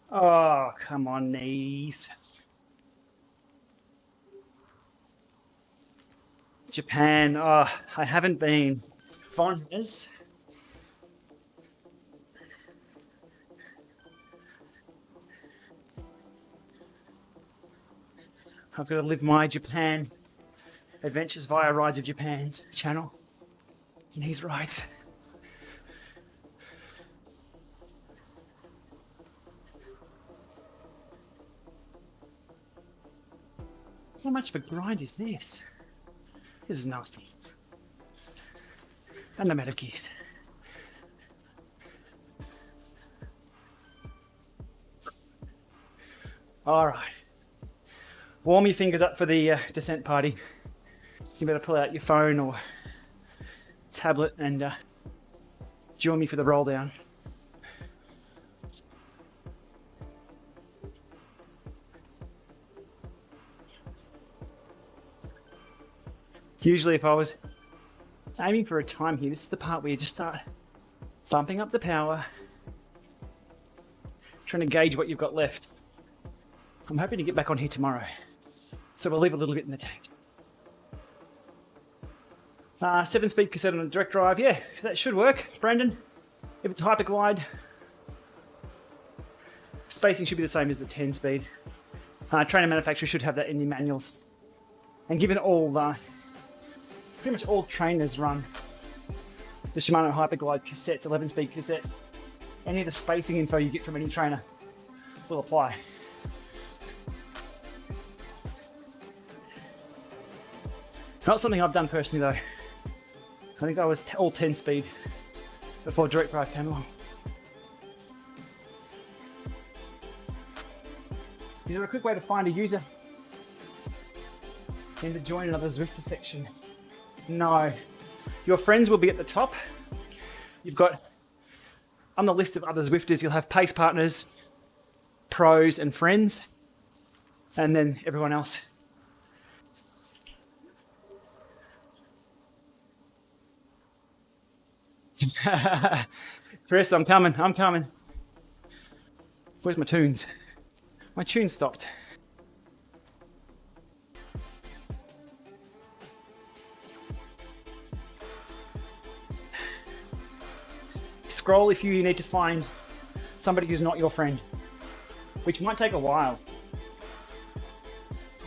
Oh, come on, knees. Japan, oh, I haven't been. Vaughn is. I've got to live my Japan adventures via Rides of Japan's channel. And his rides. How much of a grind is this? This is nasty. And I'm out of gears. All right. Warm your fingers up for the descent party. You better pull out your phone or tablet and join me for the roll down. Usually if I was aiming for a time here, this is the part where you just start bumping up the power, trying to gauge what you've got left. I'm hoping to get back on here tomorrow, so we'll leave a little bit in the tank. 7-speed cassette on a direct drive, yeah, that should work, Brandon. If it's hyperglide, spacing should be the same as the 10-speed. Trainer manufacturers should have that in the manuals. And given all pretty much all trainers run the Shimano Hyperglide cassettes, 11-speed cassettes. Any of the spacing info you get from any trainer will apply. Not something I've done personally though. I think I was all 10-speed before direct drive came along. Is there a quick way to find a user and to join another Zwifter section? No. Your friends will be at the top. You've got, on the list of other Zwifters, you'll have pace partners, pros and friends, and then everyone else. Chris, I'm coming. Where's my tunes? My tune stopped. Scroll if you need to find somebody who's not your friend, which might take a while.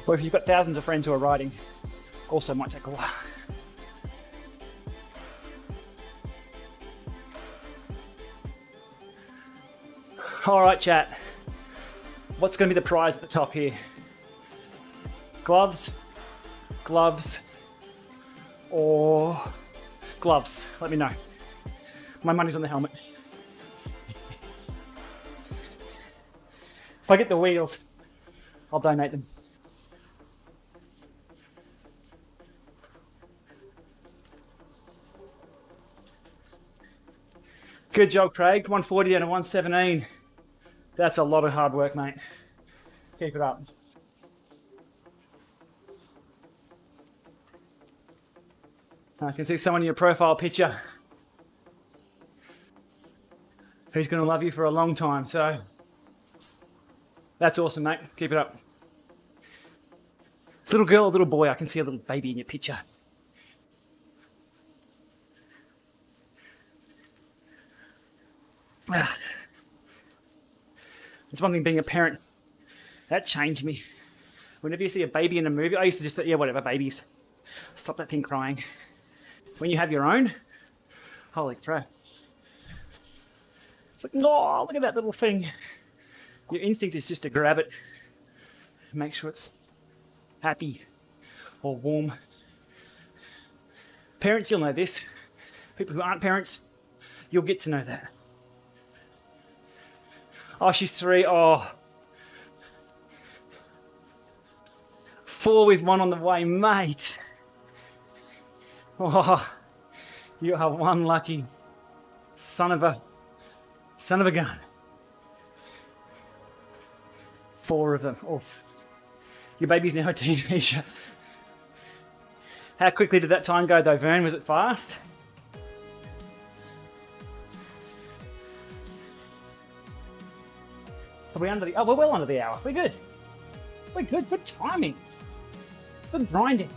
Or if you've got thousands of friends who are riding, also might take a while. All right, chat. What's going to be the prize at the top here? Gloves, or gloves? Let me know. My money's on the helmet. If I get the wheels, I'll donate them. Good job, Craig. 140 down to 117. That's a lot of hard work, mate. Keep it up. I can see someone in your profile picture who's going to love you for a long time, so that's awesome, mate. Keep it up. Little girl or little boy, I can see a little baby in your picture. It's one thing being a parent. That changed me. Whenever you see a baby in a movie, I used to just say, yeah, whatever, babies. Stop that thing crying. When you have your own, holy crap. It's like, oh, look at that little thing. Your instinct is just to grab it, make sure it's happy or warm. Parents, you'll know this. People who aren't parents, you'll get to know that. Oh, she's 3. Oh. 4 with 1 on the way, mate. Oh, you are one lucky son of a gun. 4 of them. Oof. Your baby's now a teenager. How quickly did that time go though, Vern? Was it fast? Are we under the... Oh, we're well under the hour. We're good. We're good. Good timing. Good grinding.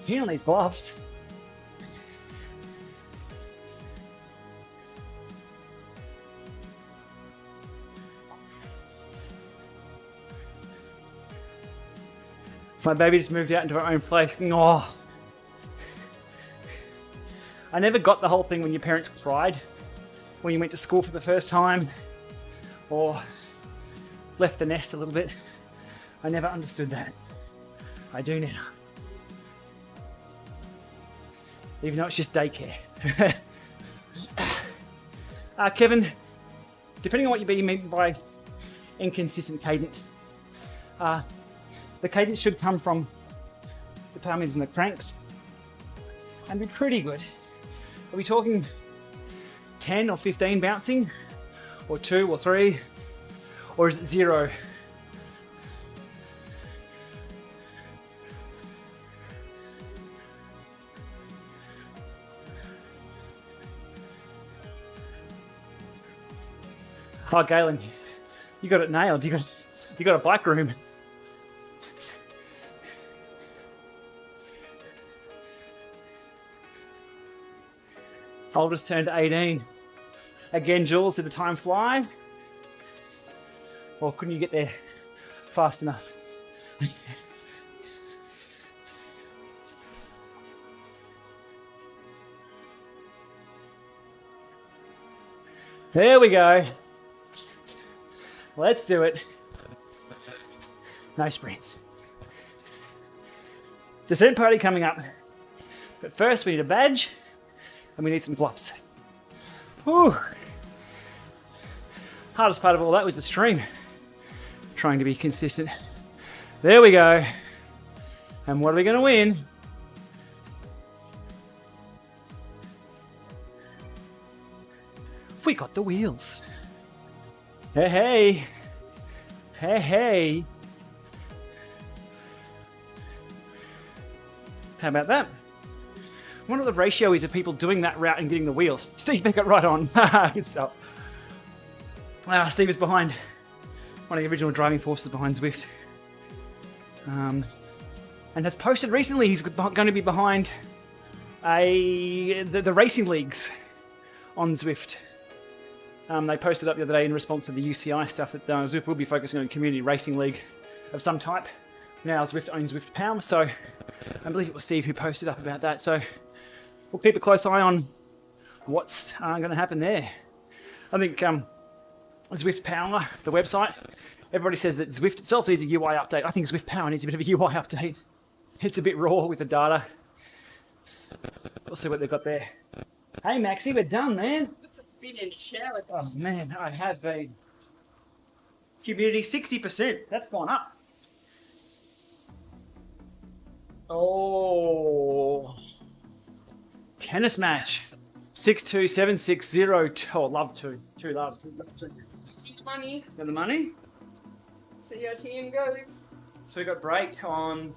Keen on these gloves. My baby just moved out into her own place. Oh. I never got the whole thing when your parents cried, when you went to school for the first time, or left the nest a little bit. I never understood that. I do now. Even though it's just daycare. Kevin, depending on what you mean by inconsistent cadence, the cadence should come from the power meters and the cranks and be pretty good. Are we talking 10 or 15 bouncing, or 2 or 3, or is it 0? Oh, Galen, you got it nailed. You got a bike room. Oldest turned 18. Again, Jules, did the time fly? Or couldn't you get there fast enough? There we go. Let's do it. No sprints. Descent party coming up. But first we need a badge and we need some gloves. Whew. Hardest part of all that was the stream. Trying to be consistent. There we go. And what are we going to win? We got the wheels. Hey, hey. Hey, hey. How about that? What are the ratio is of people doing that route and getting the wheels? Steve Beckett right on. Good stuff. Steve is behind one of the original driving forces behind Zwift. And has posted recently he's going to be behind the racing leagues on Zwift. They posted up the other day in response to the UCI stuff that Zwift will be focusing on a community racing league of some type. Now Zwift owns Zwift Power, so I believe it was Steve who posted up about that. So we'll keep a close eye on what's going to happen there. I think Zwift Power, the website, everybody says that Zwift itself needs a UI update. I think Zwift Power needs a bit of a UI update. It's a bit raw with the data. We'll see what they've got there. Hey Maxie, we're done, man. It's a bit in shower. Oh man, I have been. Humidity 60%. That's gone up. Oh. Tennis match. 6-2, 7-6, 0. Oh, love to. Two love. See the money. Got the money? See how team goes. So we got break on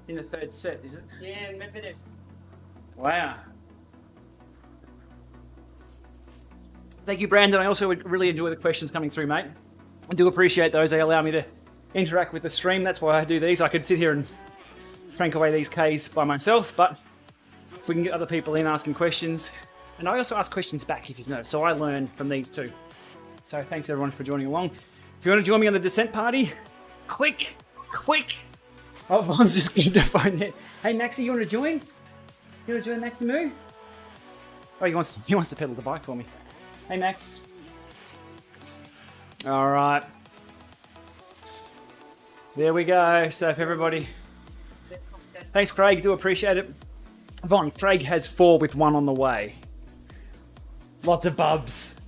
in the third set, is it? Yeah, Medvedev. Wow. Thank you, Brandon. I also would really enjoy the questions coming through, mate. I do appreciate those. They allow me to interact with the stream. That's why I do these. I could sit here and crank away these Ks by myself, but if we can get other people in asking questions. And I also ask questions back, if you've noticed, so I learn from these too. So thanks everyone for joining along. If you want to join me on the descent party, quick. Oh, Vaughn's just getting the phone there. Hey, Maxie, you want to join? You want to join Maximoo? Oh, he wants to pedal the bike for me. Hey, Max. All right. There we go. So if everybody... Thanks, Craig. Do appreciate it. Vaughn, Craig has 4 with 1 on the way. Lots of bubs.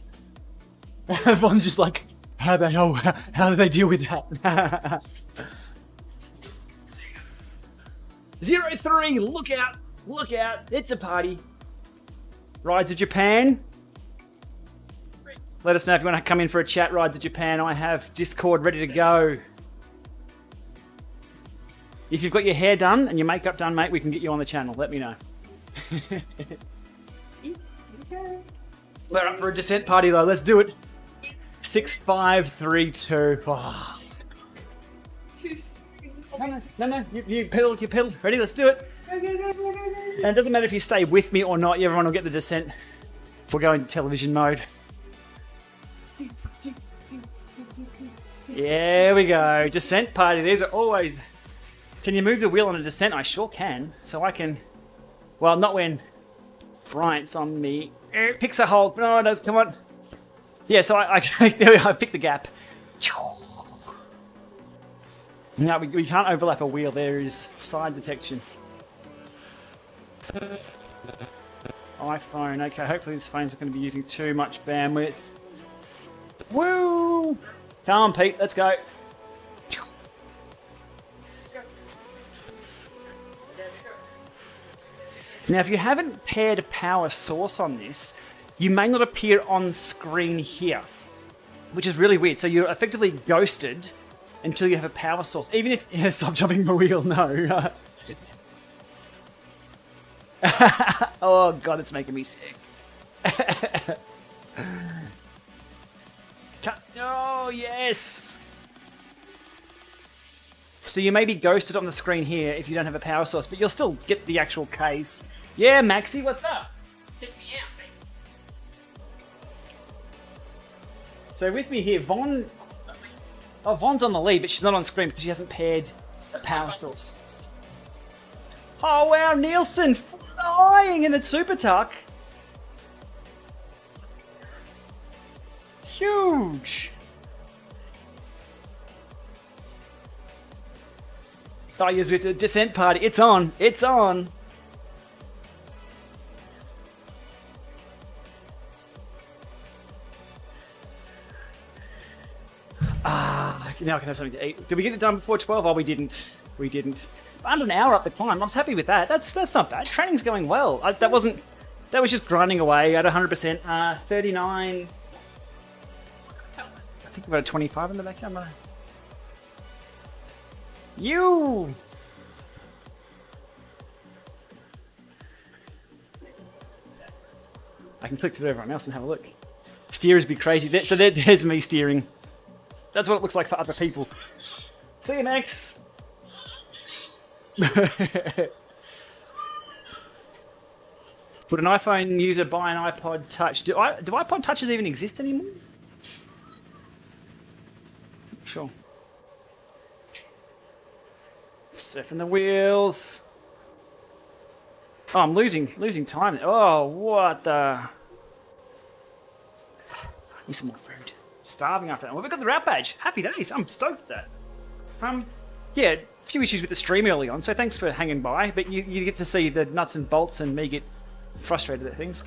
Vaughn's just like, how do they deal with that? 03, look out, it's a party. Rides of Japan. Let us know if you want to come in for a chat. Rides of Japan, I have Discord ready to go. If you've got your hair done and your makeup done, mate, we can get you on the channel. Let me know. We're up for a descent party though. Let's do it. 6, 5, 3, 2. Oh. No. You pedal. Ready? Let's do it. And it doesn't matter if you stay with me or not. Everyone will get the descent. If we're going to television mode. There we go. Descent party. These are always... Can you move the wheel on a descent? I sure can. So I can... Well, not when Bryant's on me. Picks a hole. No, it does. Come on. Yeah, so I there we go. I picked the gap. No, we can't overlap a wheel. There is side detection. iPhone. Okay, hopefully this phone's not going to be using too much bandwidth. Woo! Come on, Pete, let's go. Now, if you haven't paired a power source on this, you may not appear on screen here, which is really weird. So you're effectively ghosted until you have a power source. Even if... Yeah, stop jumping my wheel, no. Oh, God, it's making me sick. Oh, yes! So you may be ghosted on the screen here if you don't have a power source, but you'll still get the actual case. Yeah, Maxi, what's up? Check me out, mate. So with me here, Vaughn... Oh, Vaughn's on the lead, but she's not on screen because she hasn't paired a power source. Oh, wow, Nielsen flying in its super tuck. Huge. Thought you was with the descent party. It's on. It's on. Now I can have something to eat. Did we get it done before 12? Oh, we didn't. We didn't. Under an hour up the climb. I was happy with that. That's not bad. Training's going well. That was just grinding away at 100%. 39. I think we've got a 25 in the back camera. You. I can click through everyone else and have a look. Steerers be crazy. So there's me steering. That's what it looks like for other people. See you, Max. Would an iPhone user buy an iPod Touch? Do iPod Touches even exist anymore? Sure. Surfing the wheels. Oh, I'm losing time. Oh, what the? Need some more food. Starving after that. Well, we've got the route badge. Happy days. I'm stoked at that. Yeah, a few issues with the stream early on, so thanks for hanging by. But you get to see the nuts and bolts and me get frustrated at things.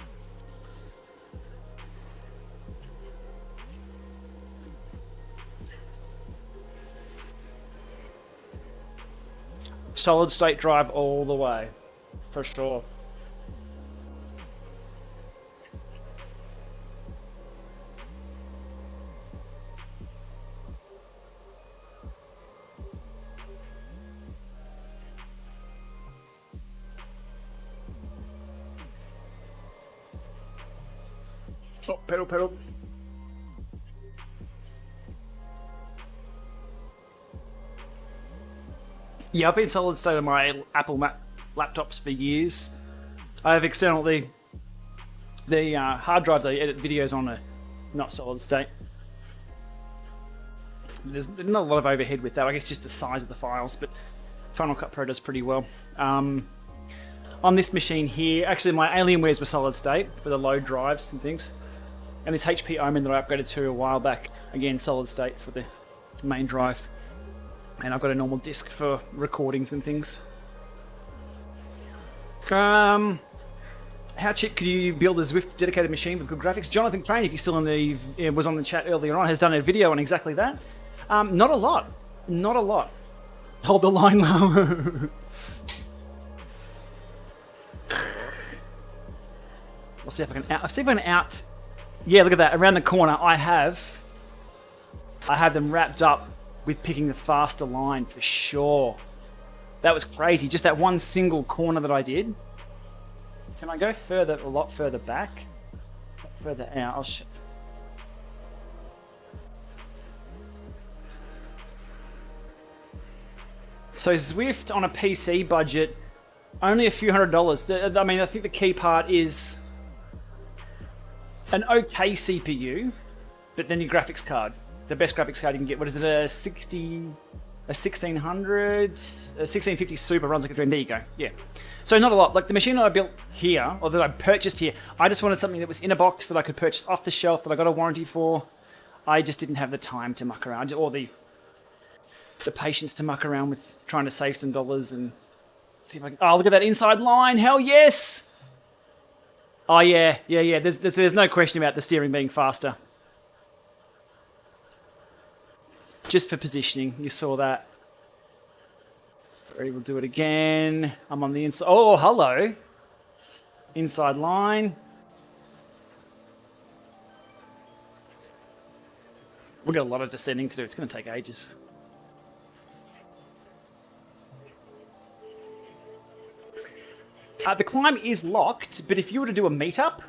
Solid state drive all the way, for sure. Oh, pedal. Yeah, I've been solid state on my Apple laptops for years. I have externally the hard drives I edit videos on are not solid state. There's not a lot of overhead with that. I guess just the size of the files, but Final Cut Pro does pretty well. On this machine here, actually my Alienwares were solid state for the load drives and things. And this HP Omen that I upgraded to a while back, again solid state for the main drive. And I've got a normal disc for recordings and things. How cheap could you build a Zwift dedicated machine with good graphics? Jonathan Crane, if you're still was on the chat earlier on, has done a video on exactly that. Not a lot. Not a lot. Hold the line low. I'll see if I can out. Yeah, look at that. Around the corner, I have them wrapped up with picking the faster line for sure. That was crazy. Just that one single corner that I did. Can I go further, a lot further back? Further out. I'll show. So Zwift on a PC budget, only a few $100s. I mean, I think the key part is an okay CPU, but then your graphics card. The best graphics card you can get. What is it? A 1600, a 1650 Super runs like a dream. There you go. Yeah. So not a lot. Like the machine that I built here, or that I purchased here, I just wanted something that was in a box that I could purchase off the shelf that I got a warranty for. I just didn't have the time to muck around, or the patience to muck around with trying to save some dollars and see if I can. Oh, look at that inside line. Hell yes! Oh, yeah. There's no question about the steering being faster. Just for positioning, you saw that. Ready, we'll do it again. I'm on the inside. Oh, hello. Inside line. We've got a lot of descending to do. It's going to take ages. The climb is locked, but if you were to do a meetup,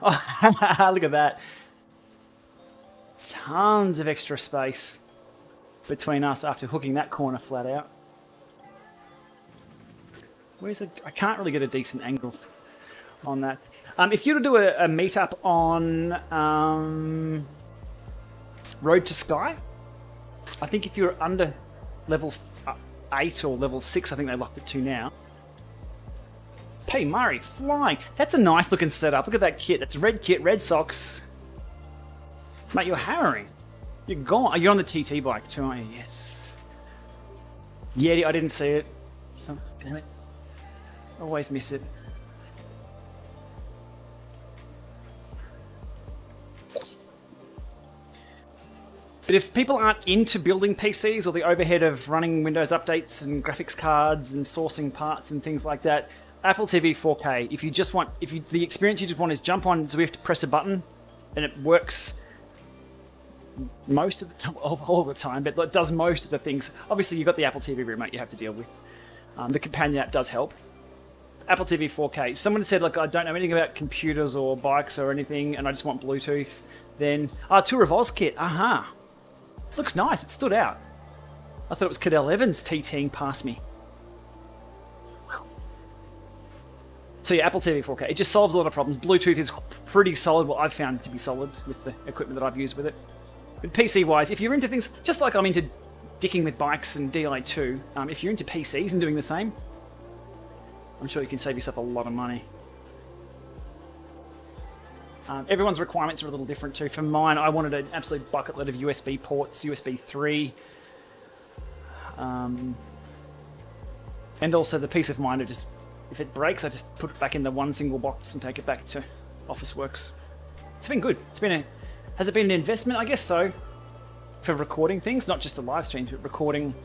look at that. Tons of extra space between us after hooking that corner flat out. I can't really get a decent angle on that. If you were to do a meetup on Road to Sky, I think if you're under level 8 or level 6, I think they locked it to now. P. Murray, flying. That's a nice looking setup. Look at that kit. That's a red kit, red socks. Mate, you're harrowing. You're gone. Oh, you're on the TT bike too, aren't you? Yes. Yeti, I didn't see it. Damn it. Always miss it. But if people aren't into building PCs or the overhead of running Windows updates and graphics cards and sourcing parts and things like that, Apple TV 4K. If you just want, the experience you just want is jump on Zwift, press a button, and it works most of the time, all the time, but it does most of the things. Obviously, you've got the Apple TV remote you have to deal with. The companion app does help. Apple TV 4K. If someone said, like, I don't know anything about computers or bikes or anything, and I just want Bluetooth, then Tour of Oz kit. Aha. Looks nice. It stood out. I thought it was Cadell Evans TTing past me. So yeah, Apple TV 4K. It just solves a lot of problems. Bluetooth is pretty solid. Well, I've found it to be solid with the equipment that I've used with it. But PC-wise, if you're into things, just like I'm into dicking with bikes and DI2, if you're into PCs and doing the same, I'm sure you can save yourself a lot of money. Everyone's requirements are a little different too. For mine, I wanted an absolute bucket load of USB ports, USB 3. And also the peace of mind of just, if it breaks, I just put it back in the one single box and take it back to Officeworks. It's been good. Has it been an investment? I guess so. For recording things, not just the live streams, but recording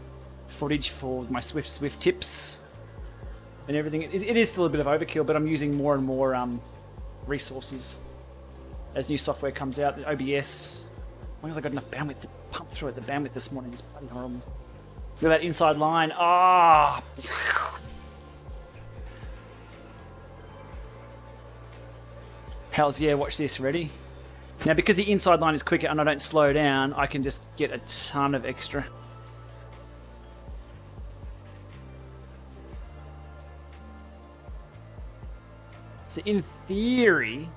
footage for my Swift tips and everything. It is still a bit of overkill, but I'm using more and more resources as new software comes out. OBS. As long as I got enough bandwidth to pump through it. The bandwidth this morning is bloody horrible. Look at that inside line. Ah. Hells yeah, watch this. Ready? Now, because the inside line is quicker and I don't slow down, I can just get a ton of extra. So in theory,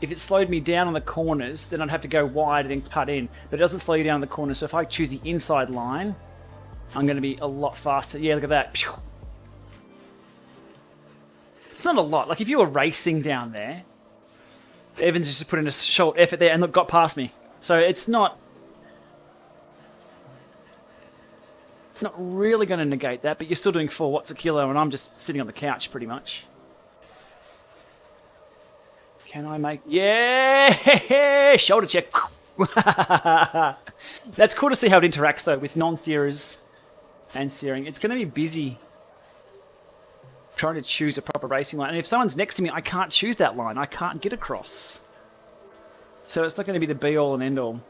if it slowed me down on the corners, then I'd have to go wide and then cut in. But it doesn't slow you down on the corners. So if I choose the inside line, I'm going to be a lot faster. Yeah, look at that. It's not a lot. Like if you were racing down there, Evans just put in a short effort there and look, got past me. So it's not really going to negate that, but you're still doing 4 watts a kilo and I'm just sitting on the couch pretty much. Can I make... Yeah! Shoulder check. That's cool to see how it interacts though with non-steerers and steering. It's going to be busy trying to choose a proper racing line. And if someone's next to me, I can't choose that line. I can't get across. So it's not going to be the be-all and end-all.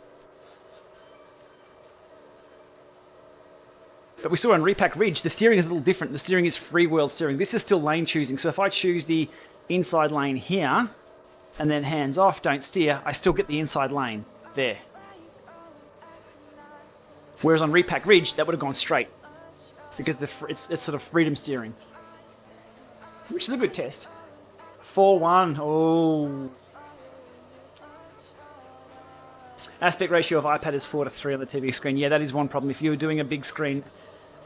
But we saw on Repack Ridge, the steering is a little different. The steering is free-wheel steering. This is still lane choosing. So if I choose the inside lane here, and then hands off, don't steer, I still get the inside lane there. Whereas on Repack Ridge, that would have gone straight. Because it's sort of freedom steering. Which is a good test. 4:1. Oh. Aspect ratio of iPad is 4:3 on the TV screen. Yeah, that is one problem. If you're doing a big screen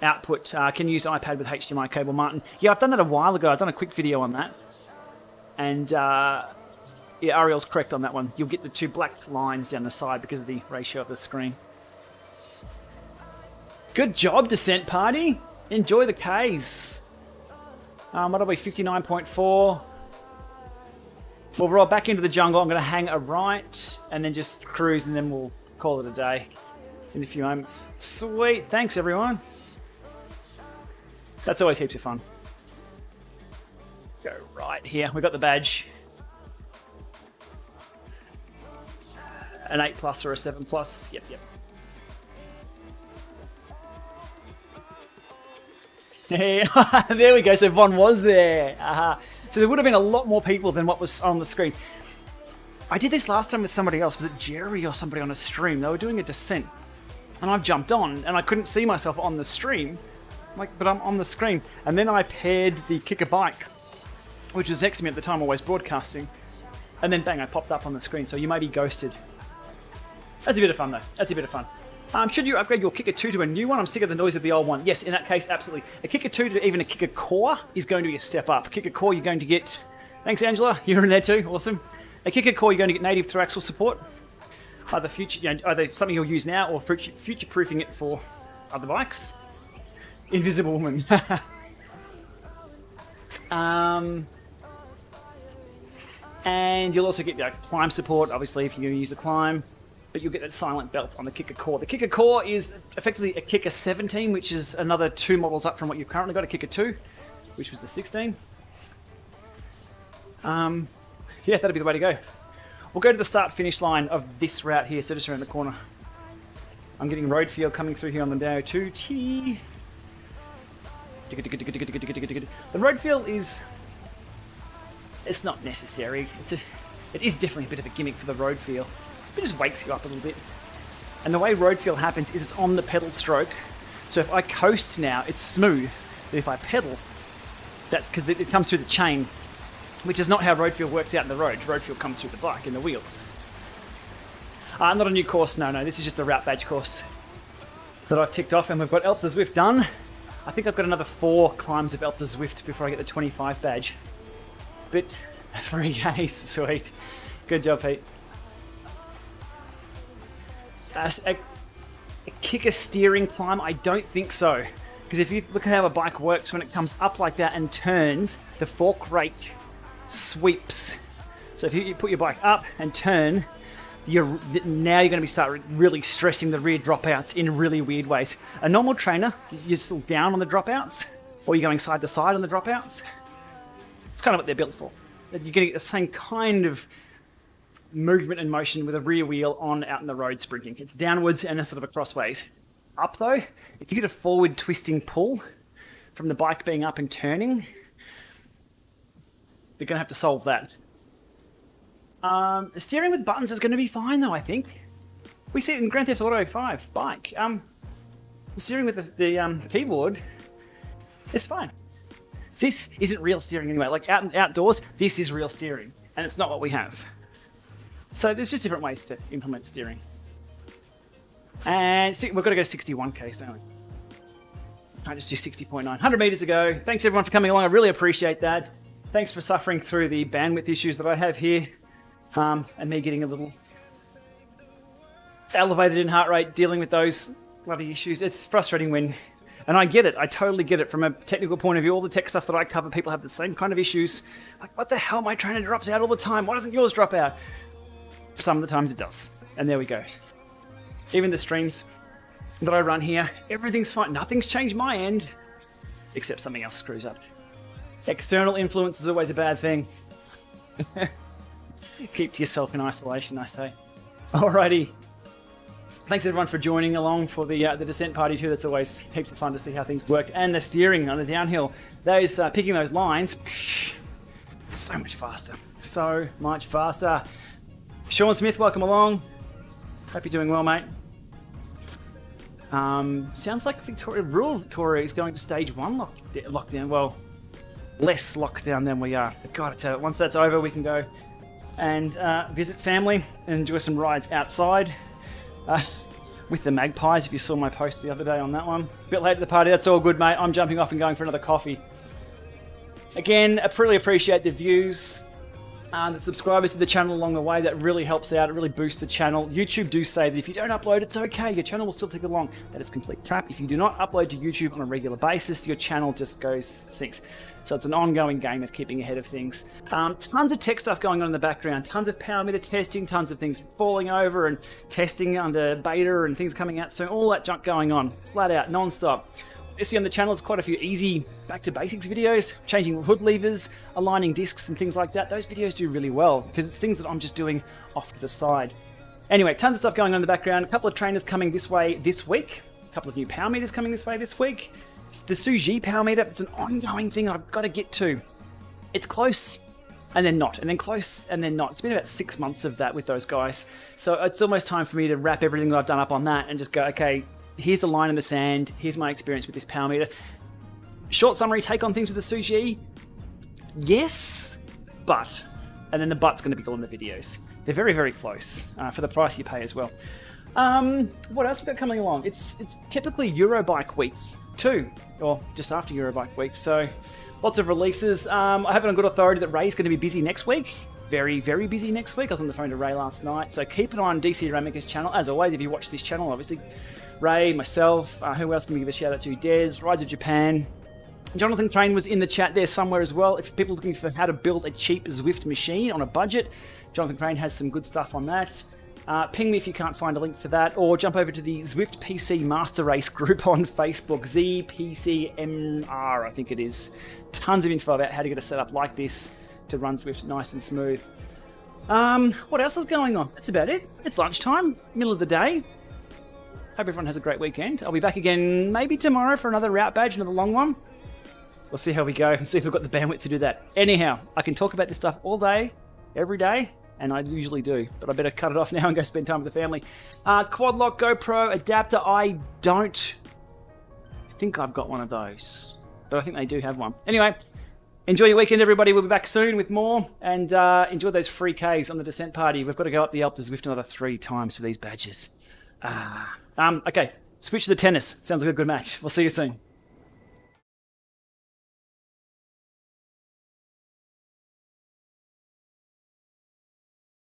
output, can you use iPad with HDMI cable, Martin? Yeah, I've done that a while ago. I've done a quick video on that. And yeah, Ariel's correct on that one. You'll get the 2 black lines down the side because of the ratio of the screen. Good job, Descent Party. Enjoy the Ks. What'll be 59.4? We'll roll back into the jungle. I'm going to hang a right and then just cruise, and then we'll call it a day in a few moments. Sweet. Thanks, everyone. That's always heaps of fun. Go right here. We've got the badge. An 8+ or a 7+. Yep. Hey, there we go. So Vaughn was there. So there would have been a lot more people than what was on the screen. I did this last time with somebody else. Was it Jerry or somebody on a stream? They were doing a descent. And I've jumped on, and I couldn't see myself on the stream. But I'm on the screen. And then I paired the kicker bike, which was next to me at the time, always broadcasting. And then bang, I popped up on the screen. So you may be ghosted. That's a bit of fun, though. That's a bit of fun. Should you upgrade your Kicker 2 to a new one? I'm sick of the noise of the old one. Yes, in that case, absolutely. A Kicker 2 to even a Kicker Core is going to be a step up. Kicker Core, you're going to get... Thanks, Angela. You're in there too. Awesome. A Kicker Core, you're going to get native through axle support. Either something you'll use now or future-proofing it for other bikes. Invisible Woman. And you'll also get climb support, obviously, if you're going to use the climb. But you'll get that silent belt on the Kicker Core. The Kicker Core is effectively a Kicker 17, which is another 2 models up from what you've currently got, a Kicker 2, which was the 16. Yeah, that'll be the way to go. We'll go to the start-finish line of this route here, so just around the corner. I'm getting road field coming through here on the Dow 2T. The road field is... It's not necessary. It is definitely a bit of a gimmick for the road feel. It just wakes you up a little bit. And the way road feel happens is it's on the pedal stroke. So if I coast now, it's smooth. But if I pedal, that's because it comes through the chain, which is not how road feel works out in the road. Road feel comes through the bike and the wheels. Not a new course, no. This is just a route badge course that I've ticked off, and we've got Alpe du Zwift done. I think I've got another 4 climbs of Alpe du Zwift before I get the 25 badge. But 3 days, sweet. Good job, Pete. A kicker steering climb? I don't think so. Because if you look at how a bike works, when it comes up like that and turns, the fork rake sweeps. So if you put your bike up and turn, now you're going to start really stressing the rear dropouts in really weird ways. A normal trainer, you're still down on the dropouts, or you're going side to side on the dropouts. It's kind of what they're built for. You're going to get the same kind of movement and motion with a rear wheel on out in the road sprinting. It's downwards and a sort of a crossways. Up though, if you get a forward twisting pull from the bike being up and turning, they're going to have to solve that. Steering with buttons is going to be fine though, I think. We see it in Grand Theft Auto 5 bike. The steering with the keyboard is fine. This isn't real steering anyway. Like outdoors, this is real steering, and it's not what we have. So there's just different ways to implement steering. And we've got to go 61k, don't we? I just do 60.9. 100 meters ago. Thanks everyone for coming along. I really appreciate that. Thanks for suffering through the bandwidth issues that I have here. And me getting a little elevated in heart rate, dealing with those bloody issues. It's frustrating when... And I get it. I totally get it from a technical point of view. All the tech stuff that I cover, people have the same kind of issues. Like, what the hell? My trainer drops out all the time. Why doesn't yours drop out? Some of the times it does. And there we go. Even the streams that I run here, everything's fine. Nothing's changed my end, except something else screws up. External influence is always a bad thing. Keep to yourself in isolation, I say. Alrighty. Thanks everyone for joining along for the descent party too. That's always heaps of fun to see how things work. And the steering on the downhill. Those picking those lines, so much faster. So much faster. Sean Smith, welcome along. Hope you're doing well, mate. Sounds like rural Victoria is going to stage 1 lockdown. Well, less lockdown than we are. But God, I tell you, once that's over, we can go and visit family and enjoy some rides outside with the magpies. If you saw my post the other day on that one. A bit late to the party, that's all good, mate. I'm jumping off and going for another coffee. Again, I really appreciate the views. The subscribers to the channel along the way, that really helps out. It really boosts the channel. YouTube do say that if you don't upload, it's okay. Your channel will still tick along. That is complete crap. If you do not upload to YouTube on a regular basis, your channel just sinks. So it's an ongoing game of keeping ahead of things. Tons of tech stuff going on in the background. Tons of power meter testing, tons of things falling over and testing under beta and things coming out. So all that junk going on, flat out, non-stop. You see on the channel is quite a few easy back to basics videos, changing hood levers, aligning discs and things like that. Those videos do really well because it's things that I'm just doing off to the side. Anyway, tons of stuff going on in the background. A couple of trainers coming this way this week. A couple of new power meters coming this way this week. The Suji power meter, it's an ongoing thing I've got to get to. It's close, and then not, and then close, and then not. It's been about 6 months of that with those guys. So it's almost time for me to wrap everything that I've done up on that and just go, okay, here's the line in the sand. Here's my experience with this power meter. Short summary take on things with the Suji. Yes, but. And then the but's going to be all in the videos. They're very, very close for the price you pay as well. What else we got coming along? It's typically Eurobike week too, or just after Eurobike week. So lots of releases. I have it on good authority that Ray's going to be busy next week. Very, very busy next week. I was on the phone to Ray last night. So keep an eye on DC Ramica's channel. As always, if you watch this channel, obviously, Ray, myself, who else can we give a shout out to? Des, Rides of Japan. Jonathan Train was in the chat there somewhere as well. If people are looking for how to build a cheap Zwift machine on a budget, Jonathan Crane has some good stuff on that. Ping me if you can't find a link to that, or jump over to the Zwift PC Master Race group on Facebook, ZPCMR, I think it is. Tons of info about how to get a setup like this to run Zwift nice and smooth. What else is going on? That's about it. It's lunchtime, middle of the day. Hope everyone has a great weekend. I'll be back again maybe tomorrow for another route badge, another long one. We'll see how we go and see if we've got the bandwidth to do that. Anyhow, I can talk about this stuff all day, every day, and I usually do, but I better cut it off now and go spend time with the family. Quad lock GoPro adapter, I don't think I've got one of those, but I think they do have one. Anyway, enjoy your weekend, everybody. We'll be back soon with more, and enjoy those free Ks on the descent party. We've got to go up the Alpe du Zwift another 3 times for these badges. Okay, switch to the tennis. Sounds like a good match. We'll see you soon.